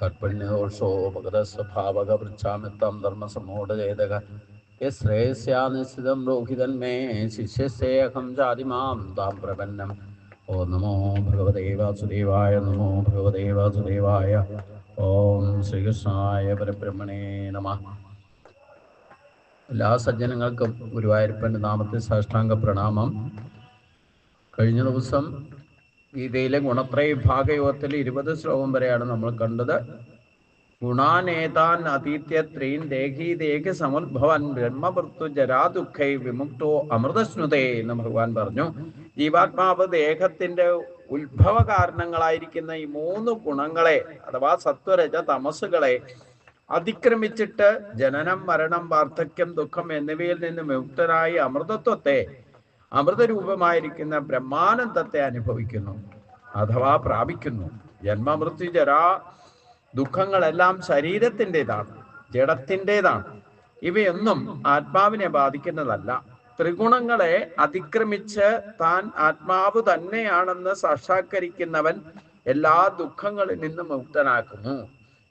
കർപ്പണ്യോഷോ ഭഗതസ്വഭാവകൃച്ഛാമിത്തം ധർമ്മസമൂഢചേതക യശ്രേയസ്യാനിശ്ചിതം രോഹിതന്മേ ശിഷ്യസ്യേഹം ജാതിമാം താം പ്രപന്നം. ഓം നമോ ഭഗവതേ വാസുദേവായ. നമോ ഭഗവതേ വാസുദേവായ. ഓം ശ്രീകൃഷ്ണായ പരബ്രഹ്മണേ നമഃ. എല്ലാ സജ്ജനങ്ങൾക്കും ഗുരുവായൂരപ്പൻ്റെ നാമത്തിൽ സാഷ്ടാംഗ പ്രണാമം. കഴിഞ്ഞ ദിവസം ഗീതയിലെ ഗുണത്രയ വിഭാഗയോഗത്തിൽ 20 ശ്ലോകം വരെയാണ് നമ്മൾ കണ്ടത്. ഗുണാനേതാൻ അതീത്യത്രീൻ ദേഹി ദേഹി സമുദ്ഭവൻ ബ്രഹ്മവൃത്തു ജരാദുഃഖൈ വിമുക്തോ അമൃതശ്നുതേ എന്ന് ഭഗവാൻ പറഞ്ഞു. ജീവാത്മാവ് ദേഹത്തിന്റെ ഉത്ഭവ കാരണങ്ങളായിരിക്കുന്ന ഈ 3 ഗുണങ്ങളെ അഥവാ സത്വരജ തമസ്സുകളെ അതിക്രമിച്ചിട്ട് ജനനം, മരണം, വാർദ്ധക്യം, ദുഃഖം എന്നിവയിൽ നിന്ന് വിമുക്തനായി അമൃതത്വത്തെ, അമൃതരൂപമായിരിക്കുന്ന ബ്രഹ്മാനന്ദത്തെ അനുഭവിക്കുന്നു അഥവാ പ്രാപിക്കുന്നു. ജന്മമൃത്യു ജരാ ദുഃഖങ്ങളെല്ലാം ശരീരത്തിൻ്റെതാണ്, ജഡത്തിൻ്റെതാണ്. ഇവയൊന്നും ആത്മാവിനെ ബാധിക്കുന്നതല്ല. ത്രിഗുണങ്ങളെ അതിക്രമിച്ച് താൻ ആത്മാവ് തന്നെയാണെന്ന് സാക്ഷാത്കരിക്കുന്നവൻ എല്ലാ ദുഃഖങ്ങളിൽ നിന്നും മുക്തനാക്കുന്നു.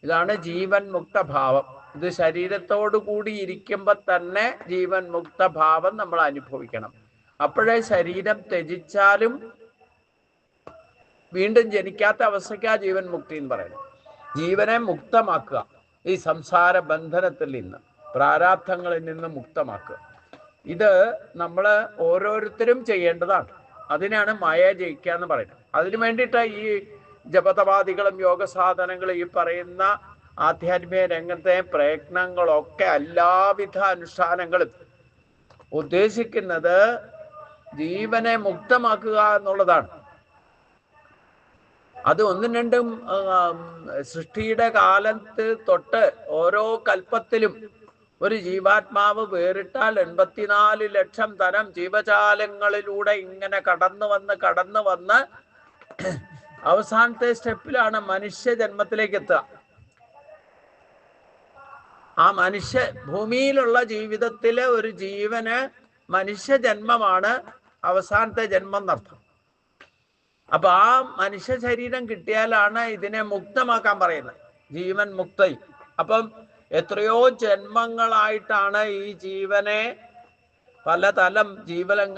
ഇതാണ് ജീവൻ മുക്തഭാവം. ഇത് ശരീരത്തോടു കൂടി ഇരിക്കുമ്പോൾ തന്നെ ജീവൻ മുക്തഭാവം നമ്മൾ അനുഭവിക്കണം. അപ്പോഴേ ശരീരം ത്യജിച്ചാലും വീണ്ടും ജനിക്കാത്ത അവസ്ഥയ്ക്കാ ജീവൻ മുക്തി എന്ന് പറയുന്നത്. ജീവനെ മുക്തമാക്കുക, ഈ സംസാര ബന്ധനത്തിൽ നിന്ന്, പ്രാരാബ്ധങ്ങളിൽ നിന്ന് മുക്തമാക്കുക. ഇത് നമ്മൾ ഓരോരുത്തരും ചെയ്യേണ്ടതാണ്. അതിനാണ് മായ ജയിക്കുക എന്ന് പറയുന്നത്. അതിനു വേണ്ടിയിട്ട് ഈ ജപതപാദികളും യോഗസാധനങ്ങളും ഈ പറയുന്ന ആധ്യാത്മിക രംഗത്തെ പ്രയത്നങ്ങളൊക്കെ എല്ലാവിധ അനുഷ്ഠാനങ്ങളും ഉദ്ദേശിക്കുന്നത് ജീവനെ മുക്തമാക്കുക എന്നുള്ളതാണ്. അത് 1-2 സൃഷ്ടിയുടെ കാലത്ത് തൊട്ട് ഓരോ കൽപ്പത്തിലും ഒരു ജീവാത്മാവ് വേറിട്ടാൽ 84 ലക്ഷം തരം ജീവജാലങ്ങളിലൂടെ ഇങ്ങനെ കടന്നു വന്ന് അവസാനത്തെ സ്റ്റെപ്പിലാണ് മനുഷ്യ ജന്മത്തിലേക്ക് എത്തുക. ആ ഭൂമിയിലുള്ള ജീവിതത്തിലെ ഒരു ജീവന് മനുഷ്യ ജന്മമാണ് അവസാനത്തെ ജന്മം എന്നർത്ഥം. അപ്പൊ ആ മനുഷ്യ ശരീരം കിട്ടിയാലാണ് ഇതിനെ മുക്തമാക്കാൻ പറയുന്നത്, ജീവൻ മുക്തി. അപ്പം എത്രയോ ജന്മങ്ങളായിട്ടാണ് ഈ ജീവനെ പലതരം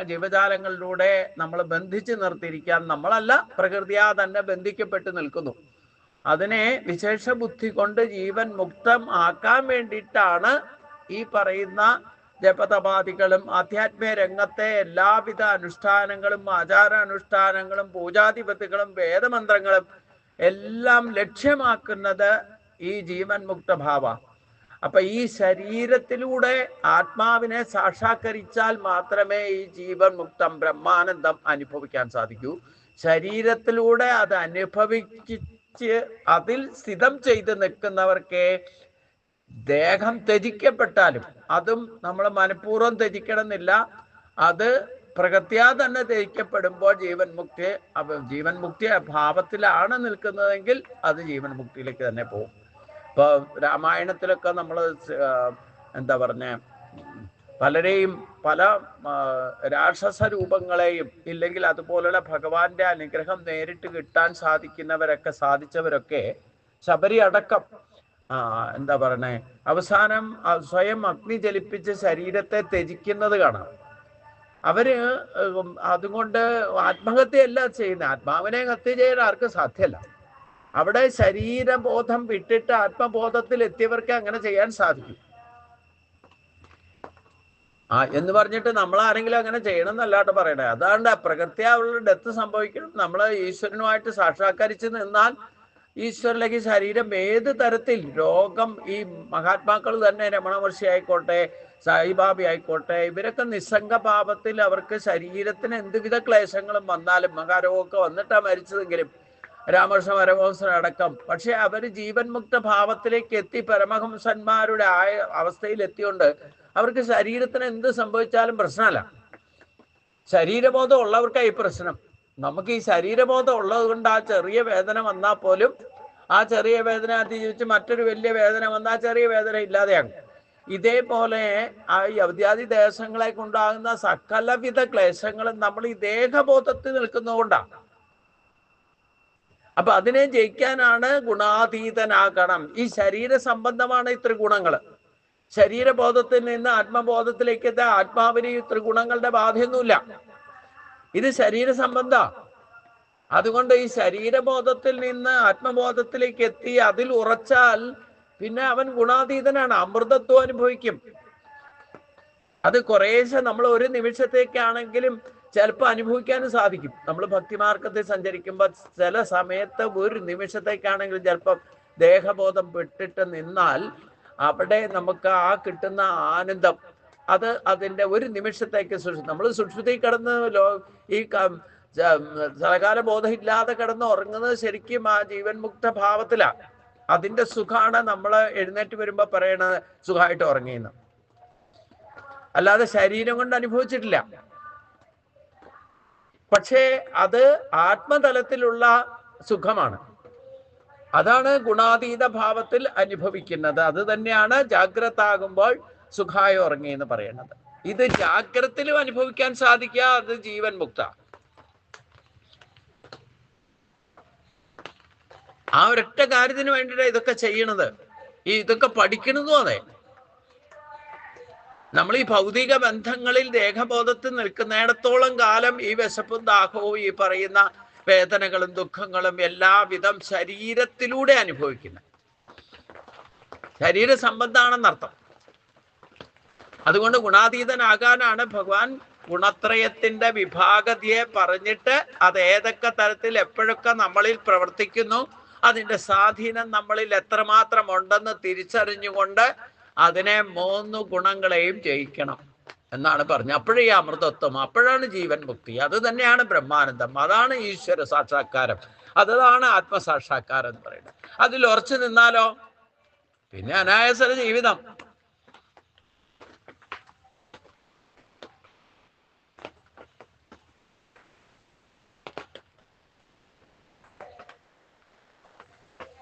ജീവജാലങ്ങളിലൂടെ നമ്മൾ ബന്ധിച്ച് നിർത്തിയിരിക്കാൻ. നമ്മളല്ല, പ്രകൃതിയാ തന്നെ ബന്ധിക്കപ്പെട്ട് നിൽക്കുന്നു. അതിനെ വിശേഷ ബുദ്ധി കൊണ്ട് ജീവൻ മുക്തം ആക്കാൻ വേണ്ടിയിട്ടാണ് ഈ പറയുന്ന ജപതപാദികളും ആധ്യാത്മിക രംഗത്തെ എല്ലാവിധ അനുഷ്ഠാനങ്ങളും, ആചാരാനുഷ്ഠാനങ്ങളും, പൂജാധിപതികളും, വേദമന്ത്രങ്ങളും എല്ലാം ലക്ഷ്യമാക്കുന്നത് ഈ ജീവൻ മുക്തഭാവ. അപ്പൊ ഈ ശരീരത്തിലൂടെ ആത്മാവിനെ സാക്ഷാത്കരിച്ചാൽ മാത്രമേ ഈ ജീവൻ മുക്തം ബ്രഹ്മാനന്ദം അനുഭവിക്കാൻ സാധിക്കൂ. ശരീരത്തിലൂടെ അത് അനുഭവിച്ച് അതിൽ സ്ഥിതം ചെയ്ത് നിൽക്കുന്നവർക്ക് ദേഹം ത്യജിക്കപ്പെട്ടാലും, അതും നമ്മൾ മനഃപൂർവ്വം ത്യജിക്കണമെന്നില്ല, അത് പ്രകൃത്യാ തന്നെ ത്യജിക്കപ്പെടുമ്പോൾ ജീവൻ മുക്തി ഭാവത്തിലാണ് നിൽക്കുന്നതെങ്കിൽ അത് ജീവൻ മുക്തിയിലേക്ക് തന്നെ പോകും. ഇപ്പൊ രാമായണത്തിലൊക്കെ നമ്മൾ പലരെയും പല രാക്ഷസ രൂപങ്ങളെയും ഇല്ലെങ്കിൽ അതുപോലുള്ള ഭഗവാന്റെ അനുഗ്രഹം നേരിട്ട് കിട്ടാൻ സാധിച്ചവരൊക്കെ ശബരി അടക്കം അവസാനം സ്വയം അഗ്നി ജലിപ്പിച്ച് ശരീരത്തെ ത്യജിക്കുന്നത് കാണാം. അവര് അതുകൊണ്ട് ആത്മഹത്യയല്ല ചെയ്യുന്നത്. ആത്മാവിനെ ഹത്യ ചെയ്യാൻ ആർക്കും സാധ്യമല്ല. അവിടെ ശരീരബോധം വിട്ടിട്ട് ആത്മബോധത്തിൽ എത്തിയവർക്ക് അങ്ങനെ ചെയ്യാൻ സാധിക്കും. എന്ന് പറഞ്ഞിട്ട് നമ്മളാരെങ്കിലും അങ്ങനെ ചെയ്യണം എന്നല്ലാട്ട് പറയണേ. അതാണ്ട് പ്രകൃത്യാവുള്ള ഡെത്ത് സംഭവിക്കണം. നമ്മൾ ഈശ്വരനുമായിട്ട് സാക്ഷാത്കരിച്ച് നിന്നാൽ ഈശ്വരിലേക്ക് ശരീരം ഏത് തരത്തിൽ രോഗം, ഈ മഹാത്മാക്കൾ തന്നെ രമണ മഹർഷി ആയിക്കോട്ടെ, സായിബാബി ആയിക്കോട്ടെ, ഇവരൊക്കെ നിസ്സംഗഭാവത്തിൽ അവർക്ക് ശരീരത്തിന് എന്തുവിധ ക്ലേശങ്ങളും വന്നാലും, മഹാരോഗമൊക്കെ വന്നിട്ടാണ് മരിച്ചതെങ്കിലും, രാമകൃഷ്ണ പരമഹംസൻ അടക്കം, പക്ഷെ അവർ ജീവൻ മുക്ത ഭാവത്തിലേക്ക് എത്തി പരമഹംസന്മാരുടെ അവസ്ഥയിൽ എത്തിയോണ്ട് അവർക്ക് ശരീരത്തിന് എന്ത് സംഭവിച്ചാലും പ്രശ്നമല്ല. ശരീരബോധം ഉള്ളവർക്കായി പ്രശ്നം. നമുക്ക് ഈ ശരീരബോധം ഉള്ളത് കൊണ്ട് ആ ചെറിയ വേദന വന്നാൽ പോലും ആ ചെറിയ വേദന അതിജീവിച്ച് മറ്റൊരു വലിയ വേദന വന്നാൽ ചെറിയ വേദന ഇല്ലാതെയാകും. ഇതേപോലെ ആ യവ്യാദി ദേശങ്ങളെ കൊണ്ടാകുന്ന സകലവിധ ക്ലേശങ്ങളും നമ്മൾ ഈ ദേഹബോധത്തിൽ നിൽക്കുന്നതുകൊണ്ടാണ്. അപ്പൊ അതിനെ ജയിക്കാനാണ് ഗുണാതീതനാകണം. ഈ ശരീര സംബന്ധമാണ് ഈ ത്രിഗുണങ്ങൾ. ശരീരബോധത്തിൽ നിന്ന് ആത്മബോധത്തിലേക്ക് എത്താൻ ആത്മാവിന് ഈ ത്രിഗുണങ്ങളുടെ ബാധയൊന്നുമില്ല. ഇത് ശരീര സംബന്ധ. അതുകൊണ്ട് ഈ ശരീരബോധത്തിൽ നിന്ന് ആത്മബോധത്തിലേക്ക് എത്തി അതിൽ ഉറച്ചാൽ പിന്നെ അവൻ ഗുണാതീതനാണ്, അമൃതത്വം അനുഭവിക്കും. അത് കുറേശ്ശെ നമ്മൾ ഒരു നിമിഷത്തേക്കാണെങ്കിലും ചിലപ്പോൾ അനുഭവിക്കാനും സാധിക്കും. നമ്മൾ ഭക്തിമാർഗത്തിൽ സഞ്ചരിക്കുമ്പോൾ ചില സമയത്ത് ഒരു നിമിഷത്തേക്കാണെങ്കിലും ചിലപ്പം ദേഹബോധം വിട്ടിട്ട് നിന്നാൽ അവിടെ നമുക്ക് ആ കിട്ടുന്ന ആനന്ദം അത് അതിൻ്റെ ഒരു നിമിഷത്തേക്ക് നമ്മൾ സുഷുപ്തി കിടന്ന് ഈ സകല ബോധം ഇല്ലാതെ കിടന്ന് ഉറങ്ങുന്നത് ശരിക്കും ആ ജീവൻ മുക്ത ഭാവത്തിലാണ്. അതിൻ്റെ സുഖമാണ് നമ്മൾ എഴുന്നേറ്റ് വരുമ്പോൾ പറയണത് സുഖമായിട്ട് ഉറങ്ങിയെന്ന്, അല്ലാതെ ശരീരം കൊണ്ട് അനുഭവിച്ചിട്ടില്ല. പക്ഷേ അത് ആത്മതലത്തിലുള്ള സുഖമാണ്. അതാണ് ഗുണാതീത ഭാവത്തിൽ അനുഭവിക്കുന്നത്. അത് തന്നെയാണ് ജാഗ്രത ആകുമ്പോൾ സുഖമായി ഉറങ്ങി എന്ന് പറയുന്നത്. ഇത് ജാഗ്രതയിലും അനുഭവിക്കാൻ സാധിക്കുക, അത് ജീവൻ മുക്ത. ആ ഒരൊറ്റ കാര്യത്തിന് വേണ്ടിയിട്ട് ഇതൊക്കെ ചെയ്യണത്, ഇതൊക്കെ പഠിക്കണതും അതെ. നമ്മൾ ഈ ഭൗതിക ബന്ധങ്ങളിൽ ദേഹബോധത്തിൽ നിൽക്കുന്നിടത്തോളം കാലം ഈ വിശപ്പും ദാഹവും ഈ പറയുന്ന വേദനകളും ദുഃഖങ്ങളും എല്ലാവിധം ശരീരത്തിലൂടെ അനുഭവിക്കുന്നത്, ശരീര സംബന്ധമാണെന്നർത്ഥം. അതുകൊണ്ട് ഗുണാതീതനാകാനാണ് ഭഗവാൻ ഗുണത്രയത്തിന്റെ വിഭാഗതയെ പറഞ്ഞിട്ട് അത് ഏതൊക്കെ തരത്തിൽ എപ്പോഴൊക്കെ നമ്മളിൽ പ്രവർത്തിക്കുന്നു, അതിൻ്റെ സ്വാധീനം നമ്മളിൽ എത്രമാത്രം ഉണ്ടെന്ന് തിരിച്ചറിഞ്ഞുകൊണ്ട് അതിനെ 3 ഗുണങ്ങളെയും ജയിക്കണം എന്നാണ് പറഞ്ഞത്. അപ്പോഴേ അമൃതത്വം, അപ്പോഴാണ് ജീവൻ മുക്തി, അത് തന്നെയാണ് ബ്രഹ്മാനന്ദം, അതാണ് ഈശ്വര സാക്ഷാത്കാരം, അതാണ് ആത്മസാക്ഷാത്കാരം എന്ന് പറയുന്നത്. അതിൽ ഉറച്ചു നിന്നാലോ പിന്നെ അനായാസ ജീവിതം.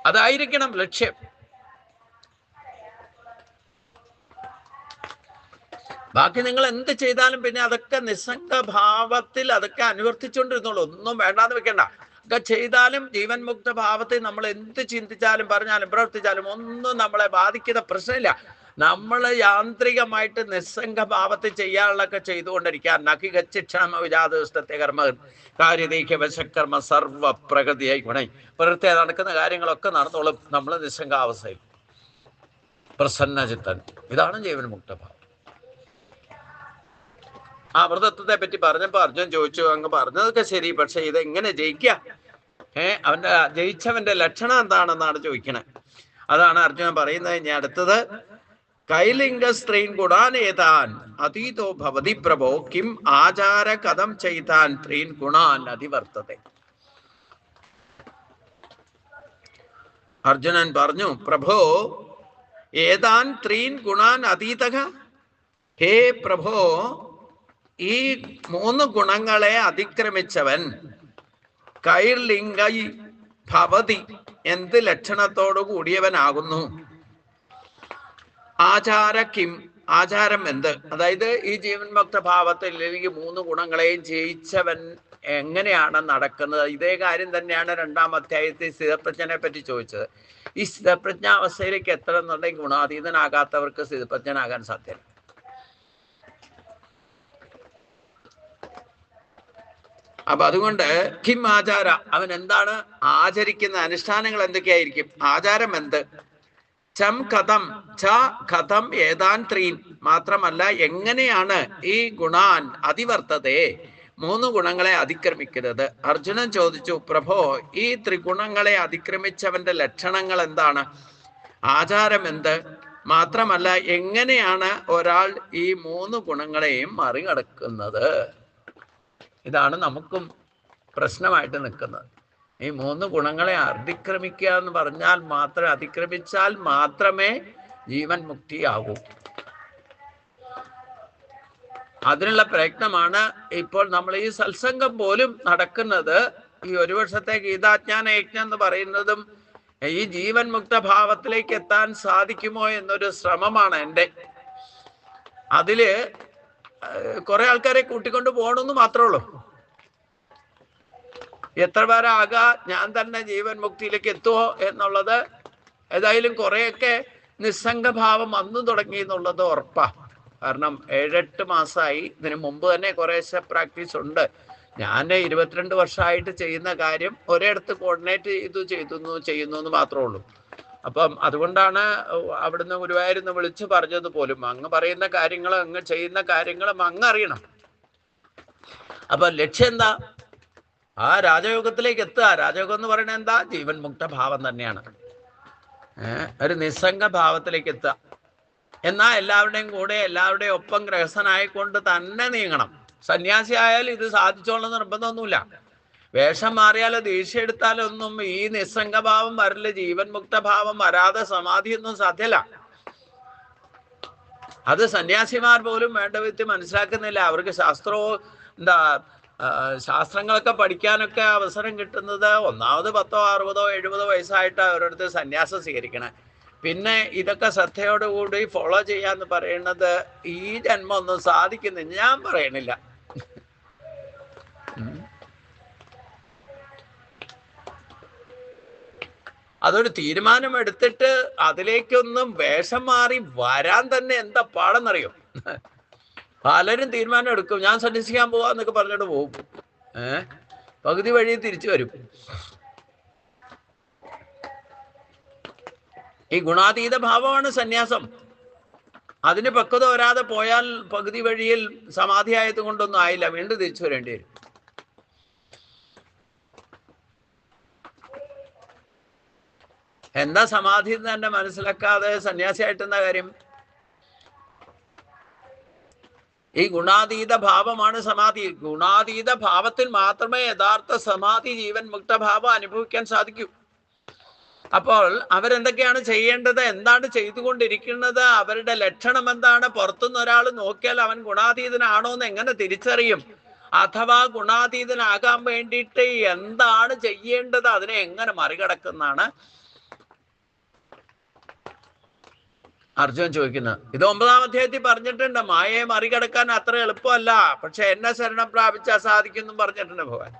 അതായിരിക്കണം ലക്ഷ്യം. ബാക്കി നിങ്ങൾ എന്ത് ചെയ്താലും പിന്നെ അതൊക്കെ നിസ്സംഗഭാവത്തിൽ അതൊക്കെ അനുവർത്തിച്ചുകൊണ്ടിരുന്നുള്ളൂ, ഒന്നും വേണ്ടാന്ന് വെക്കണ്ട. ഒക്കെ ചെയ്താലും ജീവൻ മുക്ത ഭാവത്തിൽ നമ്മൾ എന്ത് ചിന്തിച്ചാലും പറഞ്ഞാലും പ്രവർത്തിച്ചാലും ഒന്നും നമ്മളെ ബാധിക്കുന്ന പ്രശ്നമില്ല. നമ്മൾ യാന്ത്രികമായിട്ട് നിസ്സംഗഭാവത്തിൽ ചെയ്യാനുള്ളതൊക്കെ ചെയ്തുകൊണ്ടിരിക്കുക. നഖികച്ചിക്ഷണ വിജാതത്തെ കർമ്മ കാര്യതീക്ക വശക്കർമ്മ സർവ പ്രകൃതിയായി ഗുണൈ, പ്രകൃതി നടക്കുന്ന കാര്യങ്ങളൊക്കെ നടന്നോളും നമ്മൾ നിസ്സംഗാവസ്ഥയിൽ പ്രസന്നചിത്തൻ. ഇതാണ് ജീവൻ മുക്ത ഭാവം. ആ അമൃതത്വത്തെ പറ്റി പറഞ്ഞപ്പോ അർജുൻ ചോദിച്ചു, അങ്ങ് പറഞ്ഞതൊക്കെ ശരി, പക്ഷെ ഇതെങ്ങനെ ജയിക്കുക? അവന്റെ ജയിച്ചവന്റെ ലക്ഷണം എന്താണെന്നാണ് ചോദിക്കണേ. അതാണ് അർജുനൻ പറയുന്നത്. ഇനി അടുത്തത് കൈലിംഗ സ്ത്രീൻ ഗുണാനേതാൻ അതീതോ ഭവതി പ്രഭോ കിം ആചാര കഥം ചെയ്താൻ ത്രീൻ ഗുണാൻ അതിവർത്തതെ. അർജുനൻ പറഞ്ഞു, പ്രഭോ ഏതാൻ ത്രീൻ ഗുണാൻ അതീതക, ഹേ പ്രഭോ ഈ 3 ഗുണങ്ങളെ അതിക്രമിച്ചവൻ കൈർലിംഗൈ ഭവതി എന്ത് ലക്ഷണത്തോടു കൂടിയവനാകുന്നു, ആചാര കിം ആചാരം എന്ത്, അതായത് ഈ ജീവൻ മുക്ത ഭാവത്തിൽ ഈ 3 ഗുണങ്ങളെയും ജയിച്ചവൻ എങ്ങനെയാണ് നടക്കുന്നത്. ഇതേ കാര്യം തന്നെയാണ് 2-ാം അധ്യായത്തിൽ സ്ഥിതപ്രജ്ഞനെ പറ്റി ചോദിച്ചത്. ഈ സ്ഥിതപ്രജ്ഞാവസ്ഥയിലേക്ക് എത്തണമെന്നുണ്ടെങ്കിൽ ഗുണാതീതനാകാത്തവർക്ക് സ്ഥിതപ്രജ്ഞനാകാൻ സാധ്യമല്ല. അപ്പൊ അതുകൊണ്ട് കിം ആചാര, അവൻ എന്താണ് ആചരിക്കുന്ന അനുഷ്ഠാനങ്ങൾ എന്തൊക്കെയായിരിക്കും, ആചാരം എന്ത്, ചം കഥം ച കഥം ഏതാൻ ത്രീൻ, മാത്രമല്ല എങ്ങനെയാണ് ഈ ഗുണാൻ അതിവർത്തതേ 3 ഗുണങ്ങളെ അതിക്രമിക്കുന്നത്. അർജുനൻ ചോദിച്ചു, പ്രഭോ ഈ ത്രിഗുണങ്ങളെ അതിക്രമിച്ചവന്റെ ലക്ഷണങ്ങൾ എന്താണ്, ആചാരം എന്ത്, മാത്രമല്ല എങ്ങനെയാണ് ഒരാൾ ഈ 3 ഗുണങ്ങളെയും മറികടക്കുന്നത്. ഇതാണ് നമുക്കും പ്രശ്നമായിട്ട് നിൽക്കുന്നത്. ഈ 3 ഗുണങ്ങളെ അതിക്രമിക്കുക എന്ന് പറഞ്ഞാൽ അതിക്രമിച്ചാൽ മാത്രമേ ജീവൻ മുക്തിയാകൂ. അതിനുള്ള പ്രയത്നമാണ് ഇപ്പോൾ നമ്മൾ ഈ സത്സംഗം പോലും നടക്കുന്നത്. ഈ 1 വർഷത്തെ ഗീതാജ്ഞാന യജ്ഞം എന്ന് പറയുന്നതും ഈ ജീവൻ മുക്ത ഭാവത്തിലേക്ക് എത്താൻ സാധിക്കുമോ എന്നൊരു ശ്രമമാണ് എൻ്റെ. അതില് കുറെ ആൾക്കാരെ കൂട്ടിക്കൊണ്ട് പോകണമെന്ന് മാത്രമേ ഉള്ളൂ. എത്ര പേരാകാ ഞാൻ തന്നെ ജീവൻ മുക്തിയിലേക്ക് എത്തുമോ എന്നുള്ളത് ഏതായാലും കുറെയൊക്കെ നിസ്സംഗഭാവം വന്നു തുടങ്ങി എന്നുള്ളത് ഉറപ്പാ. കാരണം 7-8 മാസമായി. ഇതിനു മുമ്പ് തന്നെ കുറേശ്ശെ പ്രാക്ടീസ് ഉണ്ട്. ഞാൻ 22 വർഷമായിട്ട് ചെയ്യുന്ന കാര്യം ഒരിടത്ത് കോർഡിനേറ്റ് ചെയ്യുന്നു എന്ന് മാത്രമേ ഉള്ളൂ. അപ്പം അതുകൊണ്ടാണ് അവിടുന്ന് ഗുരുവായൂരിന്ന് വിളിച്ചു പറഞ്ഞത് പോലും. അങ്ങ് പറയുന്ന കാര്യങ്ങൾ, അങ്ങ് ചെയ്യുന്ന കാര്യങ്ങളും അങ്ങ് അറിയണം. അപ്പൊ ലക്ഷ്യം എന്താ? ആ രാജയോഗത്തിലേക്ക് എത്തുക. രാജയോഗം എന്ന് പറയുന്നത് എന്താ? ജീവൻ മുക്ത ഭാവം തന്നെയാണ്. ഒരു നിസ്സംഗ ഭാവത്തിലേക്ക് എത്തുക. എന്നാൽ എല്ലാവരുടെയും കൂടെ എല്ലാവരുടെയും ഒപ്പം ഗ്രഹസ്ഥനായിക്കൊണ്ട് തന്നെ നീങ്ങണം. സന്യാസി ആയാലും ഇത് സാധിച്ചോളെന്ന് നിർബന്ധമൊന്നുമില്ല. വേഷം മാറിയാലോ ദേഷ്യം എടുത്താലോ ഒന്നും ഈ നിസ്സംഗഭാവം വരല്, ജീവൻ മുക്ത ഭാവം വരാതെ സമാധിയൊന്നും സാധ്യല്ല. അത് സന്യാസിമാർ പോലും വേണ്ട വിധത്തിൽ മനസ്സിലാക്കുന്നില്ല. അവർക്ക് ശാസ്ത്രങ്ങളൊക്കെ പഠിക്കാനൊക്കെ അവസരം കിട്ടുന്നത് ഒന്നാമത് 10, 60, 70 വയസ്സായിട്ട് അവരടുത്ത് സന്യാസം സ്വീകരിക്കണേ. പിന്നെ ഇതൊക്കെ ശ്രദ്ധയോടുകൂടി ഫോളോ ചെയ്യാന്ന് പറയുന്നത് ഈ ജന്മം ഒന്നും സാധിക്കുന്നില്ല, ഞാൻ പറയണില്ല. അതൊരു തീരുമാനം എടുത്തിട്ട് അതിലേക്കൊന്നും വേഷം മാറി വരാൻ തന്നെ എന്താ പാടെന്നറിയോ? പലരും തീരുമാനം എടുക്കും, ഞാൻ സന്യസിക്കാൻ പോവാന്നൊക്കെ പറഞ്ഞിട്ട് പോകും. പകുതി വഴി തിരിച്ചു വരും. ഈ ഗുണാതീത ഭാവമാണ് സന്യാസം. അതിന് പക്വത വരാതെ പോയാൽ പകുതി വഴിയിൽ സമാധി ആയത് കൊണ്ടൊന്നും ആയില്ല, വീണ്ടും തിരിച്ചു വരേണ്ടി വരും. എന്താ സമാധി എന്ന് തന്നെ മനസ്സിലാക്കാതെ സന്യാസിയായിട്ട് എന്താ കാര്യം? ഈ ഗുണാതീത ഭാവമാണ് സമാധി. ഗുണാതീത ഭാവത്തിൽ മാത്രമേ യഥാർത്ഥ സമാധി, ജീവൻ മുക്തഭാവം അനുഭവിക്കാൻ സാധിക്കൂ. അപ്പോൾ അവരെന്തൊക്കെയാണ് ചെയ്യേണ്ടത്, എന്താണ് ചെയ്തുകൊണ്ടിരിക്കുന്നത്, അവരുടെ ലക്ഷണം എന്താണ്? പുറത്തുനിന്ന് ഒരാൾ നോക്കിയാൽ അവൻ ഗുണാതീതനാണോ എന്ന് എങ്ങനെ തിരിച്ചറിയും? അഥവാ ഗുണാതീതനാകാൻ വേണ്ടിയിട്ട് എന്താണ് ചെയ്യേണ്ടത്, അതിനെ എങ്ങനെ മറികടക്കുന്നതാണ് അർജുനൻ ചോദിക്കുന്നത്. ഇത് 9-ാം അധ്യായത്തിൽ പറഞ്ഞിട്ടുണ്ട്. മായയെ മറികടക്കാൻ അത്ര എളുപ്പമല്ല, പക്ഷെ എന്നെ ശരണം പ്രാപിച്ചാൽ സാധിക്കും പറഞ്ഞിട്ടുണ്ട് ഭഗവാൻ.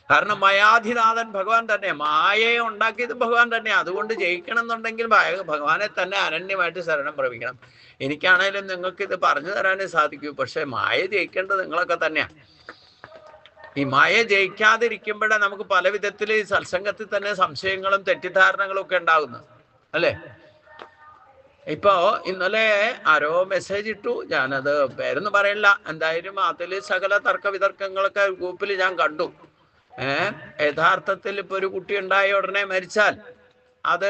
കാരണം മയാധിനാഥൻ ഭഗവാൻ തന്നെ, മായയെ ഉണ്ടാക്കിയത് ഭഗവാൻ തന്നെ. അതുകൊണ്ട് ജയിക്കണം എന്നുണ്ടെങ്കിൽ ഭഗവാനെ തന്നെ അനന്യമായിട്ട് ശരണം പ്രാപിക്കണം. എനിക്കാണേലും നിങ്ങൾക്ക് ഇത് പറഞ്ഞു തരാനേ സാധിക്കൂ, പക്ഷെ മായ ജയിക്കേണ്ടത് നിങ്ങളൊക്കെ തന്നെയാണ്. ഈ മായ ജയിക്കാതിരിക്കുമ്പോഴേ നമുക്ക് പല വിധത്തിൽ ഈ സത്സംഗത്തിൽ തന്നെ സംശയങ്ങളും തെറ്റിദ്ധാരണകളും ഒക്കെ ഉണ്ടാകുന്നത്, അല്ലേ? ഇപ്പോ ഇന്നലെ ആരോ മെസ്സേജ് ഇട്ടു, ഞാനത് പേരൊന്നും പറയില്ല. എന്തായാലും അതിൽ സകല തർക്ക വിതർക്കങ്ങളൊക്കെ ഗ്രൂപ്പിൽ ഞാൻ കണ്ടു. യഥാർത്ഥത്തിൽ ഇപ്പൊ ഒരു കുട്ടി ഉണ്ടായ ഉടനെ മരിച്ചാൽ അത്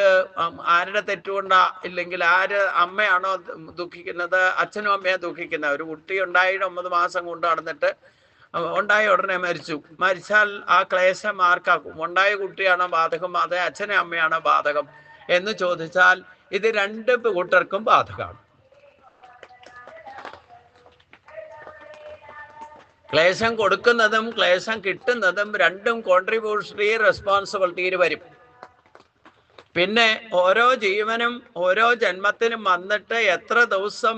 ആരുടെ തെറ്റുകൊണ്ടാ, ഇല്ലെങ്കിൽ ആര് അമ്മയാണോ ദുഃഖിക്കുന്നത്, അച്ഛനും അമ്മയെ ദുഃഖിക്കുന്നത്? ഒരു കുട്ടി ഉണ്ടായി 9 മാസം കൊണ്ട് നടന്നിട്ട് ഉണ്ടായ ഉടനെ മരിച്ചാൽ ആ ക്ലേശം ആർക്കാക്കും? ഉണ്ടായ കുട്ടിയാണോ ബാധകം, അതേ അച്ഛനും അമ്മയാണോ ബാധകം എന്ന് ചോദിച്ചാൽ ഇത് 2 കൂട്ടർക്കും ബാധകമാണ്. ക്ലേശം കൊടുക്കുന്നതും ക്ലേശം കിട്ടുന്നതും രണ്ടും കോൺട്രിബ്യൂഷണറി റെസ്പോൺസിബിലിറ്റിയിൽ വരും. പിന്നെ ഓരോ ജീവനും ഓരോ ജന്മത്തിനും വന്നിട്ട് എത്ര ദിവസം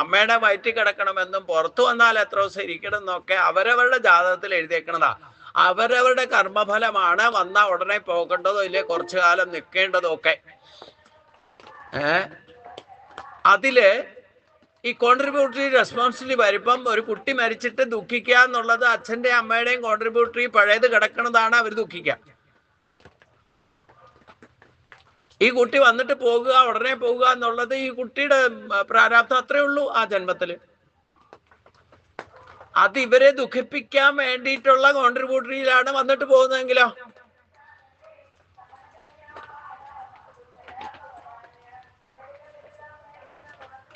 അമ്മയുടെ വയറ്റിൽ കിടക്കണമെന്നും പുറത്തു വന്നാൽ എത്ര ദിവസം ഇരിക്കണം എന്നൊക്കെ അവരവരുടെ ജാതകത്തിൽ എഴുതിയേക്കണതാ. അവരവരുടെ കർമ്മഫലമാണ്. വന്ന ഉടനെ പോകേണ്ടതോ ഇല്ലേ കുറച്ചു കാലം നിൽക്കേണ്ടതോ ഒക്കെ. അതില് ഈ കോൺട്രിബ്യൂട്ടറി റെസ്പോൺസിബിലിറ്റി വരുമ്പം ഒരു കുട്ടി മരിച്ചിട്ട് ദുഃഖിക്കുക എന്നുള്ളത് അച്ഛൻ്റെ അമ്മയുടെയും കോൺട്രിബ്യൂട്ടറി പഴയത് കിടക്കുന്നതാണ്, അവർ ദുഃഖിക്കുക. ഈ കുട്ടി വന്നിട്ട് പോകുക, ഉടനെ പോകുക എന്നുള്ളത് ഈ കുട്ടിയുടെ പ്രാരാബ്ധം അത്രേ ഉള്ളൂ ആ ജന്മത്തില്. അത് ഇവരെ ദുഃഖിപ്പിക്കാൻ വേണ്ടിയിട്ടുള്ള കോൺട്രിബ്യൂട്ടറിയിലാണ് വന്നിട്ട് പോകുന്നതെങ്കിലോ?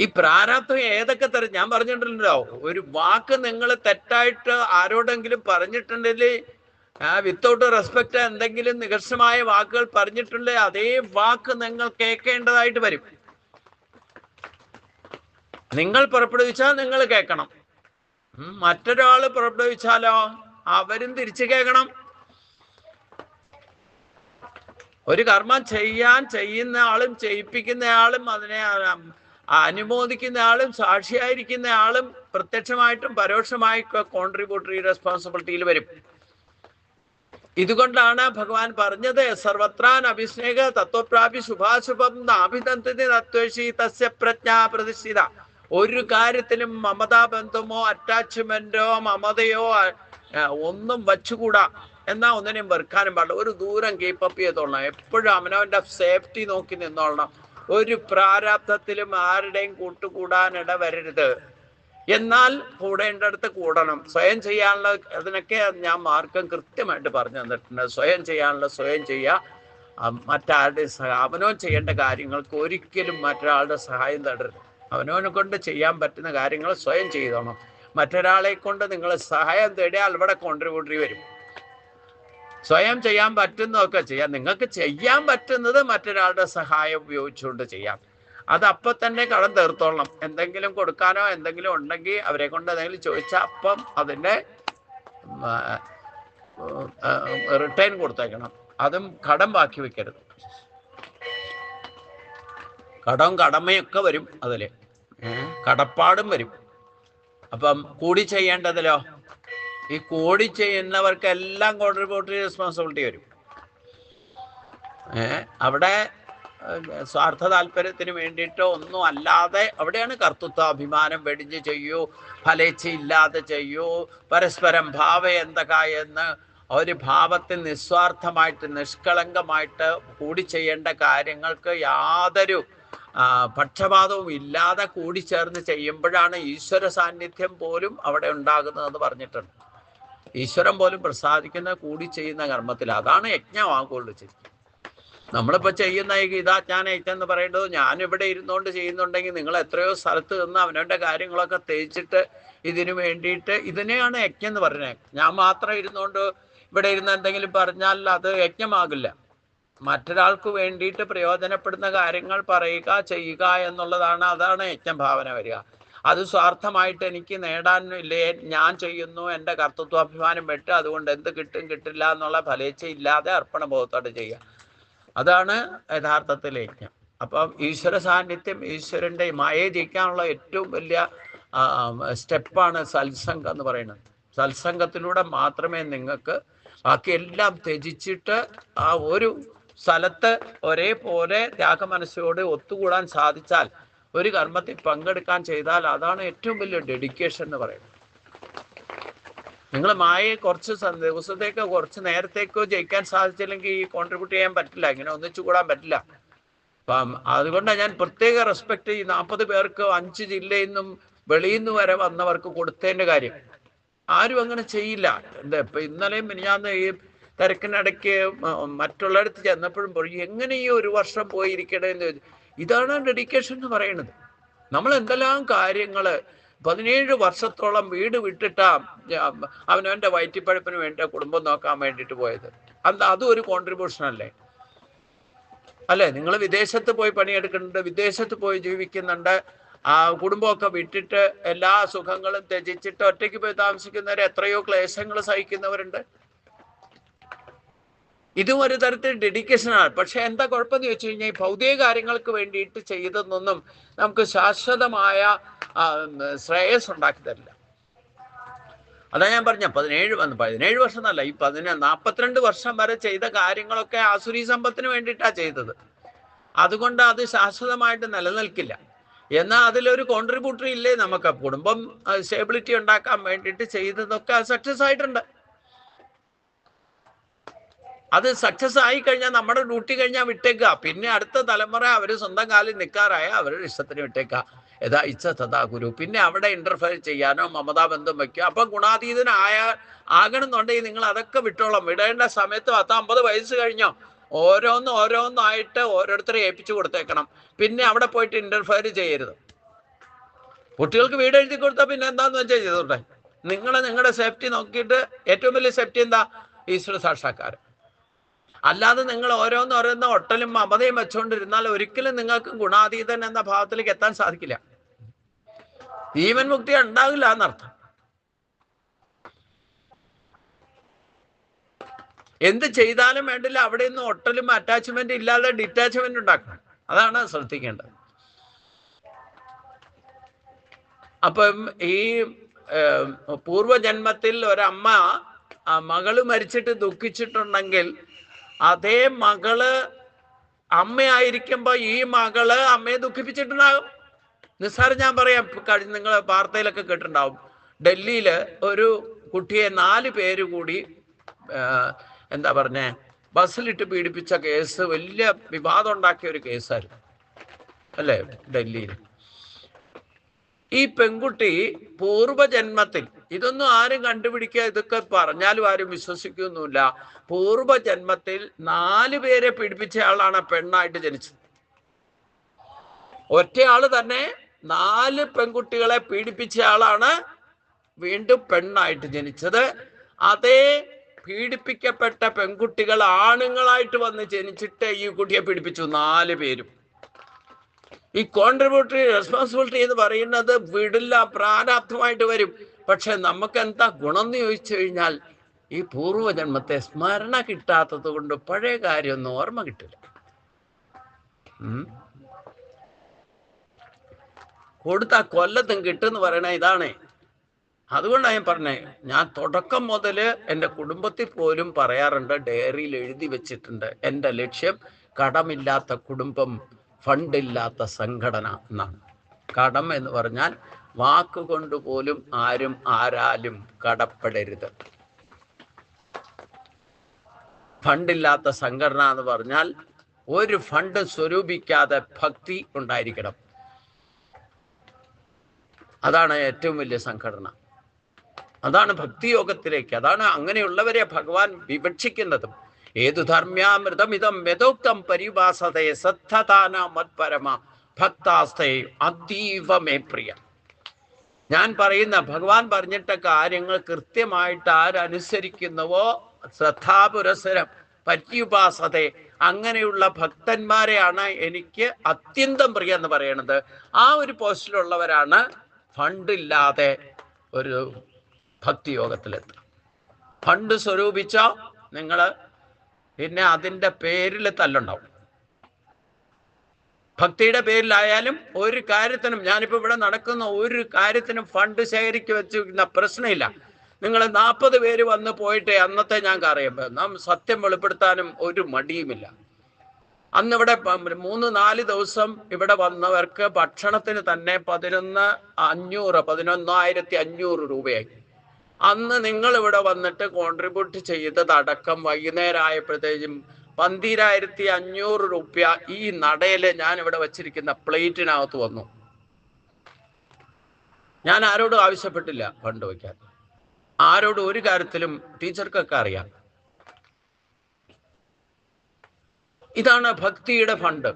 ഈ പ്രാരാബ്ധം ഏതൊക്കെ തരം ഞാൻ പറഞ്ഞിട്ടുണ്ടല്ലോ. ഒരു വാക്ക് നിങ്ങൾ തെറ്റായിട്ട് ആരോടെങ്കിലും പറഞ്ഞിട്ടുണ്ടെങ്കിൽ, വിത്തൗട്ട് റെസ്പെക്ട് എന്തെങ്കിലും നികർഷമായ വാക്കുകൾ പറഞ്ഞിട്ടുണ്ടെങ്കിൽ അതേ വാക്ക് നിങ്ങൾ കേൾക്കേണ്ടതായിട്ട് വരും. നിങ്ങൾ പുറപ്പെടുവിച്ചാൽ നിങ്ങൾ കേൾക്കണം, മറ്റൊരാൾ പുറപ്പെടുവിച്ചാലോ അവരും തിരിച്ചു കേൾക്കണം. ഒരു കർമ്മം ചെയ്യുന്ന ആളും ചെയ്യിപ്പിക്കുന്ന ആളും അതിനെ അനുമോദിക്കുന്ന ആളും സാക്ഷിയായിരിക്കുന്ന ആളും പ്രത്യക്ഷമായിട്ടും പരോക്ഷമായിട്ടും കോൺട്രിബ്യൂട്ടറി റെസ്പോൺസിബിലിറ്റിയിൽ വരും. ഇതുകൊണ്ടാണ് ഭഗവാൻ പറഞ്ഞത് സർവത്രാൻ അഭിസ്നേഹ തത്വപ്രാപി ശുഭാശുഭം നാഭിതന്തി തത്വേഷി തസ്യ പ്രജ്ഞാ പ്രതിഷ്ഠിത. ഒരു കാര്യത്തിലും മമതാബന്ധമോ അറ്റാച്ച്മെന്റോ മമതയോ ഒന്നും വച്ചുകൂടാ. എന്നാ ഒന്നിനെയും വെറുക്കാനും പാടില്ല. ഒരു ദൂരം കീപ്പപ്പ് ചെയ്തോളണം. എപ്പോഴും അവനവന്റെ സേഫ്റ്റി നോക്കി നിന്നോളണം. ഒരു പ്രാരാബ്ധത്തിലും ആരുടെയും കൂട്ടുകൂടാൻ ഇടവരരുത്. എന്നാൽ കൂടേണ്ടടുത്ത് കൂടണം. സ്വയം ചെയ്യാനുള്ള അതിനൊക്കെ ഞാൻ മാർഗം കൃത്യമായിട്ട് പറഞ്ഞു തന്നിട്ടുണ്ട്. സ്വയം ചെയ്യാനുള്ള സ്വയം ചെയ്യുക. മറ്റാരുടെ അവനവൻ ചെയ്യേണ്ട കാര്യങ്ങൾക്ക് ഒരിക്കലും മറ്റൊരാളുടെ സഹായം തേടരുത്. അവനവനെ കൊണ്ട് ചെയ്യാൻ പറ്റുന്ന കാര്യങ്ങൾ സ്വയം ചെയ്തോണം. മറ്റൊരാളെ കൊണ്ട് നിങ്ങൾ സഹായം തേടിയാൽ ഇവിടെ കോൺട്രിബ്യൂട്ടറി വരും. സ്വയം ചെയ്യാൻ പറ്റുന്നതൊക്കെ ചെയ്യാം. നിങ്ങൾക്ക് ചെയ്യാൻ പറ്റുന്നത് മറ്റൊരാളുടെ സഹായം ഉപയോഗിച്ചുകൊണ്ട് ചെയ്യാം. അത് അപ്പം തന്നെ കടം തീർത്തോളണം. എന്തെങ്കിലും കൊടുക്കാനോ എന്തെങ്കിലും ഉണ്ടെങ്കിൽ അവരെ കൊണ്ട് എന്തെങ്കിലും ചോദിച്ചാൽ അപ്പം അതിൻ്റെ റിട്ടേൺ കൊടുത്തേക്കണം. അതും കടം ബാക്കി വെക്കരുത്. കടവും കടമയൊക്കെ വരും, അതിൽ കടപ്പാടും വരും. അപ്പം കൂടി ചെയ്യേണ്ടതിലോ ഈ കൂടി ചെയ്യുന്നവർക്കെല്ലാം കോൺട്രിബ്യൂട്ടറി റെസ്പോൺസിബിലിറ്റി വരും. അവിടെ സ്വാർത്ഥ താല്പര്യത്തിന് വേണ്ടിയിട്ടോ ഒന്നും അല്ലാതെ അവിടെയാണ് കർത്തൃത്വാഭിമാനം വെടിഞ്ഞ് ചെയ്യൂ, ഫലേച്ഛയില്ലാതെ ചെയ്യൂ, പരസ്പരം ഭാവ എന്തൊക്കെയെന്ന് ഒരു ഭാവത്തിൽ നിസ്വാർത്ഥമായിട്ട് നിഷ്കളങ്കമായിട്ട് കൂടി ചെയ്യേണ്ട കാര്യങ്ങൾക്ക് യാതൊരു പക്ഷപാതവും ഇല്ലാതെ കൂടിച്ചേർന്ന് ചെയ്യുമ്പോഴാണ് ഈശ്വര സാന്നിധ്യം പോലും അവിടെ ഉണ്ടാകുന്നതെന്ന് പറഞ്ഞിട്ടുണ്ട്. ഈശ്വരൻ പോലും പ്രസാദിക്കുന്ന കൂടി ചെയ്യുന്ന കർമ്മത്തിൽ. അതാണ് യജ്ഞമാകുള്ളൂ. ശരിക്കും നമ്മളിപ്പോൾ ചെയ്യുന്ന ഈ ഗീതാജ്ഞാന യജ്ഞം എന്ന് പറയുന്നത് ഞാനിവിടെ ഇരുന്നുകൊണ്ട് ചെയ്യുന്നുണ്ടെങ്കിൽ നിങ്ങൾ എത്രയോ സ്ഥലത്ത് നിന്ന് അവനവൻ്റെ കാര്യങ്ങളൊക്കെ തേച്ചിട്ട് ഇതിനു വേണ്ടിയിട്ട് ഇതിനെയാണ് യജ്ഞം എന്ന് പറയുന്നത്. ഞാൻ മാത്രം ഇരുന്നുകൊണ്ട് ഇവിടെ ഇരുന്ന് എന്തെങ്കിലും പറഞ്ഞാൽ അത് യജ്ഞമാകില്ല. മറ്റൊരാൾക്ക് വേണ്ടിയിട്ട് പ്രയോജനപ്പെടുന്ന കാര്യങ്ങൾ പറയുക ചെയ്യുക എന്നുള്ളതാണ്. അതാണ് യജ്ഞഭാവന വരിക. അത് സ്വാർത്ഥമായിട്ട് എനിക്ക് നേടാനില്ലേ, ഞാൻ ചെയ്യുന്നു, എൻ്റെ കർത്തൃത്വാഭിമാനം വെട്ട്, അതുകൊണ്ട് എന്ത് കിട്ടും കിട്ടില്ല എന്നുള്ള ഫലേച്ഛ ഇല്ലാതെ അർപ്പണബോധത്തോടെ ചെയ്യുക. അതാണ് യഥാർത്ഥത്തിൽ യജ്ഞം. അപ്പം ഈശ്വര സാന്നിധ്യം, ഈശ്വരൻ്റെ മായയെ ജയിക്കാനുള്ള ഏറ്റവും വലിയ സ്റ്റെപ്പാണ് സത്സംഗം എന്ന് പറയുന്നത്. സത്സംഗത്തിലൂടെ മാത്രമേ നിങ്ങൾക്ക് ബാക്കിയെല്ലാം ത്യജിച്ചിട്ട് ആ ഒരു സ്ഥലത്ത് ഒരേപോലെ ത്യാഗമനസ്സോട് ഒത്തുകൂടാൻ സാധിച്ചാൽ, ഒരു കർമ്മത്തിൽ പങ്കെടുക്കാൻ ചെയ്താൽ അതാണ് ഏറ്റവും വലിയ ഡെഡിക്കേഷൻ എന്ന് പറയുന്നത്. നിങ്ങൾ മായയെ കുറച്ച് ദിവസത്തേക്കോ കുറച്ച് നേരത്തേക്കോ ജയിക്കാൻ സാധിച്ചില്ലെങ്കിൽ ഈ കോൺട്രിബ്യൂട്ട് ചെയ്യാൻ പറ്റില്ല, ഇങ്ങനെ ഒന്നിച്ചു കൂടാൻ പറ്റില്ല. അപ്പം അതുകൊണ്ടാണ് ഞാൻ പ്രത്യേക റെസ്പെക്ട് ഈ 40 പേർക്ക് 5 ജില്ലയിൽ നിന്നും വെളിയിൽ നിന്ന് വരെ വന്നവർക്ക് കൊടുത്തതിൻ്റെ കാര്യം. ആരും അങ്ങനെ ചെയ്യില്ല. എന്താ ഇപ്പം ഇന്നലെയും മിനിഞ്ഞാന്ന് ഈ തിരക്കിനിടയ്ക്ക് മറ്റുള്ളിടത്ത് ചെന്നപ്പോഴും പറയും എങ്ങനെ ഈ ഒരു വർഷം പോയിരിക്കണേന്ന് ചോദിച്ചു. ഇതാണ് ഡെഡിക്കേഷൻ എന്ന് പറയുന്നത്. നമ്മൾ എന്തെല്ലാം കാര്യങ്ങൾ 17 വർഷത്തോളം വീട് വിട്ടിട്ടാ അവനവൻ്റെ വയറ്റിപ്പഴപ്പിന് വേണ്ടി കുടുംബം നോക്കാൻ വേണ്ടിയിട്ട് പോയത്. അതും ഒരു കോൺട്രിബ്യൂഷൻ അല്ലേ? അല്ലേ? നിങ്ങൾ വിദേശത്ത് പോയി പണിയെടുക്കുന്നുണ്ട്, വിദേശത്ത് പോയി ജീവിക്കുന്നുണ്ട്, കുടുംബമൊക്കെ വിട്ടിട്ട് എല്ലാ സുഖങ്ങളും ത്യജിച്ചിട്ട് ഒറ്റയ്ക്ക് പോയി താമസിക്കുന്നവർ എത്രയോ ക്ലേശങ്ങൾ സഹിക്കുന്നവരുണ്ട്. ഇതും ഒരു തരത്തിൽ ഡെഡിക്കേഷനാണ്. പക്ഷെ എന്താ കുഴപ്പമെന്ന് ചോദിച്ചു കഴിഞ്ഞാൽ ഈ ഭൗതിക കാര്യങ്ങൾക്ക് വേണ്ടിയിട്ട് ചെയ്തതൊന്നും നമുക്ക് ശാശ്വതമായ ശ്രേയസ് ഉണ്ടാക്കി തരില്ല. അതാ ഞാൻ പറഞ്ഞ 17 വർഷം എന്നല്ല, ഈ 42 വർഷം വരെ ചെയ്ത കാര്യങ്ങളൊക്കെ ആസുരി സമ്പത്തിന് വേണ്ടിയിട്ടാണ് ചെയ്തത്. അതുകൊണ്ട് അത് ശാശ്വതമായിട്ട് നിലനിൽക്കില്ല. എന്നാൽ അതിലൊരു കോൺട്രിബ്യൂട്ടറി ഇല്ലേ നമുക്ക്? കുടുംബം സ്റ്റേബിലിറ്റി ഉണ്ടാക്കാൻ വേണ്ടിയിട്ട് ചെയ്തതൊക്കെ സക്സസ് ആയിട്ടുണ്ട്. അത് സക്സസ് ആയി കഴിഞ്ഞാൽ നമ്മുടെ ഡ്യൂട്ടി കഴിഞ്ഞാൽ വിട്ടേക്കുക. പിന്നെ അടുത്ത തലമുറ അവർ സ്വന്തം കാലിൽ നിൽക്കാറായ അവരുടെ ഇഷ്ടത്തിന് വിട്ടേക്കുക. യഥാ ഇച്ഛ തഥാ ഗുരു. പിന്നെ അവിടെ ഇന്റർഫെയർ ചെയ്യാനോ മമതാബന്ധം വയ്ക്കുക. അപ്പം ആകണമെന്നുണ്ടെങ്കിൽ നിങ്ങൾ അതൊക്കെ വിട്ടോളാം. വിടേണ്ട സമയത്ത് 50 വയസ്സ് കഴിഞ്ഞോ ഓരോന്നായിട്ട് ഓരോരുത്തരെ ഏൽപ്പിച്ചു കൊടുത്തേക്കണം. പിന്നെ അവിടെ പോയിട്ട് ഇന്റർഫെയർ ചെയ്യരുത്. കുട്ടികൾക്ക് വീട് എഴുതി കൊടുത്താൽ പിന്നെ എന്താന്ന് വെച്ചാൽ ചെയ്തോട്ടെ. നിങ്ങളുടെ സേഫ്റ്റി നോക്കിയിട്ട് ഏറ്റവും വലിയ സേഫ്റ്റി എന്താ? ഈശ്വര സാക്ഷാത്കാരം. അല്ലാതെ നിങ്ങൾ ഓരോന്ന് ഒട്ടലും മമതയും വെച്ചുകൊണ്ടിരുന്നാൽ ഒരിക്കലും നിങ്ങൾക്ക് ഗുണാതീതൻ എന്ന ഭാവത്തിലേക്ക് എത്താൻ സാധിക്കില്ല. ജീവൻ മുക്തി ഉണ്ടാകില്ല എന്നർത്ഥം. എന്ത് ചെയ്താലും വേണ്ടില്ല അവിടെ നിന്ന് ഒട്ടലും അറ്റാച്ച്മെന്റ് ഇല്ലാതെ ഡിറ്റാച്ച്മെന്റ് ഉണ്ടാക്കണം. അതാണ് ശ്രദ്ധിക്കേണ്ടത്. അപ്പം ഈ പൂർവജന്മത്തിൽ ഒരമ്മ മകള് മരിച്ചിട്ട് ദുഃഖിച്ചിട്ടുണ്ടെങ്കിൽ അതേ മകള് അമ്മയായിരിക്കുമ്പോ ഈ മകള് അമ്മയെ ദുഃഖിപ്പിച്ചിട്ടുണ്ടാകും. നിസ്സാരം ഞാൻ പറയാം, നിങ്ങൾ വാർത്തയിലൊക്കെ കേട്ടിട്ടുണ്ടാവും. ഡൽഹിയില് ഒരു കുട്ടിയെ 4 പേര് കൂടി എന്താ പറഞ്ഞേ ബസ്സിലിട്ട് പീഡിപ്പിച്ച കേസ് വലിയ വിവാദം ഉണ്ടാക്കിയ ഒരു കേസായിരുന്നു അല്ലേ ഡൽഹിയിൽ. ഈ പെൺകുട്ടി പൂർവജന്മത്തിൽ, ഇതൊന്നും ആരും കണ്ടുപിടിക്കുക, ഇതൊക്കെ പറഞ്ഞാലും ആരും വിശ്വസിക്കൊന്നുമില്ല, പൂർവജന്മത്തിൽ 4 പേരെ പീഡിപ്പിച്ച ആളാണ് പെണ്ണായിട്ട് ജനിച്ചത്. ഒറ്റയാള് തന്നെ 4 പെൺകുട്ടികളെ പീഡിപ്പിച്ച ആളാണ് വീണ്ടും പെണ്ണായിട്ട് ജനിച്ചത്. അതേ പീഡിപ്പിക്കപ്പെട്ട പെൺകുട്ടികൾ ആണുങ്ങളായിട്ട് വന്ന് ജനിച്ചിട്ട് ഈ കുട്ടിയെ പീഡിപ്പിച്ചു 4 പേരും. ഈ കോൺട്രിബ്യൂട്ടറി റെസ്പോൺസിബിലിറ്റി എന്ന് പറയുന്നത് വിടില്ല, പ്രാരാബ്ധമായിട്ട് വരും. പക്ഷെ നമുക്ക് എന്താ ഗുണം എന്ന് ചോദിച്ചു കഴിഞ്ഞാൽ ഈ പൂർവ്വജന്മത്തെ സ്മരണ കിട്ടാത്തത് കൊണ്ട് പഴയ കാര്യമൊന്നും ഓർമ്മ കിട്ടില്ല. കൊടുത്ത കൊല്ലത്തും കിട്ടുമെന്ന് പറയണ ഇതാണ്. അതുകൊണ്ടാണ് ഞാൻ പറഞ്ഞേ, ഞാൻ തുടക്കം മുതൽ എൻ്റെ കുടുംബത്തിൽ പോലും പറയാറുണ്ട്, ഡയറിയിൽ എഴുതി വെച്ചിട്ടുണ്ട്, എൻ്റെ ലക്ഷ്യം കടമില്ലാത്ത കുടുംബം, ഫണ്ടില്ലാത്ത സംഘടന എന്നാണ്. കടം എന്ന് പറഞ്ഞാൽ വാക്കുകൊണ്ട് പോലും ആരും ആരാലും കടപ്പെടരുത്. ഫണ്ടില്ലാത്ത സംഘടന എന്ന് പറഞ്ഞാൽ ഒരു ഫണ്ട് സ്വരൂപിക്കാതെ ഭക്തി ഉണ്ടായിരിക്കണം. അതാണ് ഏറ്റവും വലിയ സംഘടന. അതാണ് ഭക്തിയോഗത്തിലേക്ക്, അതാണ് അങ്ങനെയുള്ളവരെ ഭഗവാൻ വിവക്ഷിക്കുന്നതും. ഏതു ധർമ്യാമൃതമിതം യഥോക്തം പരിഭാസതേ സത്തതാന മത്പരമ ഭക്താസ്തേ അതീവമേ പ്രിയ. ഞാൻ പറയുന്ന ഭഗവാൻ പറഞ്ഞിട്ട കാര്യങ്ങൾ കൃത്യമായിട്ട് ആരനുസരിക്കുന്നുവോ ശ്രദ്ധാപുരസരം പര്യുപാസതേ, അങ്ങനെയുള്ള ഭക്തന്മാരെയാണ് എനിക്ക് അത്യന്തം പ്രിയ എന്ന് പറയുന്നത്. ആ ഒരു പോസ്റ്റിലുള്ളവരാണ് ഫണ്ടില്ലാതെ ഒരു ഭക്തിയോഗത്തിലെത്തുക. ഫണ്ട് സ്വരൂപിച്ച നിങ്ങൾ പിന്നെ അതിൻ്റെ പേരിൽ തല്ലുണ്ടാവും. ഭക്തിയുടെ പേരിലായാലും ഒരു കാര്യത്തിനും, ഞാനിപ്പോൾ ഇവിടെ നടക്കുന്ന ഒരു കാര്യത്തിനും ഫണ്ട് ശേഖരിച്ച് വെച്ചിരിക്കുന്ന പ്രശ്നമില്ല. നിങ്ങൾ 40 പേര് വന്ന് പോയിട്ട് അന്നത്തെ ഞാൻ അറിയുമ്പോൾ നാം സത്യം വെളിപ്പെടുത്താനും ഒരു മടിയുമില്ല. അന്നിവിടെ 3-4 ദിവസം ഇവിടെ വന്നവർക്ക് ഭക്ഷണത്തിന് തന്നെ 11,500 രൂപയായി. അന്ന് നിങ്ങൾ ഇവിടെ വന്നിട്ട് കോൺട്രിബ്യൂട്ട് ചെയ്തതടക്കം വൈകുന്നേരം ആയപ്പോഴത്തേക്കും 12,500 രൂപ ഈ നടയില് ഞാൻ ഇവിടെ വച്ചിരിക്കുന്ന പ്ലേറ്റിനകത്ത് വന്നു. ഞാൻ ആരോടും ആവശ്യപ്പെട്ടില്ല ഫണ്ട് വയ്ക്കാൻ, ആരോടും ഒരു കാര്യത്തിലും. ടീച്ചർക്കൊക്കെ അറിയാം. ഇതാണ് ഭക്തിയുടെ ഫണ്ട്.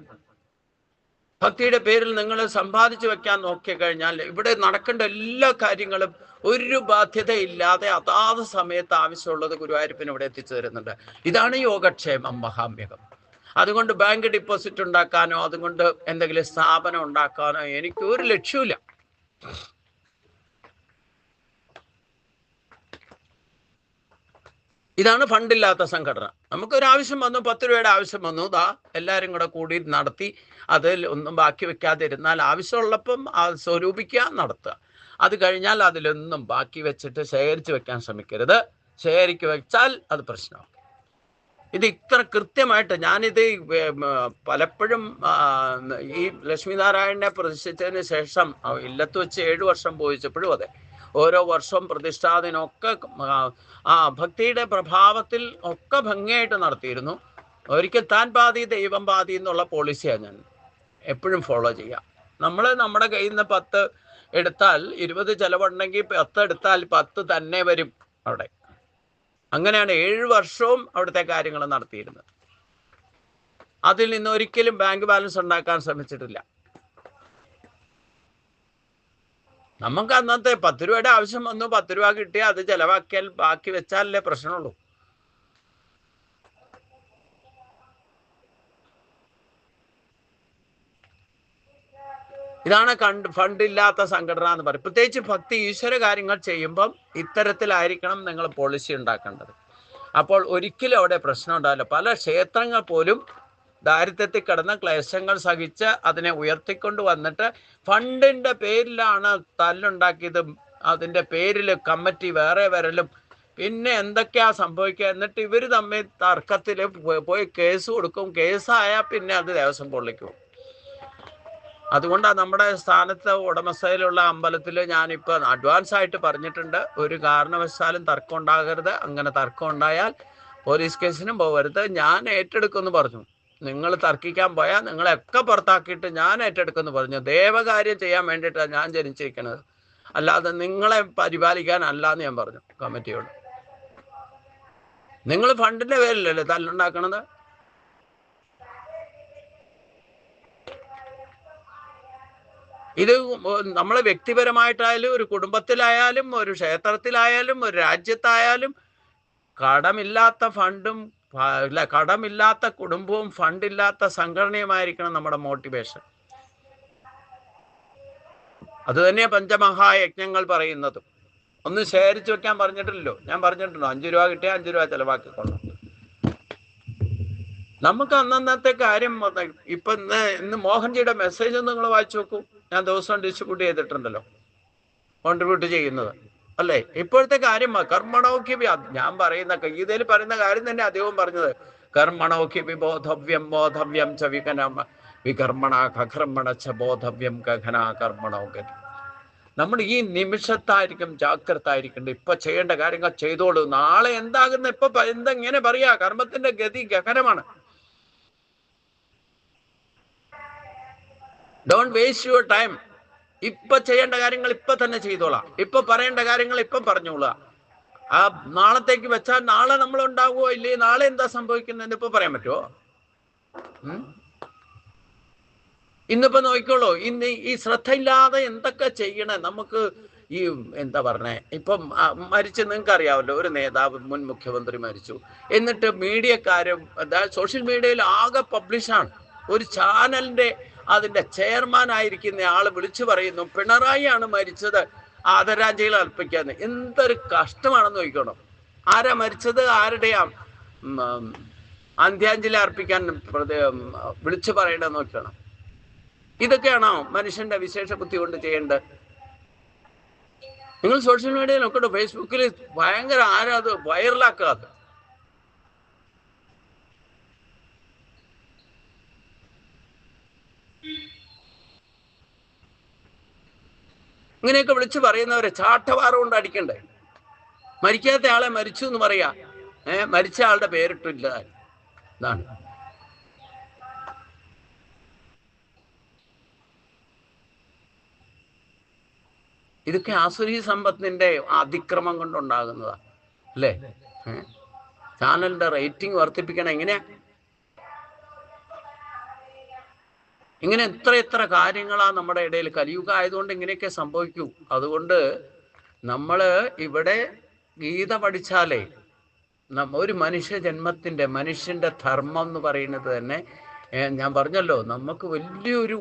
ഭക്തിയുടെ പേരിൽ നിങ്ങൾ സമ്പാദിച്ചു വെക്കാൻ നോക്കിക്കഴിഞ്ഞാൽ ഇവിടെ നടക്കേണ്ട എല്ലാ കാര്യങ്ങളും ഒരു ബാധ്യതയില്ലാതെ അതാത് സമയത്ത് ആവശ്യമുള്ളത് ഗുരുവായൂരപ്പന് ഇവിടെ എത്തിച്ചു തരുന്നുണ്ട്. ഇതാണ് യോഗക്ഷേമം മഹാമ്യകം. അതുകൊണ്ട് ബാങ്ക് ഡിപ്പോസിറ്റ് ഉണ്ടാക്കാനോ അതുകൊണ്ട് എന്തെങ്കിലും സ്ഥാപനം ഉണ്ടാക്കാനോ എനിക്ക് ഒരു ലക്ഷ്യമില്ല. ഇതാണ് ഫണ്ടില്ലാത്ത സംഘടന. നമുക്കൊരാവശ്യം വന്നു, 10 രൂപയുടെ ആവശ്യം വന്നു, എല്ലാവരും കൂടെ കൂടി നടത്തി അതിൽ ഒന്നും ബാക്കി വെക്കാതിരുന്നാൽ ആവശ്യമുള്ളപ്പം സ്വരൂപിക്കുക, നടത്തുക. അത് കഴിഞ്ഞാൽ അതിലൊന്നും ബാക്കി വെച്ചിട്ട് ശേഖരിച്ച് വെക്കാൻ ശ്രമിക്കരുത്. ശേഖരിക്ക് വെച്ചാൽ അത് പ്രശ്നമാണ്. ഇത് ഇത്ര കൃത്യമായിട്ട് ഞാനിത് പലപ്പോഴും ഈ ലക്ഷ്മിനാരായണനെ പ്രതിഷ്ഠിച്ചതിന് ശേഷം ഇല്ലത്ത് വെച്ച് 7 വർഷം പോയിച്ചപ്പോഴും അതെ, ഓരോ വർഷവും പ്രതിഷ്ഠാദിനമൊക്കെ ഭക്തിയുടെ പ്രഭാവത്തിൽ ഒക്കെ ഭംഗിയായിട്ട് നടത്തിയിരുന്നു. ഒരിക്കൽ താൻ പാതി ദൈവം പാതി എന്നുള്ള പോളിസിയാണ് ഞാൻ എപ്പോഴും ഫോളോ ചെയ്യുക. നമ്മൾ നമ്മുടെ കയ്യിൽ നിന്ന് 10 എടുത്താൽ 20 ചിലവുണ്ടെങ്കിൽ 10 എടുത്താൽ 10 തന്നെ വരും അവിടെ. അങ്ങനെയാണ് 7 വർഷവും അവിടുത്തെ കാര്യങ്ങൾ നടത്തിയിരുന്നത്. അതിൽ നിന്ന് ഒരിക്കലും ബാങ്ക് ബാലൻസ് ഉണ്ടാക്കാൻ ശ്രമിച്ചിട്ടില്ല. നമുക്ക് അന്നത്തെ 10 രൂപയുടെ ആവശ്യം വന്നു, 10 രൂപ കിട്ടിയാൽ അത് ചെലവാക്കിയാൽ ബാക്കി വെച്ചാലല്ലേ പ്രശ്നമുള്ളൂ. ഇതാണ് ഫണ്ടില്ലാത്ത സംഘടന എന്ന് പറയും. പ്രത്യേകിച്ച് ഭക്തി ഈശ്വര കാര്യങ്ങൾ ചെയ്യുമ്പം ഇത്തരത്തിലായിരിക്കണം നിങ്ങൾ പോളിസി ഉണ്ടാക്കേണ്ടത്. അപ്പോൾ ഒരിക്കലും അവിടെ പ്രശ്നം ഉണ്ടാവില്ല. പല ക്ഷേത്രങ്ങൾ പോലും ദാരിദ്ര്യത്തിൽ കിടന്ന ക്ലേശങ്ങൾ സഹിച്ച് അതിനെ ഉയർത്തിക്കൊണ്ട് വന്നിട്ട് ഫണ്ടിന്റെ പേരിലാണ് തല്ലുണ്ടാക്കിയതും അതിൻ്റെ പേരിൽ കമ്മിറ്റി വേറെ വരലും പിന്നെ എന്തൊക്കെയാ സംഭവിക്കുക? എന്നിട്ട് ഇവർ തമ്മിൽ തർക്കത്തിൽ പോയി കേസ് കൊടുക്കും. കേസായാൽ പിന്നെ അത് ദേവസ്വം ബോർഡിലേക്ക്. അതുകൊണ്ടാണ് നമ്മുടെ സ്ഥാനത്ത് ഉടമസ്ഥയിലുള്ള അമ്പലത്തിൽ ഞാനിപ്പോൾ അഡ്വാൻസ് ആയിട്ട് പറഞ്ഞിട്ടുണ്ട്, ഒരു കാരണവശാലും തർക്കം ഉണ്ടാകരുത്. അങ്ങനെ തർക്കം ഉണ്ടായാൽ പോലീസ് കേസിനും പോകരുത്, ഞാൻ ഏറ്റെടുക്കുമെന്ന് പറഞ്ഞു. നിങ്ങൾ തർക്കിക്കാൻ പോയാൽ നിങ്ങളെയൊക്കെ പുറത്താക്കിയിട്ട് ഞാൻ ഏറ്റെടുക്കുമെന്ന് പറഞ്ഞു. ദേവകാര്യം ചെയ്യാൻ വേണ്ടിയിട്ടാണ് ഞാൻ ജനിച്ചിരിക്കുന്നത്, അല്ലാതെ നിങ്ങളെ പരിപാലിക്കാനല്ല എന്ന് ഞാൻ പറഞ്ഞു കമ്മിറ്റിയോട്. നിങ്ങൾ ഫണ്ടിന്റെ പേരിലല്ലേ തല്ലുണ്ടാക്കണത്? ഇത് നമ്മൾ വ്യക്തിപരമായിട്ടായാലും ഒരു കുടുംബത്തിലായാലും ഒരു ക്ഷേത്രത്തിലായാലും ഒരു രാജ്യത്തായാലും കടമില്ലാത്ത ഫണ്ടും കടമില്ലാത്ത കുടുംബവും ഫണ്ടില്ലാത്ത സംഘടനയുമായിരിക്കണം നമ്മുടെ മോട്ടിവേഷൻ. അത് തന്നെയാണ് പഞ്ചമഹായജ്ഞങ്ങൾ പറയുന്നതും. ഒന്ന് ശേഖരിച്ചു വെക്കാൻ പറഞ്ഞിട്ടില്ലല്ലോ, ഞാൻ പറഞ്ഞിട്ടുണ്ടോ? 5 രൂപ കിട്ടിയാൽ 5 രൂപ ചെലവാക്കിക്കൊള്ളാം. നമുക്ക് അന്നത്തെ കാര്യം ഇപ്പൊ ഇന്ന് മോഹൻജിയുടെ മെസ്സേജ് ഒന്ന് നിങ്ങൾ വായിച്ചു നോക്കൂ. ഞാൻ ദിവസവും ഡിസ്ട്രിബ്യൂട്ട് ചെയ്തിട്ടുണ്ടല്ലോ, കോൺട്രിബ്യൂട്ട് ചെയ്യുന്നത് അല്ലേ. ഇപ്പോഴത്തെ കാര്യം കർമ്മണോക്കി, ഞാൻ പറയുന്ന ഗീതയിൽ പറയുന്ന കാര്യം തന്നെ അദ്ദേഹവും പറഞ്ഞത്, കർമ്മണോക്കി ബോധവ്യം ബോധവ്യം ച വികർമ്മണ കർമ്മണ ച ബോധവ്യം ഗഹന കർമ്മണോഗതി. നമ്മൾ ഈ നിമിഷത്തായിരിക്കും ജാഗ്രത ആയിരിക്കേണ്ടത്. ഇപ്പൊ ചെയ്യേണ്ട കാര്യങ്ങൾ ചെയ്തോളൂ. നാളെ എന്താകുന്ന ഇപ്പൊ എന്തെങ്ങനെ പറയാ, കർമ്മത്തിന്റെ ഗതി ഗഹനമാണ്. Don't waste your time. ഇപ്പൊ ചെയ്യേണ്ട കാര്യങ്ങൾ ഇപ്പൊ തന്നെ ചെയ്തോളാം. ഇപ്പൊ പറയേണ്ട കാര്യങ്ങൾ ഇപ്പം പറഞ്ഞോളാം. ആ നാളത്തേക്ക് വെച്ചാൽ നാളെ നമ്മൾ ഉണ്ടാവുമോ ഇല്ലേ, നാളെ എന്താ സംഭവിക്കുന്നതെന്ന് ഇപ്പൊ പറയാൻ പറ്റുമോ? ഇന്നിപ്പോ നോക്കിക്കോളൂ. ഇന്ന് ഈ ശ്രദ്ധയില്ലാതെ എന്തൊക്കെ ചെയ്യണേ നമുക്ക്. ഈ എന്താ പറഞ്ഞേ, ഇപ്പം മരിച്ച് നിങ്ങൾക്ക് അറിയാമല്ലോ, ഒരു നേതാവ്, മുൻ മുഖ്യമന്ത്രി മരിച്ചു. എന്നിട്ട് മീഡിയക്കാരും സോഷ്യൽ മീഡിയയിൽ ആകെ പബ്ലിഷാണ്. ഒരു ചാനലിന്റെ അതിന്റെ ചെയർമാൻ ആയിരിക്കുന്ന ആള് വിളിച്ചു പറയുന്നു പിണറായി ആണ് മരിച്ചത്, ആദരാഞ്ജലികൾ അർപ്പിക്കാന്ന്. എന്തൊരു കഷ്ടമാണെന്ന് നോക്കണം. ആരാ മരിച്ചത്, ആരുടെയാ അന്ത്യാഞ്ജലി അർപ്പിക്കാൻ വിളിച്ചു പറയണമെന്ന് നോക്കണം. ഇതൊക്കെയാണോ മനുഷ്യന്റെ വിശേഷ ബുദ്ധി കൊണ്ട് ചെയ്യേണ്ടത്? നിങ്ങൾ സോഷ്യൽ മീഡിയയിൽ നോക്കട്ടെ, ഫേസ്ബുക്കിൽ ഭയങ്കര ആരാത് വൈറലാക്കാതെ. ഇങ്ങനെയൊക്കെ വിളിച്ചു പറയുന്നവരെ ചാട്ടവാറ കൊണ്ട് അടിക്കണ്ടേ? മരിക്കാത്ത ആളെ മരിച്ചു എന്ന് പറയാ, മരിച്ച ആളുടെ പേരിട്ടില്ല. ഇതാണ് ഇതൊക്കെ ആസുരി സമ്പത്തിന്റെ അതിക്രമം കൊണ്ടുണ്ടാകുന്നതാ അല്ലേ. ചാനലിന്റെ റേറ്റിംഗ് വർദ്ധിപ്പിക്കണം എങ്ങനെയാ? ഇങ്ങനെ എത്ര കാര്യങ്ങളാ നമ്മുടെ ഇടയിൽ. കലിയുഗം ആയതുകൊണ്ട് ഇങ്ങനെയൊക്കെ സംഭവിക്കൂ. അതുകൊണ്ട് നമ്മള് ഇവിടെ ഗീത പഠിച്ചാലേ ഒരു മനുഷ്യന്റെ ധർമ്മം എന്ന് പറയുന്നത് തന്നെ, ഞാൻ പറഞ്ഞല്ലോ, നമുക്ക് വലിയൊരു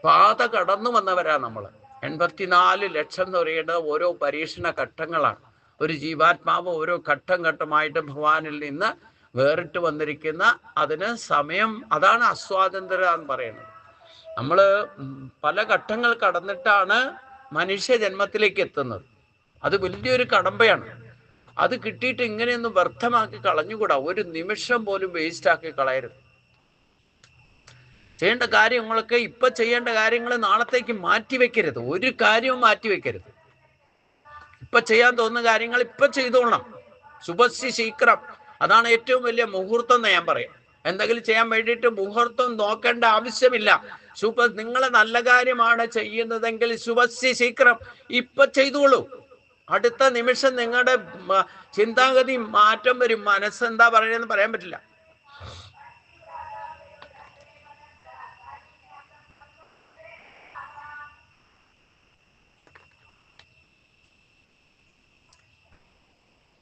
പാത കടന്നു വന്നവരാ നമ്മൾ. 84 ലക്ഷം എന്ന് പറയുന്നത് ഓരോ പരീക്ഷണ ഘട്ടങ്ങളാണ്. ഒരു ജീവാത്മാവ് ഓരോ ഘട്ടമായിട്ട് ഭഗവാനിൽ നിന്ന് വേറിട്ട് വന്നിരിക്കുന്ന അതിന് സമയം, അതാണ് അസ്വാതന്ത്ര്യം എന്ന് പറയുന്നത്. നമ്മൾ പല ഘട്ടങ്ങൾ കടന്നിട്ടാണ് മനുഷ്യ ജന്മത്തിലേക്ക് എത്തുന്നത്. അത് വലിയൊരു കടമ്പയാണ്. അത് കിട്ടിയിട്ട് ഇങ്ങനെയൊന്നും വ്യർത്ഥമാക്കി കളഞ്ഞുകൂടാ. ഒരു നിമിഷം പോലും വേസ്റ്റ് ആക്കി കളയരുത്. ചെയ്യേണ്ട കാര്യങ്ങളൊക്കെ ഇപ്പൊ ചെയ്യേണ്ട കാര്യങ്ങൾ നാളത്തേക്ക് മാറ്റിവെക്കരുത്. ഒരു കാര്യവും മാറ്റിവെക്കരുത്. ഇപ്പൊ ചെയ്യാൻ തോന്നുന്ന കാര്യങ്ങൾ ഇപ്പൊ ചെയ്തോളണം. ശുഭസ്യ ശീക്രം, അതാണ് ഏറ്റവും വലിയ മുഹൂർത്തം എന്ന് ഞാൻ പറയാം. എന്തെങ്കിലും ചെയ്യാൻ വേണ്ടിയിട്ട് മുഹൂർത്തം നോക്കേണ്ട ആവശ്യമില്ല. നിങ്ങൾ നല്ല കാര്യമാണ് ചെയ്യുന്നതെങ്കിൽ ശുഭസ്യ ശീക്രം, ഇപ്പൊ ചെയ്തോളൂ. അടുത്ത നിമിഷം നിങ്ങളുടെ ചിന്താഗതി മാറ്റം വരും. മനസ്സെന്താ പറയണെന്ന് പറയാൻ പറ്റില്ല.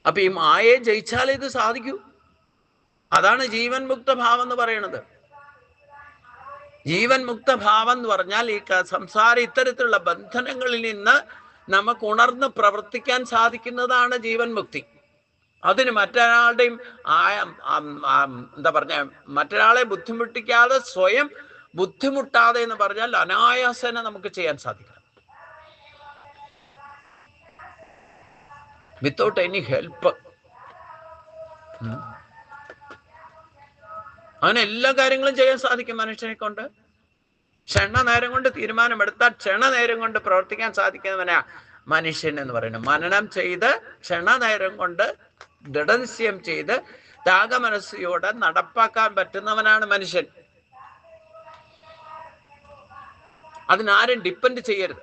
അപ്പൊ ഈ മായയെ ജയിച്ചാലേ ഇത് സാധിക്കൂ. അതാണ് ജീവൻ മുക്ത ഭാവം എന്ന് പറയുന്നത്. ജീവൻ മുക്ത ഭാവം എന്ന് പറഞ്ഞാൽ ഈ സംസാര ഇത്തരത്തിലുള്ള ബന്ധനങ്ങളിൽ നിന്ന് നമുക്ക് ഉണർന്ന് പ്രവർത്തിക്കാൻ സാധിക്കുന്നതാണ് ജീവൻ മുക്തി. അതിന് മറ്റൊരാളുടെയും എന്താ പറഞ്ഞ, മറ്റൊരാളെ ബുദ്ധിമുട്ടിക്കാതെ സ്വയം ബുദ്ധിമുട്ടാതെ എന്ന് പറഞ്ഞാൽ അനായാസന നമുക്ക് ചെയ്യാൻ സാധിക്കണം. Without any help. അങ്ങനെ എല്ലാ കാര്യങ്ങളും ചെയ്യാൻ സാധിക്കും മനുഷ്യനെ കൊണ്ട്. ക്ഷണ നേരം കൊണ്ട് തീരുമാനമെടുത്താൽ ക്ഷണ നേരം കൊണ്ട് പ്രവർത്തിക്കാൻ സാധിക്കുന്നവനാ മനുഷ്യൻ എന്ന് പറയുന്നത്. മനനം ചെയ്ത് ക്ഷണ നേരം കൊണ്ട് ദൃഢനിശ്ചയം ചെയ്ത് ത്യാഗമനസ്സോടെ നടപ്പാക്കാൻ പറ്റുന്നവനാണ് മനുഷ്യൻ. അതിനാരും ഡിപ്പെൻഡ് ചെയ്യരുത്.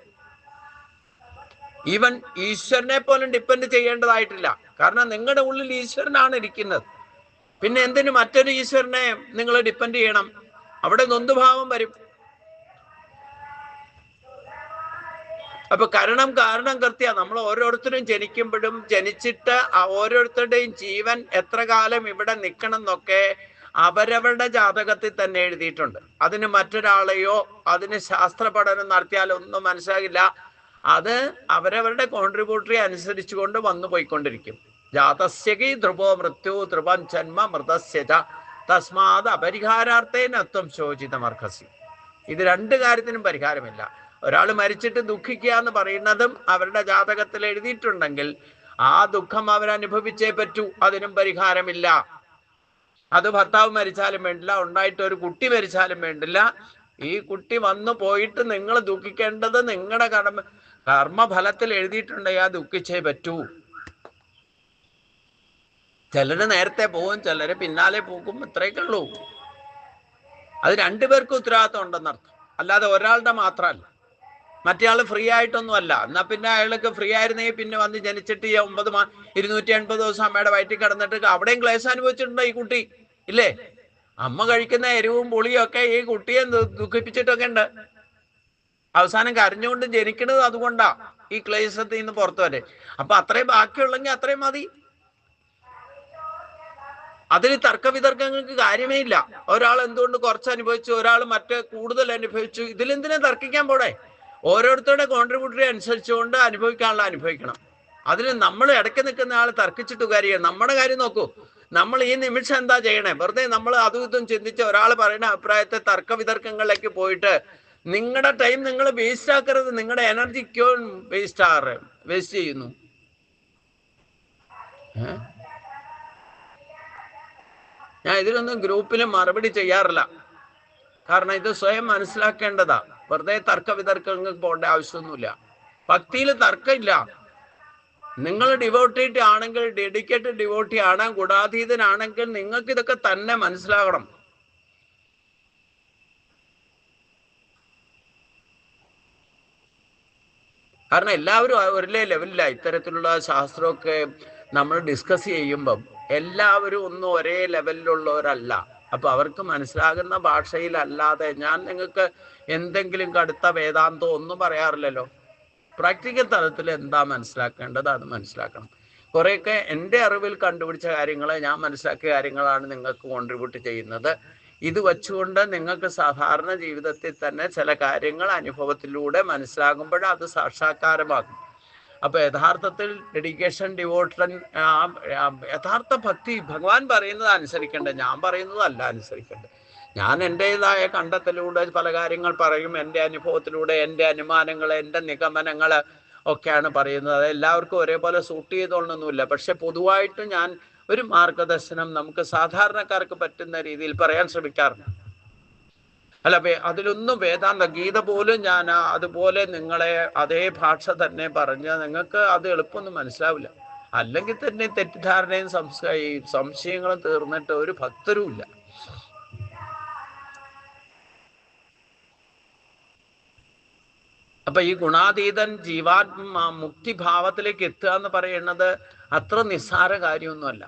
ഈവൻ ഈശ്വരനെ പോലും ഡിപ്പെൻഡ് ചെയ്യേണ്ടതായിട്ടില്ല. കാരണം നിങ്ങളുടെ ഉള്ളിൽ ഈശ്വരനാണ് ഇരിക്കുന്നത്. പിന്നെ എന്തിനു മറ്റൊരു ഈശ്വരനെ നിങ്ങൾ ഡിപ്പെൻഡ് ചെയ്യണം? അവിടെ നൊന്തുഭാവം വരും. അപ്പൊ കാരണം കൃത്യ നമ്മൾ ഓരോരുത്തരും ജനിക്കുമ്പോഴും ജനിച്ചിട്ട് ഓരോരുത്തരുടെയും ജീവൻ എത്ര കാലം ഇവിടെ നിൽക്കണം എന്നൊക്കെ അവരവരുടെ ജാതകത്തിൽ തന്നെ എഴുതിയിട്ടുണ്ട്. അതിന് മറ്റൊരാളെയോ അതിന് ശാസ്ത്ര പഠനം നടത്തിയാലോ ഒന്നും മനസ്സിലാകില്ല. അത് അവരവരുടെ കോൺട്രിബ്യൂട്ടറി അനുസരിച്ചുകൊണ്ട് വന്നു പോയിക്കൊണ്ടിരിക്കും. ജാതസ്യകി ധ്രുവോ മൃത്യു ധ്രുവം ജന്മ മൃതസ്യജ തസ്മാത് അപരിഹാരാർത്ഥേനത്വം ശോചിതമർഹസി. ഇത് രണ്ട് കാര്യത്തിനും പരിഹാരമില്ല. ഒരാൾ മരിച്ചിട്ട് ദുഃഖിക്കുക എന്ന് പറയുന്നതും അവരുടെ ജാതകത്തിൽ എഴുതിയിട്ടുണ്ടെങ്കിൽ ആ ദുഃഖം അവരനുഭവിച്ചേ പറ്റൂ. അതിനും പരിഹാരമില്ല. അത് ഭർത്താവ് മരിച്ചാലും വേണ്ടില്ല, ഉണ്ടായിട്ട് ഒരു കുട്ടി മരിച്ചാലും വേണ്ടില്ല. ഈ കുട്ടി വന്നു പോയിട്ട് നിങ്ങൾ ദുഃഖിക്കേണ്ടത് നിങ്ങളുടെ കർമ്മഫലത്തിൽ എഴുതിയിട്ടുണ്ടെങ്കിൽ ആ ദുഃഖിച്ചേ പറ്റൂ. ചിലര് നേരത്തെ പോകും, ചിലര് പിന്നാലെ പോകും, ഇത്രയൊക്കെ ഉള്ളൂ. അത് രണ്ടുപേർക്കും ഉത്തരവാദിത്വം ഉണ്ടെന്നർത്ഥം, അല്ലാതെ ഒരാളുടെ മാത്രമല്ല. മറ്റേയാൾ ഫ്രീ ആയിട്ടൊന്നും അല്ല. എന്നാ പിന്നെ അയാൾക്ക് ഫ്രീ ആയിരുന്നെങ്കിൽ പിന്നെ വന്ന് ജനിച്ചിട്ട് 280 ദിവസം അമ്മയുടെ വയറ്റിൽ കിടന്നിട്ട് അവിടെയും ക്ലേശം അനുഭവിച്ചിട്ടുണ്ടോ ഈ കുട്ടി? ഇല്ലേ? അമ്മ കഴിക്കുന്ന എരിവും പുളിയും ഒക്കെ ഈ കുട്ടിയെ ദുഃഖിപ്പിച്ചിട്ടൊക്കെ ഉണ്ട്. അവസാനം കരഞ്ഞുകൊണ്ട് ജനിക്കുന്നത് അതുകൊണ്ടാ, ഈ ക്ലേശത്തിൽ നിന്ന് പുറത്തു വരെ. അപ്പൊ അത്രയും ബാക്കിയുള്ളെങ്കിൽ അത്രയും മതി. അതിൽ തർക്കവിതർക്കങ്ങൾക്ക് കാര്യമേ ഇല്ല. ഒരാൾ എന്തുകൊണ്ട് കുറച്ച് അനുഭവിച്ചു, ഒരാൾ മറ്റേ കൂടുതൽ അനുഭവിച്ചു, ഇതിലെന്തിനാ തർക്കിക്കാൻ പോടെ? ഓരോരുത്തരുടെ കോൺട്രിബ്യൂട്ടറി അനുസരിച്ചുകൊണ്ട് അനുഭവിക്കാനുള്ള അനുഭവിക്കണം. അതിന് നമ്മൾ ഇടയ്ക്ക് നിൽക്കുന്ന ആൾ തർക്കിച്ചിട്ട് കാര്യമാണ്. നമ്മുടെ കാര്യം നോക്കൂ. നമ്മൾ ഈ നിമിഷം എന്താ ചെയ്യണേ? വെറുതെ നമ്മൾ അതും ഇതും ചിന്തിച്ച് ഒരാൾ പറയുന്ന അഭിപ്രായത്തെ തർക്കവിതർക്കങ്ങളിലേക്ക് പോയിട്ട് നിങ്ങളുടെ ടൈം നിങ്ങൾ വേസ്റ്റ് ആക്കരുത്. നിങ്ങളുടെ എനർജിക്കോ വേസ്റ്റ് ചെയ്യുന്നു. ഞാൻ ഇതിലൊന്നും ഗ്രൂപ്പിൽ മറുപടി ചെയ്യാറില്ല. കാരണം ഇത് സ്വയം മനസ്സിലാക്കേണ്ടതാ. വെറുതെ തർക്കവിതർക്കങ്ങൾക്ക് പോകേണ്ട ആവശ്യമൊന്നുമില്ല. ഭക്തിയിൽ തർക്കമില്ല. നിങ്ങൾ ഡിവോട്ടേറ്റ് ആണെങ്കിൽ, ഡെഡിക്കേറ്റഡ് ഡിവോട്ടി ആണ്, ഗുണാതീതനാണെങ്കിൽ നിങ്ങൾക്ക് ഇതൊക്കെ തന്നെ മനസ്സിലാകണം. കാരണം എല്ലാവരും ഒരേ ലെവലില്ല. ഇത്തരത്തിലുള്ള ശാസ്ത്രമൊക്കെ നമ്മൾ ഡിസ്കസ് ചെയ്യുമ്പം എല്ലാവരും ഒന്നും ഒരേ ലെവലിലുള്ളവരല്ല. അപ്പൊ അവർക്ക് മനസ്സിലാകുന്ന ഭാഷയിലല്ലാതെ ഞാൻ നിങ്ങൾക്ക് എന്തെങ്കിലും കടുത്ത വേദാന്തം ഒന്നും പറയാറില്ലല്ലോ. പ്രാക്ടിക്കൽ തലത്തിൽ എന്താ മനസ്സിലാക്കേണ്ടത് അത് മനസ്സിലാക്കണം. കുറേയൊക്കെ എൻ്റെ അറിവിൽ കണ്ടുപിടിച്ച കാര്യങ്ങൾ, ഞാൻ മനസ്സിലാക്കിയ കാര്യങ്ങളാണ് നിങ്ങൾക്ക് കോൺട്രിബ്യൂട്ട് ചെയ്യുന്നത്. ഇത് വച്ചുകൊണ്ട് നിങ്ങൾക്ക് സാധാരണ ജീവിതത്തിൽ തന്നെ ചില കാര്യങ്ങൾ അനുഭവത്തിലൂടെ മനസ്സിലാകുമ്പോൾ അത് സാക്ഷാത്കാരമാകും. അപ്പൊ യഥാർത്ഥത്തിൽ ഡെഡിക്കേഷൻ, ഡിവോഷൻ, യഥാർത്ഥ ഭക്തി ഭഗവാൻ പറയുന്നത് അനുസരിക്കേണ്ടത്, ഞാൻ പറയുന്നതല്ല അനുസരിക്കേണ്ടത്. ഞാൻ എൻ്റെതായ കണ്ടെത്തലിലൂടെ പല കാര്യങ്ങൾ പറയും. എൻ്റെ അനുഭവത്തിലൂടെ എൻ്റെ അനുമാനങ്ങൾ, എൻ്റെ നിഗമനങ്ങൾ ഒക്കെയാണ് പറയുന്നത്. അത് എല്ലാവർക്കും ഒരേപോലെ സൂട്ട് ചെയ്തോളണമെന്നില്ല. പക്ഷെ പൊതുവായിട്ട് ഞാൻ ഒരു മാർഗദർശനം നമുക്ക് സാധാരണക്കാർക്ക് പറ്റുന്ന രീതിയിൽ പറയാൻ ശ്രമിക്കാറുണ്ട്. അല്ല, അതിലൊന്നും വേദാന്ത ഗീത പോലും ഞാൻ അതുപോലെ നിങ്ങളെ അതേ ഭാഷ തന്നെ പറഞ്ഞാൽ നിങ്ങൾക്ക് അത് എളുപ്പമൊന്നും മനസ്സിലാവില്ല. അല്ലെങ്കിൽ തന്നെ തെറ്റിദ്ധാരണയും സംശയങ്ങളും തീർന്നിട്ട് ഒരു ഭക്തരും ഇല്ല. അപ്പൊ ഈ ഗുണാതീതൻ ജീവാത്മ മുക്തിഭാവത്തിലേക്ക് എത്തുക എന്ന് പറയുന്നത് അത്ര നിസ്സാര കാര്യമൊന്നുമല്ല,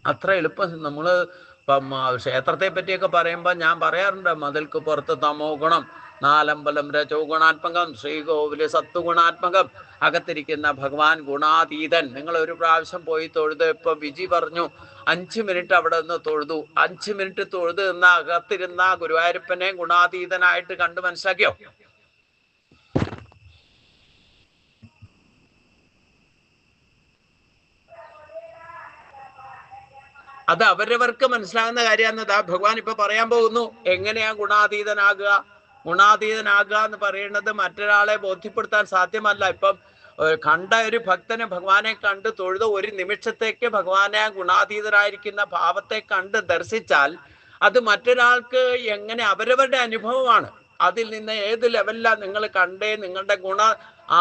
അത്ര എളുപ്പം. നമ്മള് ഇപ്പം ക്ഷേത്രത്തെ പറ്റിയൊക്കെ പറയുമ്പോൾ ഞാൻ പറയാറുണ്ട്, മതിൽക്ക് പുറത്ത് തമോ ഗുണം, നാലമ്പലം രജോ ഗുണാത്മകം, ശ്രീകോവില് സത്വഗുണാത്മകം, അകത്തിരിക്കുന്ന ഭഗവാൻ ഗുണാതീതൻ. നിങ്ങൾ ഒരു പ്രാവശ്യം പോയി തൊഴുത്, ഇപ്പൊ വിജി പറഞ്ഞു 5 മിനിറ്റ് അവിടെ നിന്ന് തൊഴുതു. 5 മിനിറ്റ് തൊഴുത് എന്ന അകത്തിരുന്ന ഗുരുവായൂരപ്പനെ ഗുണാതീതനായിട്ട് കണ്ടു മനസ്സിലാക്കിയോ? അത് അവരവർക്ക് മനസ്സിലാകുന്ന കാര്യമാണെന്നതാ ഭഗവാൻ ഇപ്പൊ പറയാൻ പോകുന്നു. എങ്ങനെയാ ഗുണാതീതനാകുക എന്ന് പറയുന്നത് മറ്റൊരാളെ ബോധ്യപ്പെടുത്താൻ സാധ്യമല്ല. ഇപ്പം കണ്ട ഒരു ഭക്തന് ഭഗവാനെ കണ്ട് തൊഴുത് ഒരു നിമിഷത്തേക്ക് ഭഗവാനെ ഗുണാതീതരായിരിക്കുന്ന ഭാവത്തെ കണ്ട് ദർശിച്ചാൽ അത് മറ്റൊരാൾക്ക് എങ്ങനെ അവരവരുടെ അനുഭവമാണ്. അതിൽ നിന്ന് ഏത് ലെവലിലാണ് നിങ്ങൾ കണ്ടേ, നിങ്ങളുടെ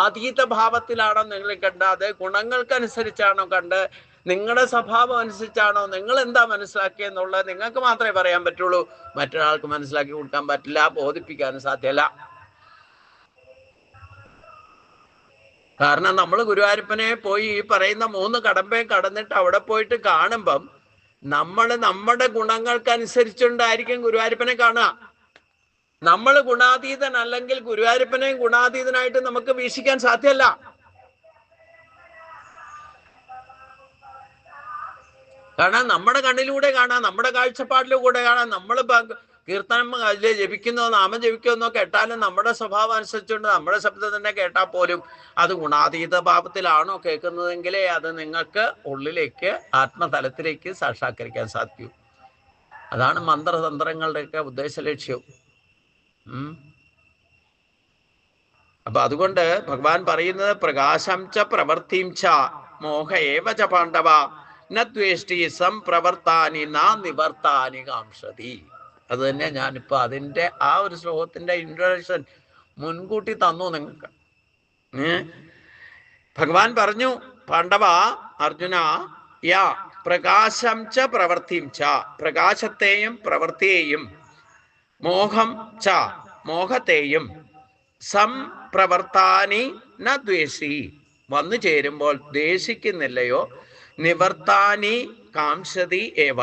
അതീത ഭാവത്തിലാണോ നിങ്ങൾ കണ്ട, അത് ഗുണങ്ങൾക്കനുസരിച്ചാണോ കണ്ട്, നിങ്ങളുടെ സ്വഭാവം അനുസരിച്ചാണോ, നിങ്ങൾ എന്താ മനസ്സിലാക്കിയെന്നുള്ളത് നിങ്ങൾക്ക് മാത്രമേ പറയാൻ പറ്റുള്ളൂ. മറ്റൊരാൾക്ക് മനസ്സിലാക്കി കൊടുക്കാൻ പറ്റില്ല, ബോധിപ്പിക്കാനും സാധ്യമല്ല. കാരണം നമ്മൾ ഗുരുവായൂരപ്പനെ പോയി ഈ പറയുന്ന 3 കടമ്പയും കടന്നിട്ട് അവിടെ പോയിട്ട് കാണുമ്പം നമ്മൾ നമ്മുടെ ഗുണങ്ങൾക്കനുസരിച്ചുകൊണ്ടായിരിക്കും ഗുരുവായൂരപ്പനെ കാണുക. നമ്മൾ ഗുണാതീതൻ അല്ലെങ്കിൽ ഗുരുവായൂരപ്പനെയും ഗുണാതീതനായിട്ട് നമുക്ക് വീക്ഷിക്കാൻ സാധ്യമല്ല. കാരണം നമ്മുടെ കണ്ണിലൂടെ കാണാം, നമ്മുടെ കാഴ്ചപ്പാടിലൂടെ കാണാം. നമ്മൾ കീർത്തനം ജപിക്കുന്നോ നാമം ജപിക്കുന്നോ കേട്ടാലും നമ്മുടെ സ്വഭാവം അനുസരിച്ചുകൊണ്ട് നമ്മുടെ ശബ്ദം തന്നെ കേട്ടാൽ പോലും അത് ഗുണാതീത ഭാവത്തിലാണോ കേൾക്കുന്നതെങ്കിലേ അത് നിങ്ങൾക്ക് ഉള്ളിലേക്ക് ആത്മതലത്തിലേക്ക് സാക്ഷാത്കരിക്കാൻ സാധിക്കൂ. അതാണ് മന്ത്രതന്ത്രങ്ങളുടെയൊക്കെ ഉദ്ദേശ ലക്ഷ്യവും. അപ്പൊ അതുകൊണ്ട് ഭഗവാൻ പറയുന്നത് പ്രകാശം ച പ്രവൃത്തിം ച മോഹ ഏവ ച പാണ്ഡവ ന ദ്വേഷ്ടി സംപ്രവർത്താനി നാ നിവർത്താനി കാംക്ഷതി. അത് തന്നെ ഞാനിപ്പോ അതിന്റെ ആ ഒരു ശ്ലോകത്തിന്റെ ഇൻട്രൊഡക്ഷൻ മുൻകൂട്ടി തന്നു നിങ്ങൾക്ക്. ഭഗവാൻ പറഞ്ഞു, പാണ്ഡവ, അർജുന, യാ പ്രകാശം ച പ്രവൃത്തിം ച, പ്രകാശത്തെയും പ്രവൃത്തിയെയും, മോഹം ച മോഹത്തെയും, സംപ്രവർത്താനി ന ദ്വേഷി വന്നു ചേരുമ്പോൾ ദ്വേഷിക്കുന്നില്ലയോ, നിവർത്താനി കാംക്ഷതി ഏവ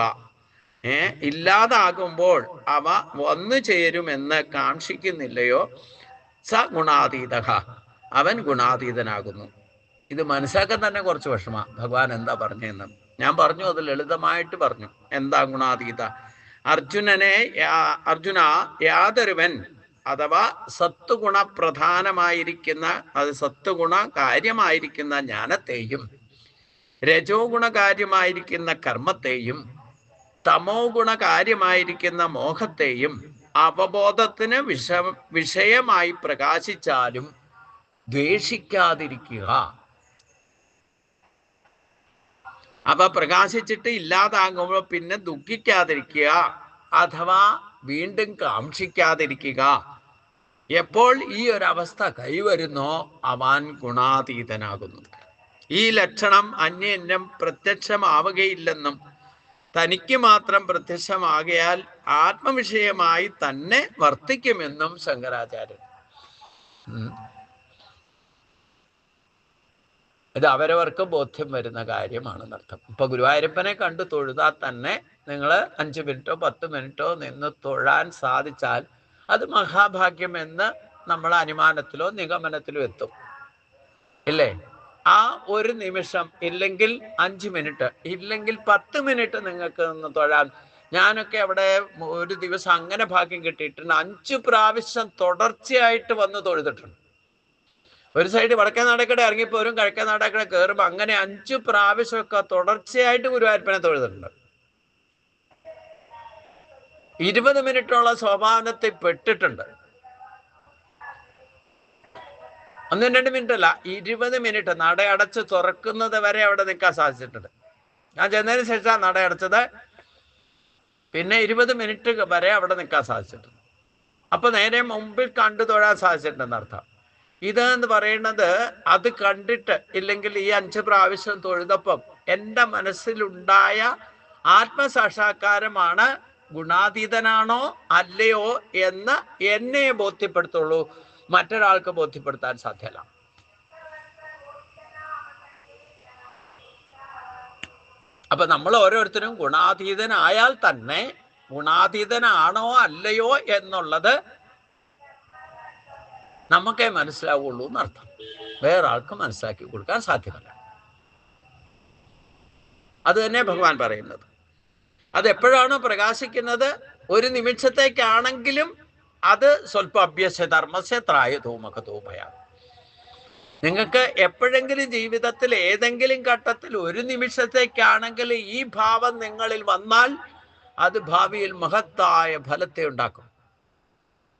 ഇല്ലാതാകുമ്പോൾ അവ വന്നു ചേരുമെന്ന് കാക്ഷിക്കുന്നില്ലയോ, സ ഗുണാതീത അവൻ ഗുണാതീതനാകുന്നു. ഇത് മനസ്സിലാക്കാൻ തന്നെ കുറച്ച് വിഷമ. ഭഗവാൻ എന്താ പറഞ്ഞെന്ന് ഞാൻ പറഞ്ഞു, അത് ലളിതമായിട്ട് പറഞ്ഞു. എന്താ ഗുണാതീത? അർജുന, യാതൊരുവൻ അഥവാ സത്വഗുണ പ്രധാനമായിരിക്കുന്ന, അത് സത്വഗുണ കാര്യമായിരിക്കുന്ന ജ്ഞാനത്തെയും, രജോ ഗുണകാര്യമായിരിക്കുന്ന കർമ്മത്തെയും, തമോ ഗുണകാര്യമായിരിക്കുന്ന മോഹത്തെയും അവബോധത്തിന് വിഷയമായി പ്രകാശിച്ചാലും ദ്വേഷിക്കാതിരിക്കുക. അവ പ്രകാശിച്ചിട്ട് ഇല്ലാതാകുമ്പോൾ പിന്നെ ദുഃഖിക്കാതിരിക്കുക, അഥവാ വീണ്ടും കാക്ഷിക്കാതിരിക്കുക. എപ്പോൾ ഈ ഒരവസ്ഥ കൈവരുന്നോ അവൻ ഗുണാതീതനാകുന്നു. ഈ ലക്ഷണം അന്യന്യം പ്രത്യക്ഷമാവുകയില്ലെന്നും തനിക്ക് മാത്രം പ്രത്യക്ഷമാകയാൽ ആത്മവിഷയമായി തന്നെ വർത്തിക്കുമെന്നും ശങ്കരാചാര്യൻ. ഇത് അവരവർക്ക് ബോധ്യം വരുന്ന കാര്യമാണെന്നർത്ഥം. ഇപ്പൊ ഗുരുവായൂരപ്പനെ കണ്ടു തൊഴുതാൽ തന്നെ നിങ്ങൾ 5 മിനിറ്റോ 10 മിനിറ്റോ നിന്ന് തൊഴാൻ സാധിച്ചാൽ അത് മഹാഭാഗ്യം എന്ന് നമ്മൾ അനുമാനത്തിലോ നിഗമനത്തിലോ എത്തും, ഇല്ലേ? ആ ഒരു നിമിഷം, ഇല്ലെങ്കിൽ 5 മിനിറ്റ്, ഇല്ലെങ്കിൽ 10 മിനിറ്റ് നിങ്ങൾക്ക് നിന്ന് തൊഴാൻ. ഞാനൊക്കെ അവിടെ ഒരു ദിവസം അങ്ങനെ ഭാഗ്യം കിട്ടിയിട്ടുണ്ട്. 5 പ്രാവശ്യം തുടർച്ചയായിട്ട് വന്ന് തൊഴുതിട്ടുണ്ട്. ഒരു സൈഡ് വടക്കേ നടക്കടെ ഇറങ്ങിപ്പോരും, കിഴക്കേ നടക്കടെ കയറുമ്പോൾ അങ്ങനെ 5 പ്രാവശ്യമൊക്കെ തുടർച്ചയായിട്ട് ഗുരുവായൂരപ്പനെ തൊഴുതിട്ടുണ്ട്. 20 മിനിറ്റോളം സ്വഭാവത്തിൽ പെട്ടിട്ടുണ്ട്. 1-2 മിനിറ്റ് അല്ല, 20 മിനിറ്റ് നട അടച്ച് തുറക്കുന്നത് വരെ അവിടെ നിൽക്കാൻ സാധിച്ചിട്ടുണ്ട്. ഞാൻ ചെന്നതിന് ശേഷം നട അടച്ചത്, പിന്നെ 20 മിനിറ്റ് വരെ അവിടെ നിൽക്കാൻ സാധിച്ചിട്ടുണ്ട്. അപ്പൊ നേരെ മുമ്പിൽ കണ്ടു തൊഴാൻ സാധിച്ചിട്ടുണ്ടെന്ന് അർത്ഥം. ഇത് എന്ന് പറയുന്നത് അത് കണ്ടിട്ട്, ഇല്ലെങ്കിൽ ഈ 5 പ്രാവശ്യം തൊഴുതപ്പം എൻ്റെ മനസ്സിലുണ്ടായ ആത്മസാക്ഷാത്കാരമാണ് ഗുണാതീതനാണോ അല്ലയോ എന്ന് എന്നെ ബോധ്യപ്പെടുത്തുള്ളൂ, മറ്റൊരാൾക്ക് ബോധ്യപ്പെടുത്താൻ സാധ്യമല്ല. അപ്പൊ നമ്മൾ ഓരോരുത്തരും ഗുണാതീതനായാൽ തന്നെ ഗുണാതീതനാണോ അല്ലയോ എന്നുള്ളത് നമുക്കേ മനസ്സിലാവുള്ളൂ എന്നർത്ഥം. വേറെ ആൾക്ക് മനസ്സിലാക്കി കൊടുക്കാൻ സാധ്യമല്ല. അത് തന്നെ ഭഗവാൻ പറയുന്നത്. അതെപ്പോഴാണ് പ്രകാശിക്കുന്നത്? ഒരു നിമിഷത്തേക്കാണെങ്കിലും അത് സ്വല്പ അഭ്യസ്യ ധർമ്മസ്യ ത്രായതോമകതോഭയ. നിങ്ങൾക്ക് എപ്പോഴെങ്കിലും ജീവിതത്തിൽ ഏതെങ്കിലും ഘട്ടത്തിൽ ഒരു നിമിഷത്തേക്കാണെങ്കിൽ ഈ ഭാവം നിങ്ങളിൽ വന്നാൽ അത് ഭാവിയിൽ മഹത്തായ ഫലത്തെ ഉണ്ടാക്കും.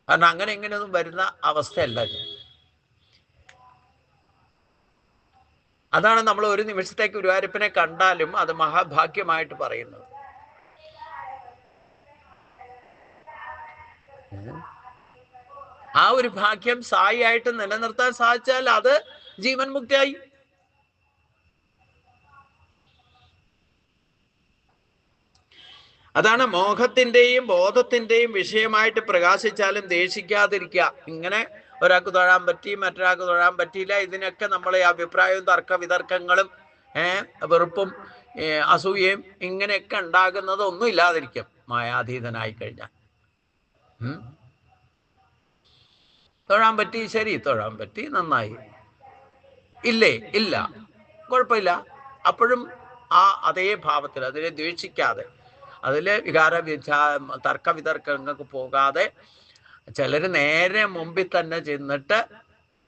കാരണം അങ്ങനെ ഇങ്ങനെയൊന്നും വരുന്ന അവസ്ഥയല്ല. അതാണ് നമ്മൾ ഒരു നിമിഷത്തേക്ക് ഗുരുവായൂരപ്പനെ കണ്ടാലും അത് മഹാഭാഗ്യമായിട്ട് പറയുന്നത്. ആ ഒരു ഭാഗ്യം സായി ആയിട്ട് നിലനിർത്താൻ സാധിച്ചാൽ അത് ജീവൻ മുക്തിയായി. അതാണ് മോഹത്തിന്റെയും ബോധത്തിന്റെയും വിഷയമായിട്ട് പ്രകാശിച്ചാലും ദേഷിക്കാതിരിക്കുക. ഇങ്ങനെ ഒരാൾക്ക് തൊഴാൻ പറ്റി, മറ്റൊരാൾക്ക് തൊഴാൻ പറ്റിയില്ല, ഇതിനൊക്കെ നമ്മളെ അഭിപ്രായവും തർക്ക വിതർക്കങ്ങളും വെറുപ്പും അസൂയയും ഇങ്ങനെയൊക്കെ ഉണ്ടാകുന്നത് ഒന്നും ഇല്ലാതിരിക്കും മായാതീതനായി കഴിഞ്ഞാൽ. തൊഴാൻ പറ്റി, ശരി, തൊഴാൻ പറ്റി, നന്നായി. ഇല്ലേ, ഇല്ല, കുഴപ്പമില്ല. അപ്പോഴും ആ അതേ ഭാവത്തിൽ അതിനെ ദ്വേഷിക്കാതെ, അതിലെ തർക്ക വിതർക്കങ്ങൾക്ക് പോകാതെ, ചിലര് നേരെ മുമ്പിൽ തന്നെ ചെന്നിട്ട്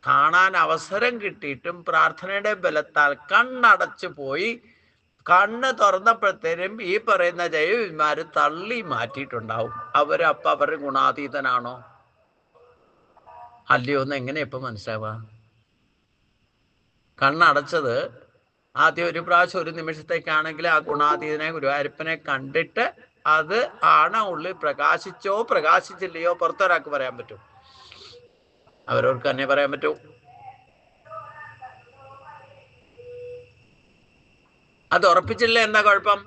കാണാൻ അവസരം കിട്ടിയിട്ടും പ്രാർത്ഥനയുടെ ബലത്താൽ കണ്ണടച്ചു പോയി കണ്ണ് തുറന്നപ്പോഴത്തേനും ഈ പറയുന്ന ജൈവന്മാര് തള്ളി മാറ്റിയിട്ടുണ്ടാവും. അവരപ്പൊ അവരുടെ ഗുണാതീതനാണോ അല്ലയോ എന്ന് എങ്ങനെ ഇപ്പൊ മനസ്സിലാവുക? കണ്ണടച്ചത് ആദ്യം ഒരു പ്രാവശ്യം ഒരു നിമിഷത്തേക്കാണെങ്കിൽ ആ ഗുണാതീതനെ ഗുരുവായൂരപ്പനെ കണ്ടിട്ട് അത് ഉള്ളിൽ പ്രകാശിച്ചോ പ്രകാശിച്ചില്ലയോ പുറത്തൊരാൾക്ക് പറയാൻ പറ്റും? അവരവർക്ക് തന്നെ പറയാൻ പറ്റൂ. അത് ഉറപ്പിച്ചില്ല എന്താ കുഴപ്പം?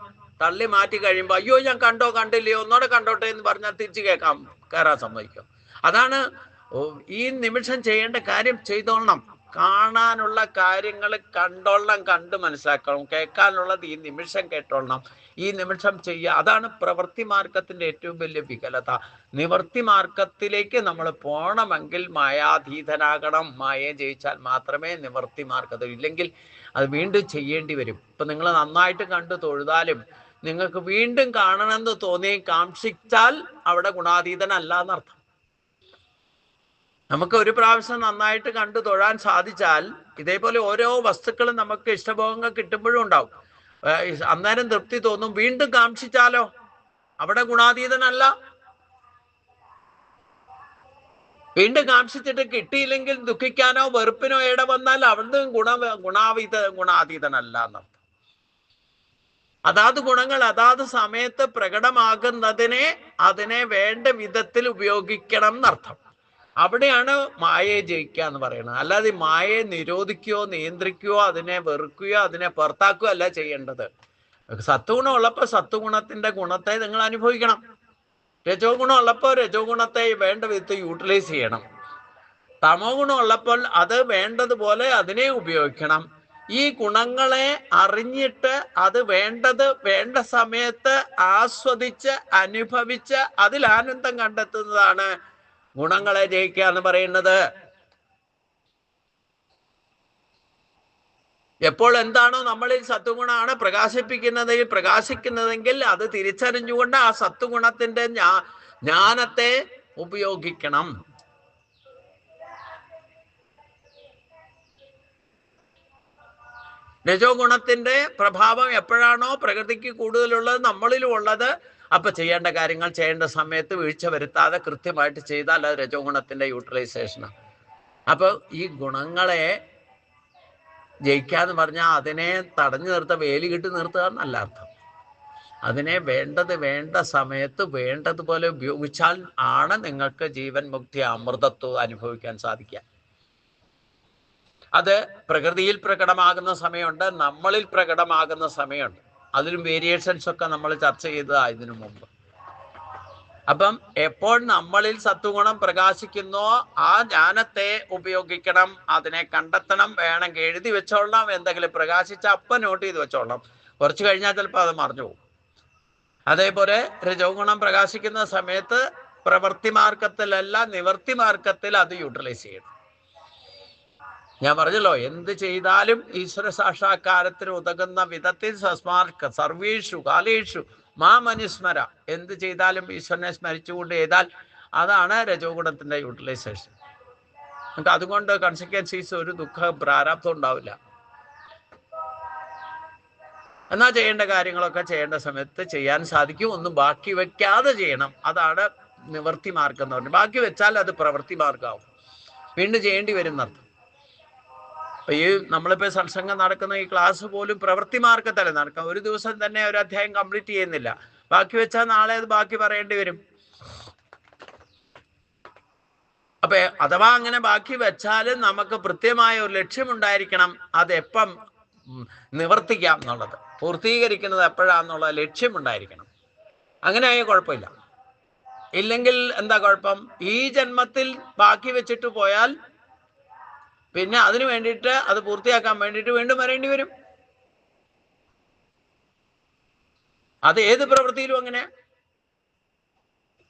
തള്ളി മാറ്റി കഴിയുമ്പോ അയ്യോ ഞാൻ കണ്ടോ കണ്ടില്ലയോ ഒന്നോടെ കണ്ടോട്ടെ എന്ന് പറഞ്ഞാൽ തിരിച്ചു കയറാൻ സമ്മതിക്കും. അതാണ് ഈ നിമിഷം ചെയ്യേണ്ട കാര്യം ചെയ്തോളണം. കാണാനുള്ള കാര്യങ്ങൾ കണ്ടോളണം, കണ്ട് മനസ്സിലാക്കണം. കേൾക്കാനുള്ളത് ഈ നിമിഷം കേട്ടോളണം, ഈ നിമിഷം ചെയ്യുക. അതാണ് പ്രവൃത്തി മാർഗത്തിന്റെ ഏറ്റവും വലിയ വികലത. നിവർത്തി മാർഗത്തിലേക്ക് നമ്മൾ പോകണമെങ്കിൽ മായാതീതനാകണം. മായയെ ജയിച്ചാൽ മാത്രമേ നിവർത്തി മാർഗത്തിൽ, ഇല്ലെങ്കിൽ അത് വീണ്ടും ചെയ്യേണ്ടി വരും. ഇപ്പൊ നിങ്ങൾ നന്നായിട്ട് കണ്ടു തൊഴുതാലും നിങ്ങൾക്ക് വീണ്ടും കാണണമെന്ന് തോന്നി കാക്ഷിച്ചാൽ അവിടെ ഗുണാതീതനല്ല എന്നർത്ഥം. നമുക്ക് ഒരു പ്രാവശ്യം നന്നായിട്ട് കണ്ടു തൊഴാൻ സാധിച്ചാൽ ഇതേപോലെ ഓരോ വസ്തുക്കളും നമുക്ക് ഇഷ്ടഭോഗങ്ങൾ കിട്ടുമ്പോഴും ഉണ്ടാവും. അന്നേരം തൃപ്തി തോന്നും. വീണ്ടും കാക്ഷിച്ചാലോ അവിടെ ഗുണാതീതനല്ല. വീണ്ടും കാക്ഷിച്ചിട്ട് കിട്ടിയില്ലെങ്കിൽ ദുഃഖിക്കാനോ വെറുപ്പിനോ ഇട വന്നാൽ അവിടുന്ന് ഗുണാതീതനല്ല എന്നർത്ഥം. അതാത് ഗുണങ്ങൾ അതാത് സമയത്ത് പ്രകടമാകുന്നതിനെ അതിനെ വേണ്ട വിധത്തിൽ ഉപയോഗിക്കണം എന്നർത്ഥം. അവിടെയാണ് മായയെ ജയിക്കുക എന്ന് പറയുന്നത്. അല്ലാതെ മായയെ നിരോധിക്കുകയോ നിയന്ത്രിക്കുകയോ അതിനെ വെറുക്കുകയോ അതിനെ പുറത്താക്കുകയോ അല്ല ചെയ്യേണ്ടത്. സത്വഗുണം ഉള്ളപ്പോൾ സത്വഗുണത്തിന്റെ ഗുണത്തെ നിങ്ങൾ അനുഭവിക്കണം. രജോ ഗുണം ഉള്ളപ്പോൾ രജോ ഗുണത്തെ വേണ്ട വിധത്തിൽ യൂട്ടിലൈസ് ചെയ്യണം. തമോ ഗുണം ഉള്ളപ്പോൾ അത് വേണ്ടതുപോലെ അതിനെ ഉപയോഗിക്കണം. ഈ ഗുണങ്ങളെ അറിഞ്ഞിട്ട് അത് വേണ്ടത് വേണ്ട സമയത്ത് ആസ്വദിച്ച് അനുഭവിച്ച് അതിൽ ആനന്ദം കണ്ടെത്തുന്നതാണ് ഗുണങ്ങളെ ജയിക്കുക എന്ന് പറയുന്നത്. എപ്പോൾ എന്താണോ നമ്മളിൽ സത്വഗുണമാണ് പ്രകാശിക്കുന്നതെങ്കിൽ അത് തിരിച്ചറിഞ്ഞുകൊണ്ട് ആ സത്വഗുണത്തിന്റെ ജ്ഞാനത്തെ ഉപയോഗിക്കണം. രജോ ഗുണത്തിന്റെ പ്രഭാവം എപ്പോഴാണോ പ്രകൃതിക്ക് കൂടുതലുള്ളത് നമ്മളിലും ഉള്ളത്, അപ്പൊ ചെയ്യേണ്ട കാര്യങ്ങൾ ചെയ്യേണ്ട സമയത്ത് വീഴ്ച വരുത്താതെ കൃത്യമായിട്ട് ചെയ്താൽ അത് രജോ ഗുണത്തിന്റെ യൂട്ടിലൈസേഷനാണ്. അപ്പൊ ഈ ഗുണങ്ങളെ ജയിക്കാന്ന് പറഞ്ഞാൽ അതിനെ തടഞ്ഞു നിർത്തുക, വേലി കെട്ടി നിർത്തുക എന്നല്ല അർത്ഥം. അതിനെ വേണ്ടത് വേണ്ട സമയത്ത് വേണ്ടതുപോലെ ഉപയോഗിച്ചാൽ ആണ് നിങ്ങൾക്ക് ജീവൻ മുക്തി അമൃതത്വം അനുഭവിക്കാൻ സാധിക്കുക. അത് പ്രകൃതിയിൽ പ്രകടമാകുന്ന സമയമുണ്ട്, നമ്മളിൽ പ്രകടമാകുന്ന സമയമുണ്ട്. അതിലും വേരിയേഷൻസ് ഒക്കെ നമ്മൾ ചർച്ച ചെയ്തതാ ഇതിനു മുമ്പ്. അപ്പം എപ്പോൾ നമ്മളിൽ സത്വഗുണം പ്രകാശിക്കുന്നോ ആ ജ്ഞാനത്തെ ഉപയോഗിക്കണം, അതിനെ കണ്ടെത്തണം. വേണമെങ്കിൽ എഴുതി വെച്ചോളണം, എന്തെങ്കിലും പ്രകാശിച്ച അപ്പം നോട്ട് ചെയ്ത് വെച്ചോളണം. കുറച്ച് കഴിഞ്ഞാൽ ചിലപ്പോൾ അത് മറിഞ്ഞു പോകും. അതേപോലെ രജോ ഗുണം പ്രകാശിക്കുന്ന സമയത്ത് പ്രവൃത്തി മാർഗത്തിലല്ല നിവർത്തി മാർഗത്തിൽ അത് യൂട്ടിലൈസ് ചെയ്യണം. ഞാൻ പറഞ്ഞല്ലോ, എന്ത് ചെയ്താലും ഈശ്വര സാക്ഷാത്കാരത്തിന് ഉതകുന്ന വിധത്തിൽ സർവേഷു കാലേഷു മാമനുസ്മര, എന്ത് ചെയ്താലും ഈശ്വരനെ സ്മരിച്ചുകൊണ്ട് ചെയ്താൽ അതാണ് രജോ ഗുണത്തിന്റെ യൂട്ടിലൈസേഷൻ. നമുക്ക് അതുകൊണ്ട് കൺസിക്വൻസീസ് ഒരു ദുഃഖ പ്രാരാബ്ധം ഉണ്ടാവില്ല. എന്നാൽ ചെയ്യേണ്ട കാര്യങ്ങളൊക്കെ ചെയ്യേണ്ട സമയത്ത് ചെയ്യാൻ സാധിക്കും. ഒന്നും ബാക്കി വെക്കാതെ ചെയ്യണം. അതാണ് നിവർത്തി മാർഗം എന്ന് പറഞ്ഞത്. ബാക്കി വെച്ചാൽ അത് പ്രവൃത്തി മാർഗമാവും, വീണ്ടും ചെയ്യേണ്ടി വരും എന്നർത്ഥം. ഈ നമ്മളിപ്പോ സത്സംഗം നടക്കുന്ന ഈ ക്ലാസ് പോലും പ്രവൃത്തി മാർഗത്തല്ല നടക്കാം. ഒരു ദിവസം തന്നെ ഒരു അധ്യായം കംപ്ലീറ്റ് ചെയ്യുന്നില്ല. ബാക്കി വെച്ചാൽ നാളെ അത് ബാക്കി പറയേണ്ടി വരും. അപ്പൊ അഥവാ അങ്ങനെ ബാക്കി വെച്ചാലും നമുക്ക് കൃത്യമായ ഒരു ലക്ഷ്യമുണ്ടായിരിക്കണം. അതെപ്പം നിവർത്തിക്കാം എന്നുള്ളത്, പൂർത്തീകരിക്കുന്നത് എപ്പോഴാന്നുള്ള ലക്ഷ്യമുണ്ടായിരിക്കണം. അങ്ങനെ ആയ കുഴപ്പമില്ല. ഇല്ലെങ്കിൽ എന്താ കുഴപ്പം? ഈ ജന്മത്തിൽ ബാക്കി വെച്ചിട്ട് പോയാൽ പിന്നെ അതിനു വേണ്ടിയിട്ട്, അത് പൂർത്തിയാക്കാൻ വേണ്ടിയിട്ട് വീണ്ടും വരേണ്ടി വരും. അത് ഏത് പ്രവൃത്തിയിലും അങ്ങനെ.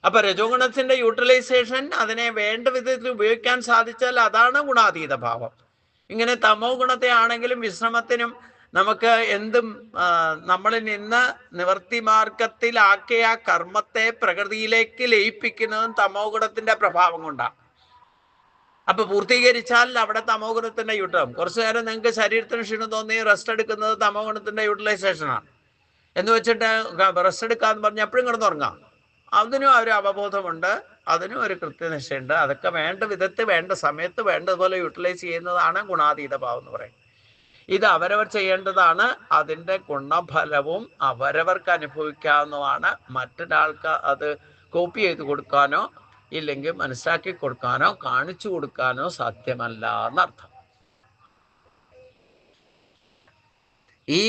അപ്പൊ രജോ ഗുണത്തിന്റെ യൂട്ടിലൈസേഷൻ, അതിനെ വേണ്ട വിധത്തിൽ ഉപയോഗിക്കാൻ സാധിച്ചാൽ അതാണ് ഗുണാതീത ഭാവം. ഇങ്ങനെ തമോ ഗുണത്തെ ആണെങ്കിലും വിശ്രമത്തിനും നമുക്ക് എന്തും നമ്മളിൽ നിന്ന് നിവർത്തി മാർഗത്തിലാക്കിയ കർമ്മത്തെ പ്രകൃതിയിലേക്ക് ലയിപ്പിക്കുന്നതും തമോ ഗുണത്തിന്റെ പ്രഭാവം കൊണ്ടാണ്. അപ്പൊ പൂർത്തീകരിച്ചാൽ അവിടെ തമോ ഗുണത്തിന്റെ യൂട്ടം. കുറച്ചു നേരം നിങ്ങൾക്ക് ശരീരത്തിന് ക്ഷീണം തോന്നി റെസ്റ്റ് എടുക്കുന്നത് തമോ ഗുണത്തിന്റെ യൂട്ടിലൈസേഷനാണ്. എന്ന് വെച്ചിട്ട് റെസ്റ്റ് എടുക്കാന്ന് പറഞ്ഞാൽ എപ്പോഴും കിടന്നുറങ്ങാം. അതിനും ഒരു അവബോധമുണ്ട്, അതിനും ഒരു കൃത്യനിഷ്ഠയുണ്ട്. അതൊക്കെ വേണ്ട വിധത്തിൽ വേണ്ട സമയത്ത് വേണ്ടതുപോലെ യൂട്ടിലൈസ് ചെയ്യുന്നതാണ് ഗുണാതീത ഭാവം എന്ന് പറയും. ഇത് അവരവർ ചെയ്യേണ്ടതാണ്. അതിൻ്റെ ഗുണഫലവും അവരവർക്ക് അനുഭവിക്കാവുന്നതാണ്. മറ്റൊരാൾക്ക് അത് കോപ്പി ചെയ്ത് കൊടുക്കാനോ ഇല്ലെങ്കിൽ മനസ്സിലാക്കി കൊടുക്കാനോ കാണിച്ചു കൊടുക്കാനോ സാധ്യമല്ല എന്നർത്ഥം. ഈ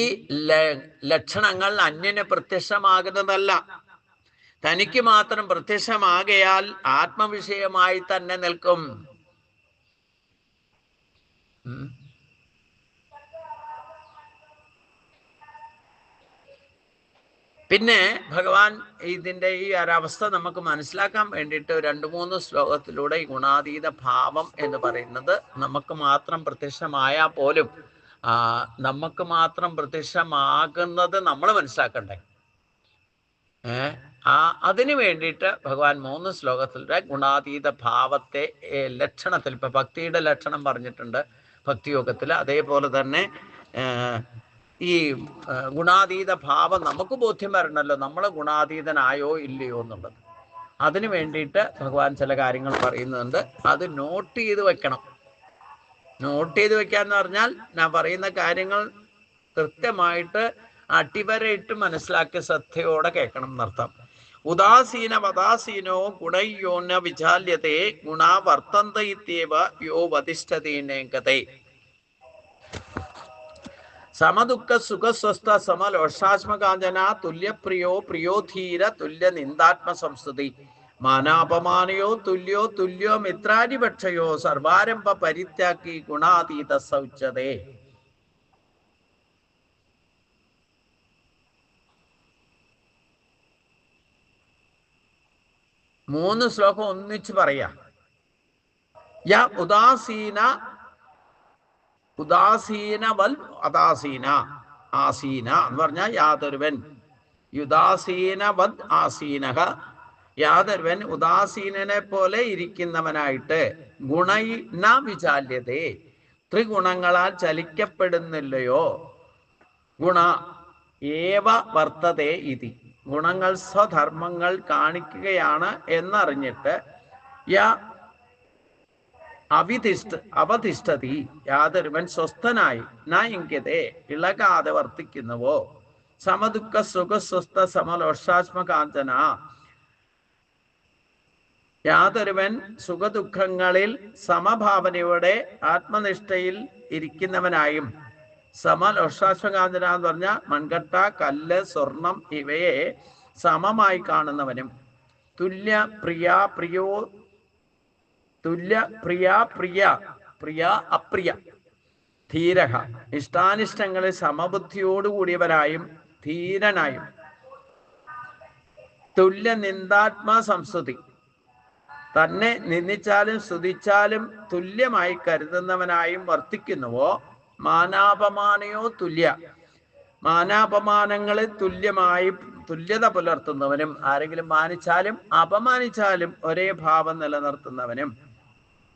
ലക്ഷണങ്ങൾ അന്യന് പ്രത്യക്ഷമാകുന്നതല്ല, തനിക്ക് മാത്രം പ്രത്യക്ഷമാകയാൽ ആത്മവിഷയമായി തന്നെ നിൽക്കും. പിന്നെ ഭഗവാൻ ഇതിൻ്റെ ഈ ഒരവസ്ഥ നമുക്ക് മനസ്സിലാക്കാൻ വേണ്ടിയിട്ട് 2-3 ശ്ലോകത്തിലൂടെ ഈ ഗുണാതീത ഭാവം എന്ന് പറയുന്നത് നമുക്ക് മാത്രം പ്രത്യക്ഷമായാൽ പോലും നമുക്ക് മാത്രം പ്രത്യക്ഷമാകുന്നത് നമ്മൾ മനസ്സിലാക്കണ്ടേ. അതിനു വേണ്ടിയിട്ട് ഭഗവാൻ 3 ശ്ലോകത്തിലൂടെ ഗുണാതീത ഭാവത്തെ ലക്ഷണത്തിൽ, ഇപ്പൊ ഭക്തിയുടെ ലക്ഷണം പറഞ്ഞിട്ടുണ്ട് ഭക്തിയോഗത്തിൽ, അതേപോലെ തന്നെ ഈ ഗുണാതീത ഭാവം നമുക്ക് ബോധ്യം വരണമല്ലോ, നമ്മൾ ഗുണാതീതനായോ ഇല്ലയോ എന്നുള്ളത്. അതിനു വേണ്ടിയിട്ട് ഭഗവാൻ ചില കാര്യങ്ങൾ പറയുന്നുണ്ട്. അത് നോട്ട് ചെയ്ത് വെക്കണം. നോട്ട് ചെയ്ത് വെക്കാന്ന് പറഞ്ഞാൽ ഞാൻ പറയുന്ന കാര്യങ്ങൾ കൃത്യമായിട്ട് അടിവരയിട്ട് മനസ്സിലാക്കി ശ്രദ്ധയോടെ കേൾക്കണം എന്നർത്ഥം. ഉദാസീനോ ഗുണയോന വിചാല്യത്തെ ഗുണാ വർത്തന്ത ഇത്യവ യോ വധിഷ്ഠതീനേകതേ. സമദുഃഖ സുഖസ്വസ്ഥ സമലോഷാത്മകാഞ്ചന തുല്യപ്രിയോ പ്രിയോധീര തുല്യ നിന്ദാത്മ സംസ്തുതി മാനാപമാനയോ തുല്യോ മിത്രാരിപക്ഷയോ സർവാരംഭ പരിത്യാഗി ഗുണാതീത സൗച്യതേ. 3 ശ്ലോകം ഒന്നിച്ച് പറയാ. ഉദാസീനവൽ അദാസീന ആസീന എന്ന് പറഞ്ഞാൽ യാതൊരുവൻ. യുദാസീനവത് ആസീനഹ, യാതൊരുവൻ ഉദാസീനനെ പോലെ ഇരിക്കുന്നവനായിട്ട്. ഗുണൈന വിചാല്യതേ, ത്രിഗുണങ്ങളാൽ ചലിക്കപ്പെടുന്നില്ലയോ. ഗുണ ഏവ വർത്തതേ ഇതി, ഗുണങ്ങൾ സ്വധർമ്മങ്ങൾ കാണിക്കുകയാണ് എന്നറിഞ്ഞിട്ട് അവതിഷ്ഠതി, യാതൊരുവൻ സ്വസ്ഥനായി നയിങ്കതേ ഇളകാതെ വർത്തിക്കുന്നുവോ. സമദുഃഖ സുഖസ്വസ്ഥ സമലോഷാത്മകാഞ്ചന, യാതൊരുവൻ സുഖദുഃഖങ്ങളിൽ സമഭാവനയോടെ ആത്മനിഷ്ഠയിൽ ഇരിക്കുന്നവനായും. സമലോഷാശ്വകാന്തന എന്ന് പറഞ്ഞാൽ മൺകട്ട, കല്ല്, സ്വർണം ഇവയെ സമമായി കാണുന്നവനും. തുല്യ പ്രിയ അപ്രിയ ധീരഹ, ഇഷ്ടാനിഷ്ടങ്ങളിൽ സമബുദ്ധിയോടുകൂടിയവരായും ധീരനായും. തുല്യ നിന്ദാത്മാ സംസ്തുതി, തന്നെ നിന്ദിച്ചാലും സ്തുതിച്ചാലും തുല്യമായി കരുതുന്നവനായും വർത്തിക്കുന്നുവോ. മാനാപമാനയോ തുല്യ, മാനാപമാനങ്ങളിൽ തുല്യത പുലർത്തുന്നവനും. ആരെങ്കിലും മാനിച്ചാലും അപമാനിച്ചാലും ഒരേ ഭാവം നിലനിർത്തുന്നവനും.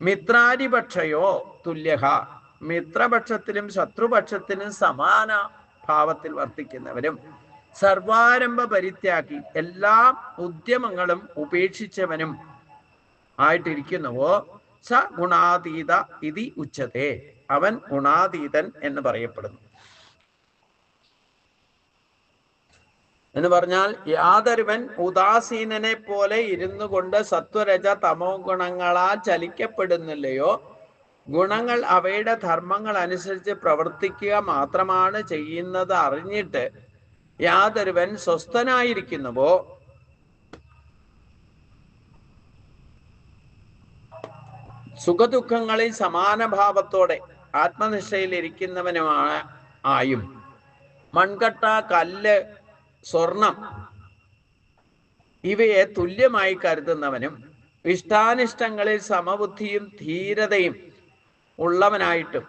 മിത്രാരിപക്ഷയോ തുല്യഹ, മിത്രപക്ഷത്തിലും ശത്രുപക്ഷത്തിലും സമാന ഭാവത്തിൽ വർത്തിക്കുന്നവരും. സർവാരംഭ പരിത്യാഗി, എല്ലാ ഉദ്യമങ്ങളും ഉപേക്ഷിച്ചവനും ആയിട്ടിരിക്കുന്നുവോ. സ ഗുണാതീത ഇതി ഉച്ചതേ, അവൻ ഗുണാതീതൻ എന്ന് പറയപ്പെടുന്നു. എന്ന് പറഞ്ഞാൽ യാതൊരുവൻ ഉദാസീനനെ പോലെ ഇരുന്നു കൊണ്ട് സത്വരജ തമോ ഗുണങ്ങളാൽ ചലിക്കപ്പെടുന്നില്ലയോ, ഗുണങ്ങൾ അവയുടെ ധർമ്മങ്ങൾ അനുസരിച്ച് പ്രവർത്തിക്കുക മാത്രമാണ് ചെയ്യുന്നത് അറിഞ്ഞിട്ട് യാതൊരുവൻ സ്വസ്ഥനായിരിക്കുന്നുവോ, സുഖദുഃഖങ്ങളിൽ സമാനഭാവത്തോടെ ആത്മനിഷ്ഠയിൽ ഇരിക്കുന്നവനുമായും മൺകട്ട, കല്ല്, സ്വർണം ഇവയെ തുല്യമായി കരുതുന്നവനും ഇഷ്ടാനിഷ്ടങ്ങളിൽ സമബുദ്ധിയും ധീരതയും ഉള്ളവനായിട്ടും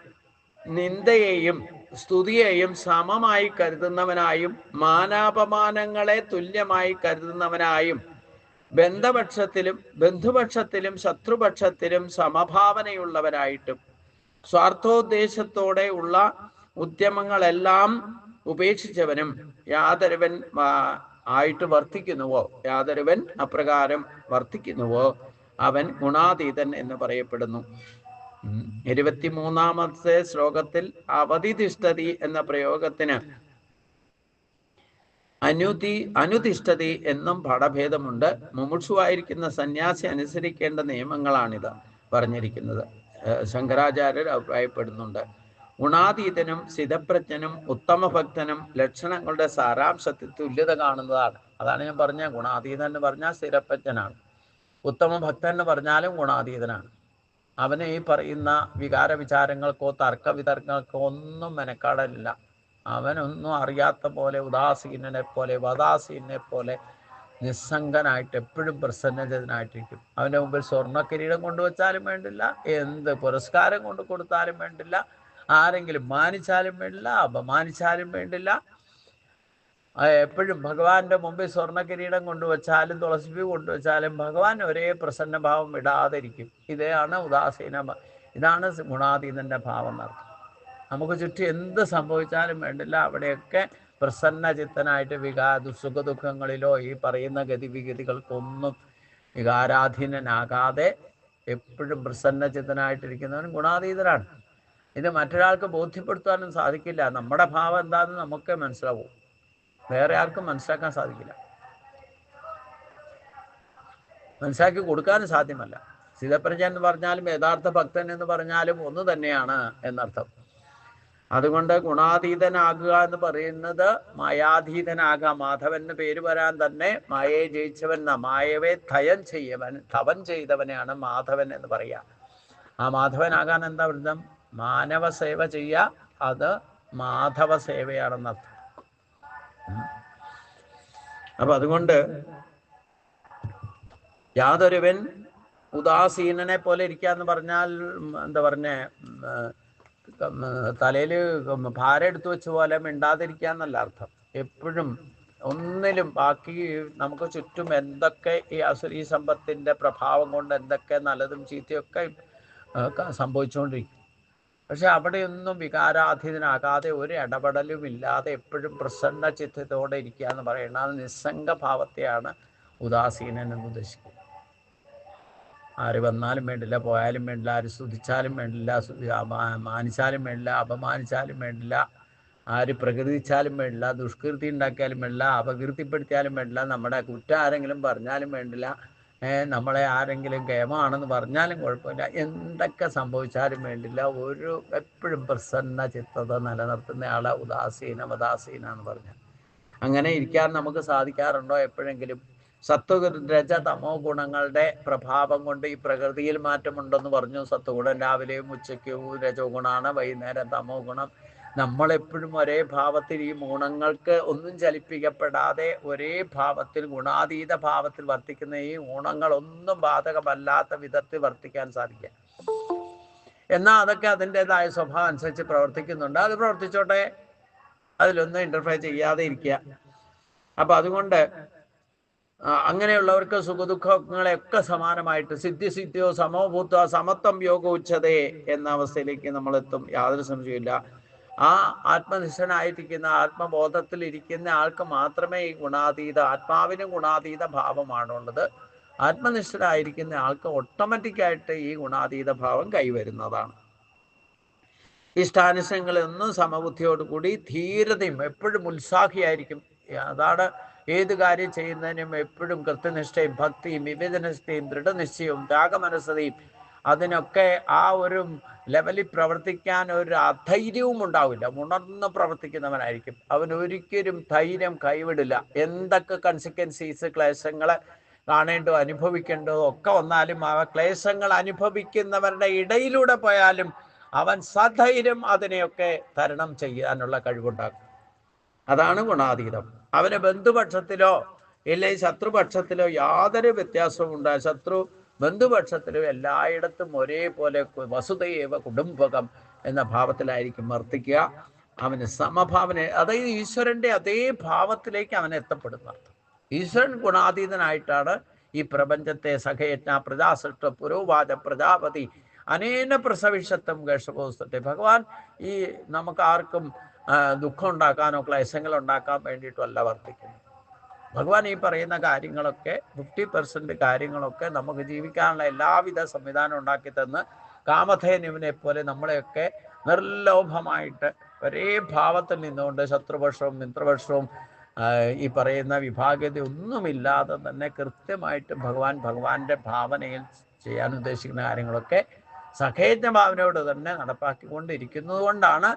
നിന്ദയെയും സ്തുതിയെയും സമമായി കരുതുന്നവനായും മാനാപമാനങ്ങളെ തുല്യമായി കരുതുന്നവനായും ബന്ധുപക്ഷത്തിലും ശത്രുപക്ഷത്തിലും സമഭാവനയുള്ളവരായിട്ടും സ്വാർത്ഥോദ്ദേശത്തോടെ ഉള്ള ഉദ്യമങ്ങളെല്ലാം ഉപേക്ഷിച്ചവനും യാതൊരുവൻ ആയിട്ട് വർത്തിക്കുന്നുവോ, യാതൊരുവൻ അപ്രകാരം വർത്തിക്കുന്നുവോ അവൻ ഗുണാതീതൻ എന്ന് പറയപ്പെടുന്നു. 23-ാമത്തെ ശ്ലോകത്തിൽ അവധിതിഷ്ഠതി എന്ന പ്രയോഗത്തിന് അനുതിഷ്ഠതി എന്നും പാഠഭേദമുണ്ട്. മുമുക്ഷുവായിരിക്കുന്ന സന്യാസി അനുസരിക്കേണ്ട നിയമങ്ങളാണിത് പറഞ്ഞിരിക്കുന്നത്. ശങ്കരാചാര്യർ അഭിപ്രായപ്പെടുന്നുണ്ട്. ഗുണാതീതനും സ്ഥിതപ്രജ്ഞനും ഉത്തമ ഭക്തനും ലക്ഷണങ്ങളുടെ സാരാംശത്തിൽ തുല്യത കാണുന്നതാണ്. അതാണ് ഞാൻ പറഞ്ഞ ഗുണാതീതൻ എന്ന് പറഞ്ഞാൽ സ്ഥിരപ്രജ്ഞനാണ്, ഉത്തമ ഭക്തൻ എന്ന് പറഞ്ഞാലും ഗുണാതീതനാണ്. അവന് ഈ പറയുന്ന വികാര വിചാരങ്ങൾക്കോ തർക്ക വിതർക്കങ്ങൾക്കോ ഒന്നും മെനക്കാടലില്ല. അവനൊന്നും അറിയാത്ത പോലെ ഉദാസീനനെ പോലെ വദാസീനെ പോലെ നിസ്സംഗനായിട്ട് എപ്പോഴും പ്രസന്നജനായിട്ടിരിക്കും. അവൻ്റെ മുമ്പിൽ സ്വർണ്ണ കിരീടം കൊണ്ടുവച്ചാലും വേണ്ടില്ല, എന്ത് പുരസ്കാരം കൊണ്ട് കൊടുത്താലും വേണ്ടില്ല, ആരെങ്കിലും മാനിച്ചാലും വേണ്ടില്ല, അപമാനിച്ചാലും വേണ്ടില്ല. എപ്പോഴും ഭഗവാന്റെ മുമ്പിൽ സ്വർണ്ണ കിരീടം കൊണ്ടുവച്ചാലും തുളസിപ്പൂ കൊണ്ടുവച്ചാലും ഭഗവാൻ ഒരേ പ്രസന്നഭാവം വിടാതിരിക്കും. ഇതാണ് ഗുണാതീതന്റെ ഭാവം എന്നർത്ഥം. നമുക്ക് ചുറ്റും എന്ത് സംഭവിച്ചാലും വേണ്ടില്ല, അവിടെയൊക്കെ പ്രസന്ന ചിത്തനായിട്ട് സുഖദുഃഖങ്ങളിലോ ഈ പറയുന്ന ഗതിവിഗതികൾക്കൊന്നും വികാരാധീനനാകാതെ എപ്പോഴും പ്രസന്ന ചിത്തനായിട്ടിരിക്കുന്നവൻ ഗുണാതീതനാണ്. ഇത് മറ്റൊരാൾക്ക് ബോധ്യപ്പെടുത്താനും സാധിക്കില്ല. നമ്മുടെ ഭാവം എന്താണെന്ന് നമുക്ക് മനസ്സിലാവും, വേറെ ആർക്കും മനസ്സിലാക്കാൻ സാധിക്കില്ല, മനസ്സിലാക്കി കൊടുക്കാനും സാധ്യമല്ല. സ്ഥിതപ്രജ്ഞൻ എന്ന് പറഞ്ഞാലും യഥാർത്ഥ ഭക്തൻ എന്ന് പറഞ്ഞാലും ഒന്ന് തന്നെയാണ് എന്നർത്ഥം. അതുകൊണ്ട് ഗുണാതീതനാകുക എന്ന് പറയുന്നത് മായാതീതനാകുക. മാധവന് പേര് വരാൻ തന്നെ മായയെ ജയിച്ചവൻ, മായവെ തവൻ ചെയ്തവനെയാണ് മാധവൻ എന്ന് പറയുക. ആ മാധവനാകാൻ എന്താ വൃത്തം? മാനവ സേവ ചെയ്യുക, അത് മാധവ സേവയാണെന്നർത്ഥം. അപ്പൊ അതുകൊണ്ട് യാതൊരുവൻ ഉദാസീനനെ പോലെ ഇരിക്കാന്ന് പറഞ്ഞാൽ എന്താ പറഞ്ഞേ, തലയിൽ ഭാരം എടുത്തു വെച്ച പോലെ മിണ്ടാതിരിക്കാന്നല്ല അർത്ഥം. എപ്പോഴും ഒന്നിലും ബാക്കി നമുക്ക് ചുറ്റും എന്തൊക്കെ ഈ സമ്പത്തിന്റെ പ്രഭാവം കൊണ്ട് എന്തൊക്കെ നല്ലതും ചീത്തയൊക്കെ സംഭവിച്ചുകൊണ്ടിരിക്കും. പക്ഷെ അവിടെയൊന്നും വികാരാധീനനാകാതെ ഒരു ഇടപെടലും ഇല്ലാതെ എപ്പോഴും പ്രസന്ന ചിത്തത്തോടെ ഇരിക്കുക എന്ന് പറയുന്നത് നിസ്സംഗ ഭാവത്തെയാണ് ഉദാസീനൻ എന്ന് ഉദ്ദേശിക്കുന്നത്. ആര് വന്നാലും വേണ്ടില്ല, പോയാലും വേണ്ടില്ല, ആര് സ്തുതിച്ചാലും വേണ്ടില്ല, മാനിച്ചാലും വേണ്ടില്ല, അപമാനിച്ചാലും വേണ്ടില്ല, ആര് പ്രകീർത്തിച്ചാലും വേണ്ടില്ല, ദുഷ്കീർത്തി ഉണ്ടാക്കിയാലും വേണ്ടില്ല, അപകീർത്തിപ്പെടുത്തിയാലും വേണ്ടില്ല, നമ്മുടെ കുറ്റം ആരെങ്കിലും പറഞ്ഞാലും വേണ്ടില്ല, നമ്മളെ ആരെങ്കിലും കേമാണെന്ന് പറഞ്ഞാലും കുഴപ്പമില്ല, എന്തൊക്കെ സംഭവിച്ചാലും വേണ്ടില്ല, എപ്പോഴും പ്രസന്ന ചിത്തത നിലനിർത്തുന്ന ആളെ ഉദാസീന എന്ന് പറഞ്ഞാൽ. അങ്ങനെ ഇരിക്കാൻ നമുക്ക് സാധിക്കാറുണ്ടോ എപ്പോഴെങ്കിലും? സത്വരജ തമോ ഗുണങ്ങളുടെ പ്രഭാവം കൊണ്ട് ഈ പ്രകൃതിയിൽ മാറ്റമുണ്ടെന്ന് പറഞ്ഞു. സത്വഗുണം രാവിലെയും ഉച്ചയ്ക്കും രജോ ഗുണമാണ്, വൈകുന്നേരം തമോ ഗുണം. നമ്മളെപ്പോഴും ഒരേ ഭാവത്തിൽ ഈ ഗുണങ്ങൾക്ക് ഒന്നും ചലിപ്പിക്കപ്പെടാതെ ഒരേ ഭാവത്തിൽ ഗുണാതീത ഭാവത്തിൽ വർത്തിക്കുന്ന ഈ ഗുണങ്ങളൊന്നും ബാധകമല്ലാത്ത വിധത്തിൽ വർത്തിക്കാൻ സാധിക്കുക. എന്നാൽ അതൊക്കെ അതിൻ്റെതായ സ്വഭാവം അനുസരിച്ച് പ്രവർത്തിക്കുന്നുണ്ട്. അത് പ്രവർത്തിച്ചോട്ടെ, അതിലൊന്നും ഇന്റർഫെയർ ചെയ്യാതെ ഇരിക്കുക. അപ്പൊ അതുകൊണ്ട് അങ്ങനെയുള്ളവർക്ക് സുഖദുഃഖങ്ങളെയൊക്കെ സമാനമായിട്ട് സിദ്ധിയോ സമോഭൂത്വ സമത്വം യോഗ ഉച്ചതേ എന്ന അവസ്ഥയിലേക്ക് നമ്മൾ എത്തും, യാതൊരു സംശയമില്ല. ആ ആത്മനിഷ്ഠനായിരിക്കുന്ന ആത്മബോധത്തിൽ ഇരിക്കുന്ന ആൾക്ക് മാത്രമേ ഈ ആത്മാവിന് ഗുണാതീത ഭാവമാണുള്ളത്. ആത്മനിഷ്ഠനായിരിക്കുന്ന ആൾക്ക് ഓട്ടോമാറ്റിക്കായിട്ട് ഈ ഗുണാതീത ഭാവം കൈവരുന്നതാണ്. ഇഷ്ടാനുസങ്ങളൊന്നും സമബുദ്ധിയോടുകൂടി ധീരതയും എപ്പോഴും ഉത്സാഹിയായിരിക്കും. അതാണ് ഏത് കാര്യം ചെയ്യുന്നതിനും എപ്പോഴും കൃത്യനിഷ്ഠയും ഭക്തിയും വിവേചനസ്ഥയും ദൃഢനിശ്ചയവും ത്യാഗമനസ്സതയും അതിനൊക്കെ ആ ഒരു ലെവലിൽ പ്രവർത്തിക്കാൻ ഒരു അധൈര്യവും ഉണ്ടാവില്ല. ഉണർന്ന് പ്രവർത്തിക്കുന്നവനായിരിക്കും. അവൻ ഒരിക്കലും ധൈര്യം കൈവിടില്ല. എന്തൊക്കെ കൺസിക്വൻസീസ് ക്ലേശങ്ങൾ കാണേണ്ടോ അനുഭവിക്കേണ്ടോ ഒക്കെ വന്നാലും ആ ക്ലേശങ്ങൾ അനുഭവിക്കുന്നവരുടെ ഇടയിലൂടെ പോയാലും അവൻ സധൈര്യം അതിനെയൊക്കെ തരണം ചെയ്യാനുള്ള കഴിവുണ്ടാകും. അതാണ് ഗുണാതീതം. അവന് ബന്ധുപക്ഷത്തിലോ ഇല്ലെങ്കിൽ ശത്രുപക്ഷത്തിലോ യാതൊരു വ്യത്യാസവും ഉണ്ടാകും. ശത്രു ബന്ധുപക്ഷത്തിലും എല്ലായിടത്തും ഒരേപോലെ വസുധൈവ കുടുംബകം എന്ന ഭാവത്തിലായിരിക്കും വർത്തിക്കുക. അവന് സമഭാവന, അതായത് ഈശ്വരന്റെ അതേ ഭാവത്തിലേക്ക് അവൻ എത്തപ്പെടുന്ന അർത്ഥം. ഈശ്വരൻ ഗുണാതീതനായിട്ടാണ് ഈ പ്രപഞ്ചത്തെ സഖയജ്ഞ പ്രജാസൃഷ്ട പുരോവാച പ്രജാപതി അനേന പ്രസവിഷത്വം ഗർഷപോസ്തത്തെ. ഭഗവാൻ ഈ നമുക്ക് ആർക്കും ദുഃഖം ഉണ്ടാക്കാനോ ക്ലേശങ്ങൾ ഉണ്ടാക്കാൻ വേണ്ടിയിട്ടല്ല വർത്തിക്കുന്നത്. ഭഗവാൻ ഈ പറയുന്ന കാര്യങ്ങളൊക്കെ 50% കാര്യങ്ങളൊക്കെ നമുക്ക് ജീവിക്കാനുള്ള എല്ലാവിധ സംവിധാനം ഉണ്ടാക്കി തന്ന് കാമധേനുവിനെ പോലെ നമ്മളെയൊക്കെ നിർലോഭമായിട്ട് ഒരേ ഭാവത്തിൽ നിന്നുകൊണ്ട് ശത്രുപക്ഷവും മിത്രപക്ഷവും ഈ പറയുന്ന വിഭാഗ്യത ഒന്നുമില്ലാതെ തന്നെ കൃത്യമായിട്ട് ഭഗവാന്റെ ഭാവനയിൽ ചെയ്യാൻ ഉദ്ദേശിക്കുന്ന കാര്യങ്ങളൊക്കെ സഖേജ്ഞ ഭാവനയോട് തന്നെ നടപ്പാക്കിക്കൊണ്ടിരിക്കുന്നത് കൊണ്ടാണ്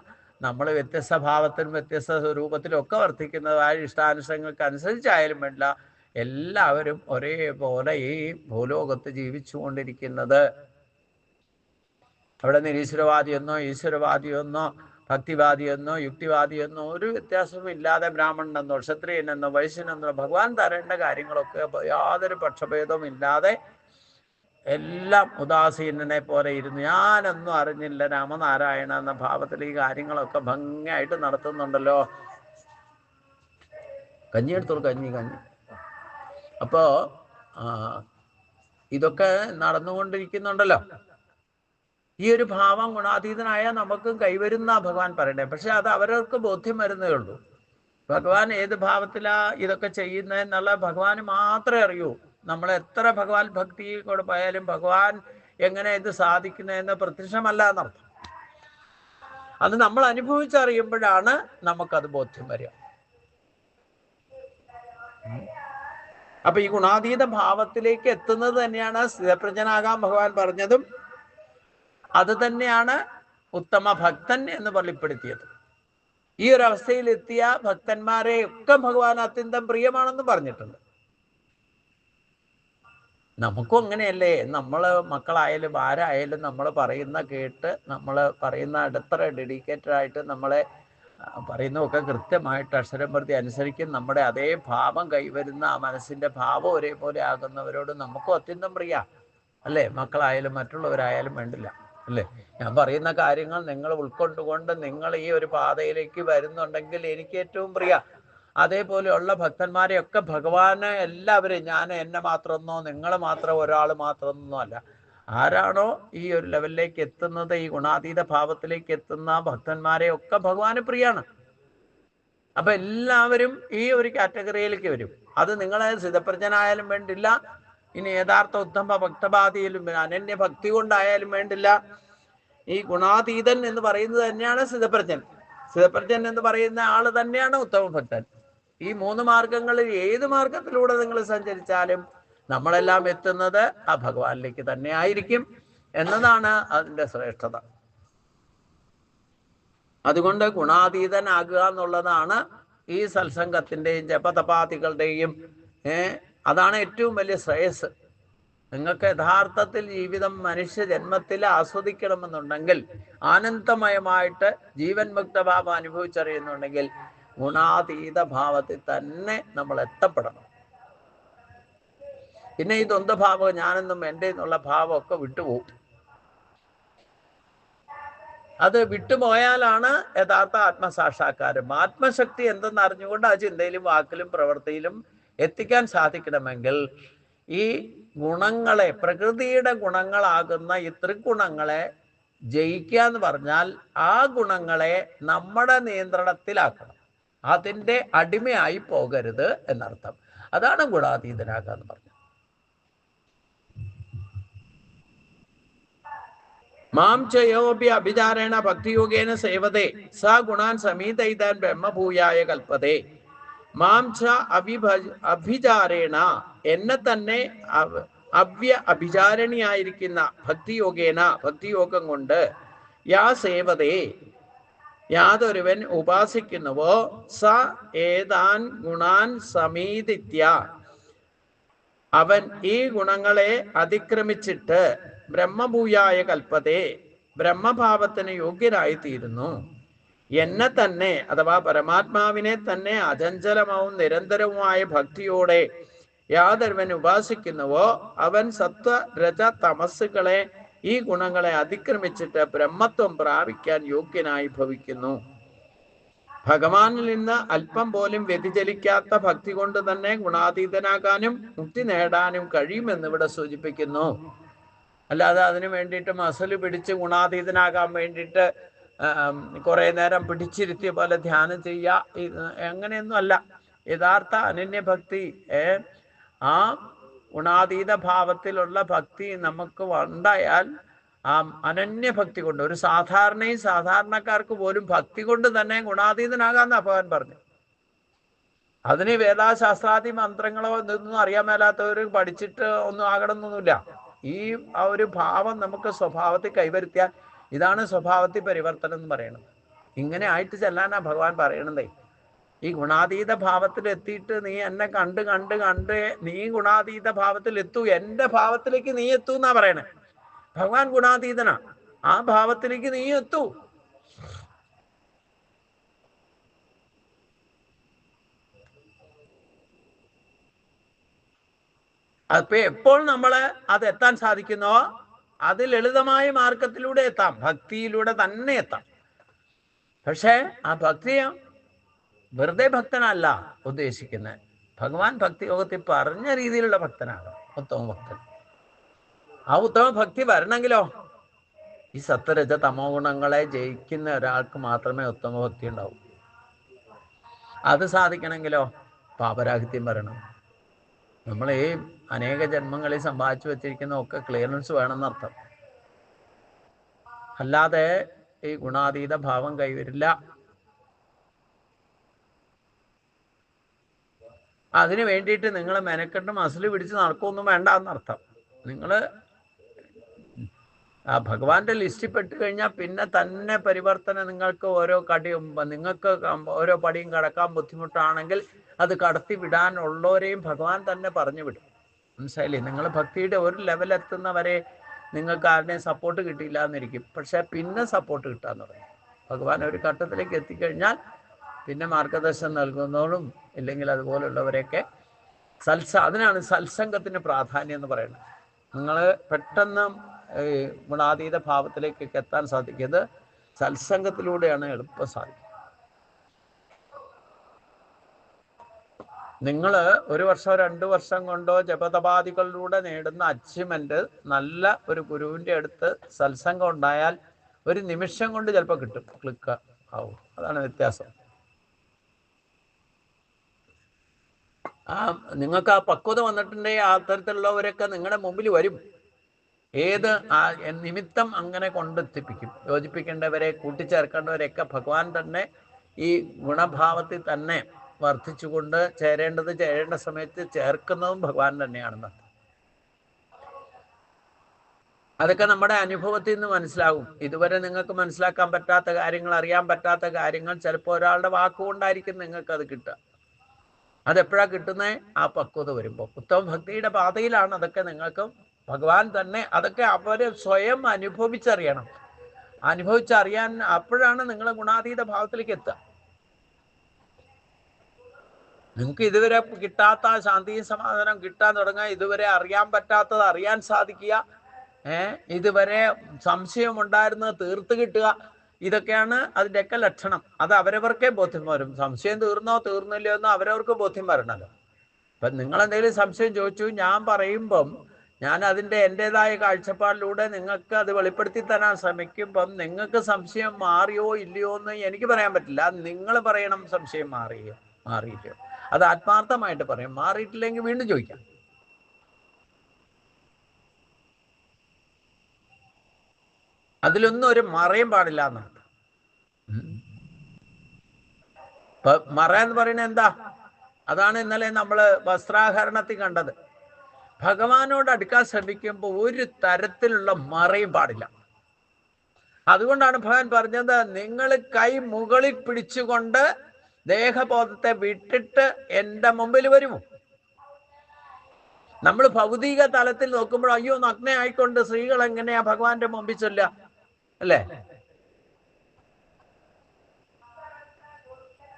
നമ്മൾ വ്യത്യസ്ത ഭാവത്തിലും വ്യത്യസ്ത സ്വരൂപത്തിലും ഒക്കെ വർത്തിക്കുന്നതായ ഇഷ്ടാനുസരങ്ങൾക്ക് അനുസരിച്ചായാലും വേണ്ട എല്ലാവരും ഒരേപോലെ ഈ ഭൂലോകത്ത് ജീവിച്ചു കൊണ്ടിരിക്കുന്നത്. അവിടെ നിരീശ്വരവാദിയെന്നോ ഈശ്വരവാദിയെന്നോ ഭക്തിവാദിയെന്നോ യുക്തിവാദിയെന്നോ ഒരു വ്യത്യാസവും ഇല്ലാതെ ബ്രാഹ്മണനെന്നോ ക്ഷത്രിയനെന്നോ വൈശ്യനെന്നോ ഭഗവാൻ തരേണ്ട കാര്യങ്ങളൊക്കെ യാതൊരു പക്ഷഭേദവും ഇല്ലാതെ എല്ലാം ഉദാസീനനെ പോലെ ഇരുന്ന് ഞാനൊന്നും അറിഞ്ഞില്ല രാമനാരായണ എന്ന ഭാവത്തിൽ ഈ കാര്യങ്ങളൊക്കെ ഭംഗിയായിട്ട് നടത്തുന്നുണ്ടല്ലോ. കഞ്ഞിയെടുത്തോളൂ, കഞ്ഞി. അപ്പോ ഇതൊക്കെ നടന്നുകൊണ്ടിരിക്കുന്നുണ്ടല്ലോ. ഈ ഒരു ഭാവം ഗുണാതീതനായ നമുക്ക് കൈവരുന്ന ഭഗവാൻ പറയണ്ടേ. പക്ഷെ അത് അവർക്ക് ബോധ്യം വരുന്നേ ഉള്ളൂ. ഭഗവാൻ ഏത് ഭാവത്തിലാ ഇതൊക്കെ ചെയ്യുന്നതെന്നുള്ള ഭഗവാന് മാത്രമേ അറിയൂ. നമ്മൾ എത്ര ഭഗവാൻ ഭക്തിയിൽ കൂടെ പോയാലും ഭഗവാൻ എങ്ങനെ ഇത് സാധിക്കുന്നതെന്ന് പ്രത്യക്ഷമല്ല എന്നർത്ഥം. അത് നമ്മൾ അനുഭവിച്ചറിയുമ്പോഴാണ് നമുക്കത് ബോധ്യം വരിക. അപ്പൊ ഈ ഗുണാതീത ഭാവത്തിലേക്ക് എത്തുന്നത് തന്നെയാണ് സ്ഥിതപ്രജ്ഞനാകാൻ ഭഗവാൻ പറഞ്ഞതും അത് തന്നെയാണ് ഉത്തമ ഭക്തൻ എന്ന് വെളിപ്പെടുത്തിയത്. ഈ ഒരു അവസ്ഥയിൽ എത്തിയ ഭക്തന്മാരെ ഒക്കെ ഭഗവാൻ അത്യന്തം പ്രിയമാണെന്ന് പറഞ്ഞിട്ടുണ്ട്. നമുക്കും അങ്ങനെയല്ലേ? നമ്മൾ മക്കളായാലും ആരായാലും നമ്മൾ പറയുന്ന കേട്ട് നമ്മൾ പറയുന്ന എത്ര ഡെഡിക്കേറ്റഡ് ആയിട്ട് നമ്മളെ പറയുന്നതൊക്കെ കൃത്യമായിട്ട് അക്ഷരം പ്രതി അനുസരിക്കും. നമ്മുടെ അതേ ഭാവം കൈവരുന്ന ആ മനസ്സിന്റെ ഭാവം ഒരേപോലെ ആകുന്നവരോട് നമുക്കും അത്യന്തം പ്രിയ അല്ലേ? മക്കളായാലും മറ്റുള്ളവരായാലും വേണ്ടില്ല അല്ലേ? ഞാൻ പറയുന്ന കാര്യങ്ങൾ നിങ്ങൾ ഉൾക്കൊണ്ടുകൊണ്ട് നിങ്ങൾ ഈ ഒരു പാതയിലേക്ക് വരുന്നുണ്ടെങ്കിൽ എനിക്ക് ഏറ്റവും പ്രിയ. അതേപോലെയുള്ള ഭക്തന്മാരെയൊക്കെ ഭഗവാന് എല്ലാവരെയും, ഞാൻ എന്നെ മാത്രമെന്നോ നിങ്ങൾ മാത്രം ഒരാൾ മാത്രമെന്നോ അല്ല, ആരാണോ ഈ ഒരു ലെവലിലേക്ക് എത്തുന്നത്, ഈ ഗുണാതീത ഭാവത്തിലേക്ക് എത്തുന്ന ഭക്തന്മാരെ ഒക്കെ ഭഗവാന് പ്രിയാണ്. അപ്പൊ എല്ലാവരും ഈ ഒരു കാറ്റഗറിയിലേക്ക് വരും. അത് നിങ്ങളെ സ്ഥിതപ്രജ്ഞനായാലും വേണ്ടില്ല, ഇനി യഥാർത്ഥ ഉത്തമ ഭക്തപാതിയിലും അനന്യ ഭക്തി കൊണ്ടായാലും വേണ്ടില്ല. ഈ ഗുണാതീതൻ എന്ന് പറയുന്നത് തന്നെയാണ് സ്ഥിതപ്രജ്ഞൻ. സ്ഥിതപ്രജ്ഞൻ എന്ന് പറയുന്ന ആള് തന്നെയാണ് ഉത്തമ ഭക്തൻ. ഈ 3 മാർഗങ്ങളിൽ ഏത് മാർഗത്തിലൂടെ നിങ്ങൾ സഞ്ചരിച്ചാലും നമ്മളെല്ലാം എത്തുന്നത് ആ ഭഗവാനിലേക്ക് തന്നെ ആയിരിക്കും എന്നതാണ് അതിൻ്റെ ശ്രേഷ്ഠത. അതുകൊണ്ട് ഗുണാതീതനാകുക എന്നുള്ളതാണ് ഈ സത്സംഗത്തിൻ്റെയും ജപതപാദികളുടെയും അതാണ് ഏറ്റവും വലിയ ശ്രേയസ്. നിങ്ങൾക്ക് യഥാർത്ഥത്തിൽ ജീവിതം മനുഷ്യ ജന്മത്തിൽ ആസ്വദിക്കണമെന്നുണ്ടെങ്കിൽ, ആനന്ദമയമായിട്ട് ജീവൻ മുക്തഭാവം അനുഭവിച്ചറിയുന്നുണ്ടെങ്കിൽ ഗുണാതീത ഭാവത്തിൽ തന്നെ നമ്മൾ എത്തപ്പെടണം. പിന്നെ ഈ ദ്വന്ദ്ഭാവം ഞാനെന്നും എൻ്റെ എന്നുള്ള ഭാവമൊക്കെ വിട്ടുപോകും. അത് വിട്ടുപോയാലാണ് യഥാർത്ഥ ആത്മസാക്ഷാത്കാരം. ആത്മശക്തി എന്തെന്ന് അറിഞ്ഞുകൊണ്ട് ആ ചിന്തയിലും വാക്കിലും പ്രവൃത്തിയിലും എത്തിക്കാൻ സാധിക്കണമെങ്കിൽ ഈ ഗുണങ്ങളെ, പ്രകൃതിയുടെ ഗുണങ്ങളാകുന്ന ഈ ത്രിഗുണങ്ങളെ ജയിക്കുക എന്ന് പറഞ്ഞാൽ ആ ഗുണങ്ങളെ നമ്മുടെ നിയന്ത്രണത്തിലാക്കണം. അതിൻ്റെ അടിമയായി പോകരുത് എന്നർത്ഥം. അതാണ് ഗുണാതീതനാകുക എന്ന് പറഞ്ഞത്. മാം ചയോപി അഭിചാരേണ ഭക്തിയോഗേന സേവതേ സ ഗുണാൻ സമീതൈതാൻ ബ്രഹ്മഭൂയായ കൽപ്പതേ. മാം ച അഭിചാരേണ, എന്നെ തന്നെ അഭിചാരണിയായിരിക്കുന്ന ഭക്തിയോഗേന, ഭക്തിയോഗം കൊണ്ട്, യാ സേവതേ, യാതൊരുവൻ ഉപാസിക്കുന്നുവോ, സ ഏതാൻ ഗുണാൻ സമീതിത്യ, അവൻ ഈ ഗുണങ്ങളെ അതിക്രമിച്ചിട്ട്, ബ്രഹ്മഭൂയായ കൽപ്പതേ, ബ്രഹ്മഭാവത്തിന് യോഗ്യനായി തീരുന്നു. എന്നെ തന്നെ അഥവാ പരമാത്മാവിനെ തന്നെ അചഞ്ചലമാവും നിരന്തരവുമായ ഭക്തിയോടെ യാതൊരുവൻ ഉപാസിക്കുന്നുവോ, അവൻ സത്വ രജ തമസ്സുകളെ, ഈ ഗുണങ്ങളെ അതിക്രമിച്ചിട്ട് ബ്രഹ്മത്വം പ്രാപിക്കാൻ യോഗ്യനായി ഭവിക്കുന്നു. ഭഗവാനിൽ നിന്ന് അല്പം പോലും വ്യതിചലിക്കാത്ത ഭക്തി കൊണ്ട് തന്നെ ഗുണാതീതനാകാനും മുക്തി നേടാനും കഴിയുമെന്ന് ഇവിടെ സൂചിപ്പിക്കുന്നു. അല്ലാതെ അതിനു വേണ്ടിയിട്ട് മസല് പിടിച്ച് ഗുണാതീതനാകാൻ വേണ്ടിയിട്ട് കുറെ നേരം പിടിച്ചിരുത്തിയ പോലെ ധ്യാനം ചെയ്യുക, അങ്ങനെയൊന്നും അല്ല. യഥാർത്ഥ അനന്യഭക്തി, ആ ഗുണാതീത ഭാവത്തിലുള്ള ഭക്തി നമുക്ക് ഉണ്ടായാൽ, ആ അനന്യഭക്തി കൊണ്ട്, ഒരു സാധാരണക്കാർക്ക് പോലും ഭക്തി കൊണ്ട് തന്നെ ഗുണാതീതനാകാന്ന് ഭഗവാൻ പറഞ്ഞു. അതിന് വേദാശാസ്ത്രാദി മന്ത്രങ്ങളോ ഇതൊന്നും അറിയാൻ മേലാത്തവർ പഠിച്ചിട്ട് ഒന്നും ആകണമെന്നൊന്നുമില്ല. ഈ ആ ഒരു ഭാവം നമുക്ക് സ്വഭാവത്തിൽ കൈവരുത്തിയാൽ, ഇതാണ് സ്വഭാവത്തിൽ പരിവർത്തനം എന്ന് പറയുന്നത്. ഇങ്ങനെ ആയിട്ട് ചെല്ലാനാ ഭഗവാൻ പറയണതേ. ഈ ഗുണാതീത ഭാവത്തിൽ എത്തിയിട്ട് നീ എന്നെ കണ്ട് കണ്ട് കണ്ട് നീ ഗുണാതീത ഭാവത്തിൽ എത്തൂ, എൻ്റെ ഭാവത്തിലേക്ക് നീ എത്തൂ എന്നാ പറയണേ. ഭഗവാൻ ഗുണാതീതനാ, ആ ഭാവത്തിലേക്ക് നീ എത്തൂ. അപ്പൊ എപ്പോൾ നമ്മൾ അത് എത്താൻ സാധിക്കുന്നോ, അത് ലളിതമായ മാർഗത്തിലൂടെ എത്താം, ഭക്തിയിലൂടെ തന്നെ എത്താം. പക്ഷേ ആ ഭക്തി വെറുതെ ഭക്തനല്ല ഉദ്ദേശിക്കുന്നത്. ഭഗവാൻ ഭക്തി യോഗത്തിൽ പറഞ്ഞ രീതിയിലുള്ള ഭക്തനാണ് ഉത്തമ ഭക്തൻ. ആ ഉത്തമ ഭക്തി വരണമെങ്കിലോ ഈ സത്വരജ തമോ ഗുണങ്ങളെ ജയിക്കുന്ന ഒരാൾക്ക് മാത്രമേ ഉത്തമ ഭക്തി ഉണ്ടാവൂ. അത് സാധിക്കണമെങ്കിലോ പാപരാഹിത്യം വരണം. നമ്മൾ ഈ അനേക ജന്മങ്ങളിൽ സമ്പാദിച്ചു വെച്ചിരിക്കുന്ന ഒക്കെ ക്ലിയറൻസ് വേണമെന്നർത്ഥം. അല്ലാതെ ഈ ഗുണാതീത ഭാവം കൈവരില്ല. അതിന് വേണ്ടിയിട്ട് നിങ്ങൾ മെനക്കെട്ട് മസിൽ പിടിച്ച് നടക്കുമൊന്നും വേണ്ട എന്നർത്ഥം. നിങ്ങൾ ആ ഭഗവാന്റെ ലിസ്റ്റിൽ പെട്ട് കഴിഞ്ഞാൽ പിന്നെ തന്നെ പരിവർത്തനം നിങ്ങൾക്ക് നിങ്ങൾക്ക് ഓരോ പടിയും കടക്കാൻ ബുദ്ധിമുട്ടാണെങ്കിൽ അത് കടത്തി വിടാനുള്ളവരെയും ഭഗവാൻ തന്നെ പറഞ്ഞു വിടും. മനസ്സിലായില്ലേ? നിങ്ങൾ ഭക്തിയുടെ ഒരു ലെവലെത്തുന്നവരെ നിങ്ങൾക്ക് ആരുടെയും സപ്പോർട്ട് കിട്ടിയില്ല എന്നിരിക്കും, പക്ഷെ പിന്നെ സപ്പോർട്ട് കിട്ടാന്ന് പറയും. ഭഗവാൻ ഒരു ഘട്ടത്തിലേക്ക് എത്തിക്കഴിഞ്ഞാൽ പിന്നെ മാർഗദർശനം നൽകുന്നതോടും ഇല്ലെങ്കിൽ അതുപോലുള്ളവരെയൊക്കെ അതിനാണ് സത്സംഗത്തിന് പ്രാധാന്യം എന്ന് പറയുന്നത്. നിങ്ങൾ പെട്ടെന്ന് ഗുണാതീത ഭാവത്തിലേക്കൊക്കെ എത്താൻ സാധിക്കുന്നത് സത്സംഗത്തിലൂടെയാണ് എളുപ്പം സാധിക്കുന്നത്. നിങ്ങൾ 1 വർഷമോ 2 വർഷം കൊണ്ടോ ജപതപാദികളിലൂടെ നേടുന്ന അച്ചീവ്മെന്റ് നല്ല ഒരു ഗുരുവിൻ്റെ അടുത്ത് സത്സംഗം ഉണ്ടായാൽ 1 നിമിഷം കൊണ്ട് ചിലപ്പോൾ കിട്ടും, ക്ലിക്ക് ആവും. അതാണ് വ്യത്യാസം. നിങ്ങൾക്ക് ആ പക്വത വന്നിട്ടുണ്ടെങ്കിൽ ആ തരത്തിലുള്ളവരൊക്കെ നിങ്ങളുടെ മുമ്പിൽ വരും. ഏത് നിമിത്തം അങ്ങനെ കൊണ്ടെത്തിപ്പിക്കും. യോജിപ്പിക്കേണ്ടവരെ കൂട്ടിച്ചേർക്കേണ്ടവരെയൊക്കെ ഭഗവാൻ തന്നെ ഈ ഗുണഭാവത്തിൽ തന്നെ വർദ്ധിച്ചുകൊണ്ട് ചേരേണ്ട സമയത്ത് ചേർക്കുന്നതും ഭഗവാൻ തന്നെയാണെന്ന്. അതൊക്കെ നമ്മുടെ അനുഭവത്തിൽ നിന്ന് മനസ്സിലാകും. ഇതുവരെ നിങ്ങൾക്ക് മനസ്സിലാക്കാൻ പറ്റാത്ത കാര്യങ്ങൾ, അറിയാൻ പറ്റാത്ത കാര്യങ്ങൾ ചിലപ്പോൾ ഒരാളുടെ വാക്കുകൊണ്ടായിരിക്കും നിങ്ങൾക്ക് അത് കിട്ടുക. അതെപ്പോഴാണ് കിട്ടുന്നത്? ആ പക്വത വരുമ്പോൾ. ഉത്തമ ഭക്തിയുടെ പാതയിലാണ് അതൊക്കെ നിങ്ങൾക്ക് ഭഗവാൻ തന്നെ അതൊക്കെ അവര് സ്വയം അനുഭവിച്ചറിയണം. അനുഭവിച്ചറിയാൻ അപ്പോഴാണ് നിങ്ങൾ ഗുണാതീത ഭാവത്തിലേക്ക് എത്തുക. നിങ്ങൾക്ക് ഇതുവരെ കിട്ടാത്ത ശാന്തിയും സമാധാനം കിട്ടാൻ തുടങ്ങുക, ഇതുവരെ അറിയാൻ പറ്റാത്തത് അറിയാൻ സാധിക്കുക, ഇതുവരെ സംശയമുണ്ടായിരുന്നത് തീർത്ത് കിട്ടുക, ഇതൊക്കെയാണ് അതിൻ്റെയൊക്കെ ലക്ഷണം. അത് അവരവർക്കേ ബോധ്യം വരും. സംശയം തീർന്നില്ലയോ എന്ന് അവരവർക്ക് ബോധ്യം വരണല്ലോ. ഇപ്പം നിങ്ങളെന്തെങ്കിലും സംശയം ചോദിച്ചു, ഞാൻ പറയുമ്പം ഞാൻ അതിൻ്റെ എൻ്റെതായ കാഴ്ചപ്പാടിലൂടെ നിങ്ങൾക്ക് അത് വെളിപ്പെടുത്തി തരാൻ ശ്രമിക്കുമ്പം നിങ്ങൾക്ക് സംശയം മാറിയോ ഇല്ലയോ എന്ന് എനിക്ക് പറയാൻ പറ്റില്ല. നിങ്ങൾ പറയണം സംശയം മാറിയില്ലയോ. അത് ആത്മാർത്ഥമായിട്ട് പറയും. മാറിയിട്ടില്ലെങ്കിൽ വീണ്ടും ചോദിക്കാം. അതിലൊന്നും ഒരു മറയും പാടില്ല എന്നാണ്. മറ എന്ന് പറയുന്നത് എന്താ? അതാണ് ഇന്നലെ നമ്മൾ വസ്ത്രാഹരണത്തിൽ കണ്ടത്. ഭഗവാനോട് അടുക്കാൻ ശ്രമിക്കുമ്പോൾ ഒരു തരത്തിലുള്ള മറയും പാടില്ല. അതുകൊണ്ടാണ് ഭഗവാൻ പറഞ്ഞത്, നിങ്ങൾ കൈ മുകളിൽ പിടിച്ചുകൊണ്ട് ദേഹബോധത്തെ വിട്ടിട്ട് എൻ്റെ മുമ്പിൽ വരുമോ? നമ്മൾ ഭൗതിക തലത്തിൽ നോക്കുമ്പോൾ അയ്യോ നഗ്നയായിക്കൊണ്ട് സ്ത്രീകൾ എങ്ങനെയാ ഭഗവാന്റെ മുമ്പിൽ ചൊല്ലുക, അല്ലേ?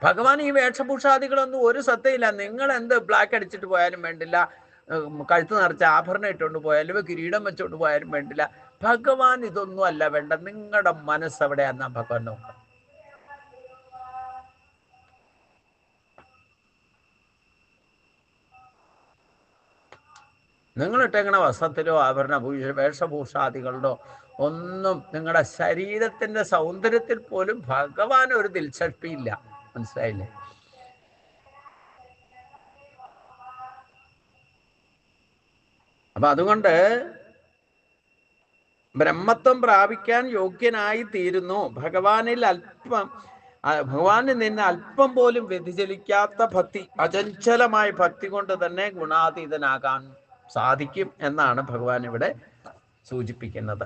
ഭഗവാൻ ഈ വേഷഭൂഷാദികളൊന്നും ഒരു സത്തയില്ല. നിങ്ങൾ എന്ത് ബ്ലാക്ക് അടിച്ചിട്ട് പോയാലും വേണ്ടില്ല, കഴുത്ത് നിറച്ച ആഭരണം ഇട്ടുകൊണ്ട് പോയാലും കിരീടം വെച്ചുകൊണ്ട് പോയാലും വേണ്ടില്ല. ഭഗവാൻ ഇതൊന്നും അല്ല വേണ്ട. നിങ്ങളുടെ മനസ്സ് എവിടെയാന്നാ ഭഗവാൻ നോക്കുക. നിങ്ങളിട്ടെങ്ങനെ വസ്ത്രത്തിലോ ആഭരണ വേഷഭൂഷാദികളുടെ ഒന്നും നിങ്ങളുടെ ശരീരത്തിന്റെ സൗന്ദര്യത്തിൽ പോലും ഭഗവാൻ ഒരു ദിൽചസ്പിയില്ല. മനസ്സിലായില്ലേ? അപ്പൊ അതുകൊണ്ട് ബ്രഹ്മത്വം പ്രാപിക്കാൻ യോഗ്യനായി തീരുന്നു. ഭഗവാനിൽ നിന്ന് അല്പം പോലും വ്യതിചലിക്കാത്ത ഭക്തി, അചഞ്ചലമായ ഭക്തി കൊണ്ട് തന്നെ ഗുണാതീതനാകാൻ സാധിക്കും എന്നാണ് ഭഗവാൻ ഇവിടെ സൂചിപ്പിക്കുന്നത്.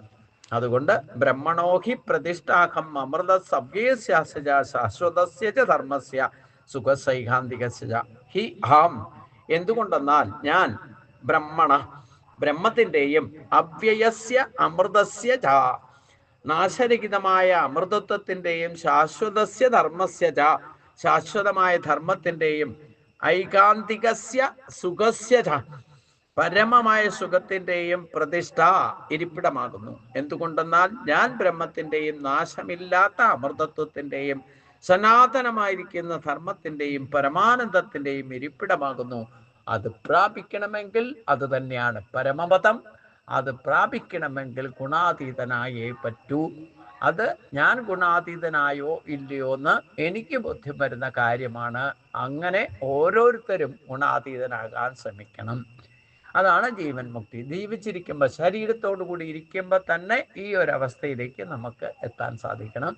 അതുകൊണ്ട് ബ്രഹ്മണോഹി പ്രതിഷ്ഠാഹം അമൃത സവ്യേസ്യ ശാശ്വതസ്യ ധർമ്മസ്യ സുഖസൈകാന്തികസ്യ ഹി അഹം. എന്തുകൊണ്ടെന്നാൽ ഞാൻ ബ്രഹ്മത്തിൻ്റെയും അവ്യയസ്യ അമൃതസ്യ ച നാശരഹിതമായ അമൃതത്വത്തിൻ്റെയും ശാശ്വതസ്യ ധർമ്മസ്യ ച ശാശ്വതമായ ധർമ്മത്തിൻ്റെയും ഐകാന്തികസ്യ സുഖസ്യ ച പരമമായ സുഖത്തിൻ്റെയും പ്രതിഷ്ഠ ഇരിപ്പിടമാകുന്നു. എന്തുകൊണ്ടെന്നാൽ ഞാൻ ബ്രഹ്മത്തിൻ്റെയും നാശമില്ലാത്ത അമൃതത്വത്തിൻ്റെയും സനാതനമായിരിക്കുന്ന ധർമ്മത്തിൻ്റെയും പരമാനന്ദത്തിൻ്റെയും ഇരിപ്പിടമാകുന്നു. അത് പ്രാപിക്കണമെങ്കിൽ അത് തന്നെയാണ് പരമപദം. അത് പ്രാപിക്കണമെങ്കിൽ ഗുണാതീതനായേ പറ്റൂ. അത് ഞാൻ ഗുണാതീതനായോ ഇല്ലയോ എന്ന് എനിക്ക് ബോധ്യം വരുന്ന കാര്യമാണ്. അങ്ങനെ ഓരോരുത്തരും ഗുണാതീതനാകാൻ ശ്രമിക്കണം. അതാണ് ജീവൻ മുക്തി. ജീവിച്ചിരിക്കുമ്പോൾ, ശരീരത്തോടു കൂടി ഇരിക്കുമ്പോൾ തന്നെ ഈ ഒരവസ്ഥയിലേക്ക് നമുക്ക് എത്താൻ സാധിക്കണം.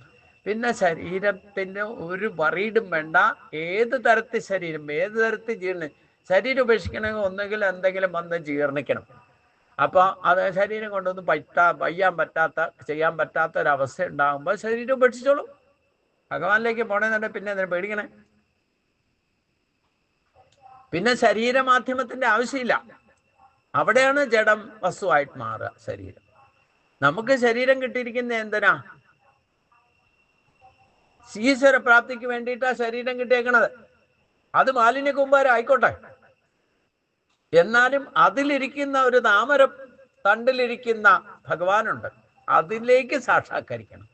പിന്നെ ശരീരത്തിന് ഒരു വറീഡും വേണ്ട. ഏത് തരത്തിൽ ശരീരം, ഏത് തരത്തിൽ ജീർണം, ശരീരം ഉപേക്ഷിക്കണമെങ്കിൽ ഒന്നുകിൽ എന്തെങ്കിലും വന്ന് ജീർണിക്കണം. അപ്പോൾ അത് ശരീരം കൊണ്ടൊന്നും ചെയ്യാൻ പറ്റാത്ത ഒരവസ്ഥ ഉണ്ടാകുമ്പോൾ ശരീരം ഉപേക്ഷിച്ചോളും. ഭഗവാനിലേക്ക് പോണേന്നുണ്ടെങ്കിൽ പിന്നെ അതിനെ പേടിക്കണേ. പിന്നെ ശരീരമാധ്യമത്തിന്റെ ആവശ്യമില്ല. അവിടെയാണ് ജഡം വസ്തുവായിട്ട് മാറുക ശരീരം. നമുക്ക് ശരീരം കിട്ടിയിരിക്കുന്ന എന്തിനാ? ഈശ്വര പ്രാപ്തിക്ക് വേണ്ടിയിട്ടാ ശരീരം കിട്ടിയേക്കണത്. അത് മാലിന്യ കുമ്പാരം ആയിക്കോട്ടെ, എന്നാലും അതിലിരിക്കുന്ന ഒരു താമര തണ്ടിലിരിക്കുന്ന ഭഗവാനുണ്ട്. അതിലേക്ക് സാക്ഷാത്കരിക്കണം.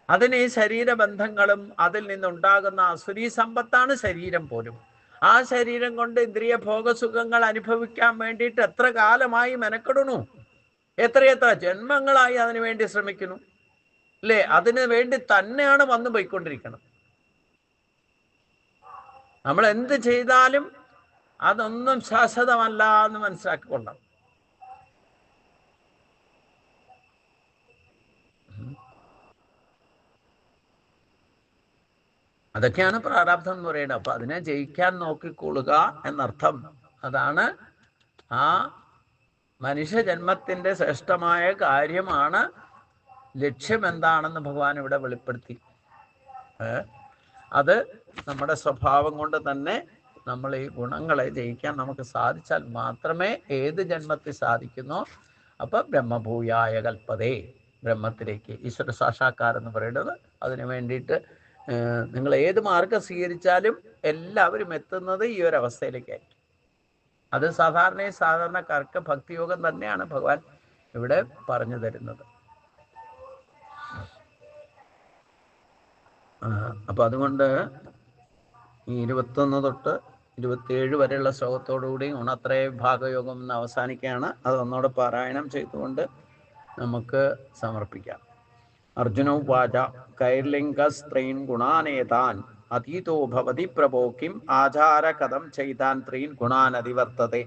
അതിന് ഈ ശരീരബന്ധങ്ങളും അതിൽ നിന്നുണ്ടാകുന്ന അസുരീ സമ്പത്താണ് ശരീരം പോലും. ആ ശരീരം കൊണ്ട് ഇന്ദ്രിയ ഭോഗസുഖങ്ങൾ അനുഭവിക്കാൻ വേണ്ടിയിട്ട് എത്ര കാലമായി മെനക്കെടുന്നു, എത്രയെത്ര ജന്മങ്ങളായി അതിനു വേണ്ടി ശ്രമിക്കുന്നു, അല്ലേ? അതിനു വേണ്ടി തന്നെയാണ് വന്നു പോയിക്കൊണ്ടിരിക്കണം. നമ്മൾ എന്ത് ചെയ്താലും അതൊന്നും ശാശ്വതമല്ല എന്ന് മനസ്സിലാക്കിക്കൊള്ളാം. അതൊക്കെയാണ് പ്രാരാബ്ധം എന്ന് പറയുന്നത്. അപ്പൊ അതിനെ ജയിക്കാൻ നോക്കിക്കൊള്ളുക എന്നർത്ഥം. അതാണ് ആ മനുഷ്യജന്മത്തിന്റെ ശ്രേഷ്ഠമായ കാര്യമാണ്. ലക്ഷ്യം എന്താണെന്ന് ഭഗവാൻ ഇവിടെ വെളിപ്പെടുത്തി. അത് നമ്മുടെ സ്വഭാവം കൊണ്ട് തന്നെ നമ്മൾ ഈ ഗുണങ്ങളെ ജയിക്കാൻ നമുക്ക് സാധിച്ചാൽ മാത്രമേ ഏത് ജന്മത്തിൽ സാധിക്കുന്നോ. അപ്പൊ ബ്രഹ്മഭൂയായ കൽപ്പതേ, ബ്രഹ്മത്തിലേക്ക് ഈശ്വര സാക്ഷാത്കാരം എന്ന് പറയുന്നത്. അതിനു വേണ്ടിയിട്ട് നിങ്ങൾ ഏത് മാർഗം സ്വീകരിച്ചാലും എല്ലാവരും എത്തുന്നത് ഈ ഒരു അവസ്ഥയിലേക്കായിരിക്കും. അത് സാധാരണക്കാർക്ക് ഭക്തിയോഗം തന്നെയാണ് ഭഗവാൻ ഇവിടെ പറഞ്ഞു തരുന്നത്. അപ്പൊ അതുകൊണ്ട് ഈ 21 തൊട്ട് 27 വരെയുള്ള ശ്ലോകത്തോടുകൂടി ഗുണത്രയ ഭാഗയോഗം എന്ന് അവസാനിക്കുകയാണ്. അത് ഒന്നോടെ പാരായണം ചെയ്തുകൊണ്ട് നമുക്ക് സമർപ്പിക്കാം. അർജുനോവാച കൈർലിംഗസ്ത്രീൻ ഗുണാനേതാൻ അതീതോ ഭവതി പ്രഭോ കിം ആചാര കഥം ചെയ്താൻ ത്രീൻ ഗുണാൻ അതിവർത്തതെ.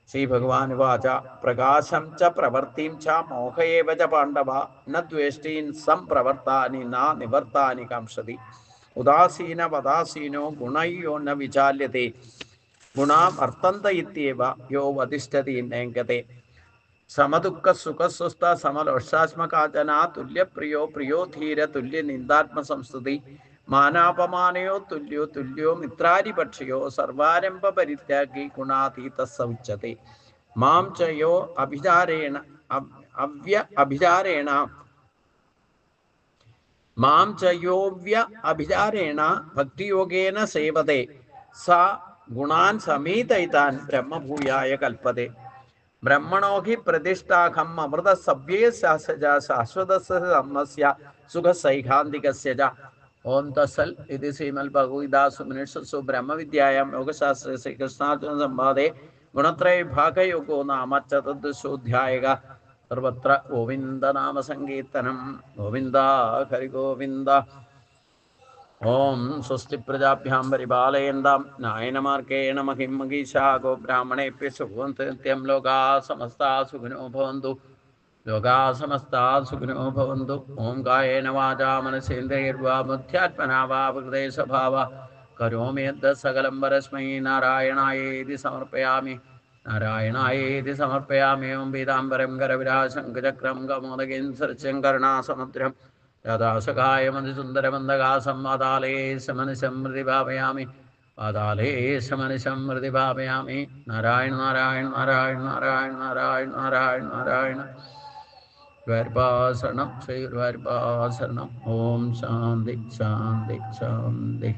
ശ്രീഭഗവാനുവാച പ്രകാശം ച പ്രവൃത്തിം ച മോഹയേവ ച പാണ്ഡവ ന ദ്വേഷ്ടീൻ സംപ്രവർത്താനി ന നിവർത്താനി കാംക്ഷതി ഉദാസീന വദാസീനോ ഗുണയോ ന വിചാല്യത്തെ ഗുണാ വർത്തന്ത ഇത്യേവ യോ വതിഷ്ഠതി നേംഗതേ സമദുഃഖ സുഖസ്വസ്ഥ സമലോഷാത്മകാചന തുല്യപ്രിയോ പ്രിയോ ധീര തുല്യ നിന്ദാത്മ സംസ്തുതി മാനാപമാനയോ തുല്യോ തുല്യോ മിത്രാരിപക്ഷയോ സർവാരംഭ പരിത്യാഗി ഗുണാതീത സൗച്യത്തെ മാം ചയോ അഭിചാരേണ അഭിചാരേണ മാം ചയോവ്യ അഭിചാരേണ ഭക്തിയോഗേന സേവതേ സ ഗുണാൻ സമീതൈതാൻ ബ്രഹ്മഭൂയായ കൽപ്പതേ ബ്രഹ്മണോ ഹി പ്രതിഷ്ഠാഹം അമൃത സവ്യേ ശാശ്വതസ്യ ധർമ്മസ്യ സുഖസൈഹാന്തികസ്യ ച. ഓം തസ്സൽ ഇത് ശ്രീമൽ ഭഗവത്ഗീതാസു ബ്രഹ്മവിദ്യായാം യോഗശാസ്ത്രേ ശ്രീകൃഷ്ണാർജുന സംവാദേ ഗുണത്രയ വിഭാഗയോഗോ നാമ ചതുർദശോധ്യായഃ. സർവത്ര ഗോവിന്ദനാമ സങ്കീർത്തനം. ഗോവിന്ദ ഹരി ഗോവിന്ദ. ഓം സ്വസ്തി പ്രജാഭ്യാം പരിപാലയന്താം നായനമാർഗേണ മഹിം മഹീഷാ ഗോ ബ്രാഹ്മണേഭ്യഃ ശുഭവന്തു നിത്യം. ലോകാ സമസ്താ സുഖിനോ ഭവന്തു. ലോകാ സമസ്താ സുഖിനോ ഭവന്തു. ഓം കായേന വാചാ മനസേന്ദ്രിയർവാ ബുദ്ധ്യാത്മനാ വാ പ്രകൃതേ സ്വഭാവാ കരോമി യദ്ദ സകലം പരസ്മൈ നാരായണായേതി സമർപ്പയാമി. നാരായണായേതി സമർപ്പയാമി. ഓം പീതാംബരം കരവിരാശങ്കചക്രം കമോദഗീം സൃച്യം കരുണാസമുദ്രം യഥാസകായ മതിസുന്ദരമന്ദകാസം വാതാലയേ സമനിശം ഹൃദി ഭാവയാമി. വാതാലയേ സമനിശം ഹൃദി ഭാവയാമി. നാരായണ നാരായണ നാരായണ നാരായണ നാരായണ നാരായണ നാരായണ. ഗുരുവായൂരപ്പാ ശരണം. ശ്രീ ഗുരുവായൂരപ്പാ ശരണം. ഓം ശാന്തി ശാന്തി ശാന്തി.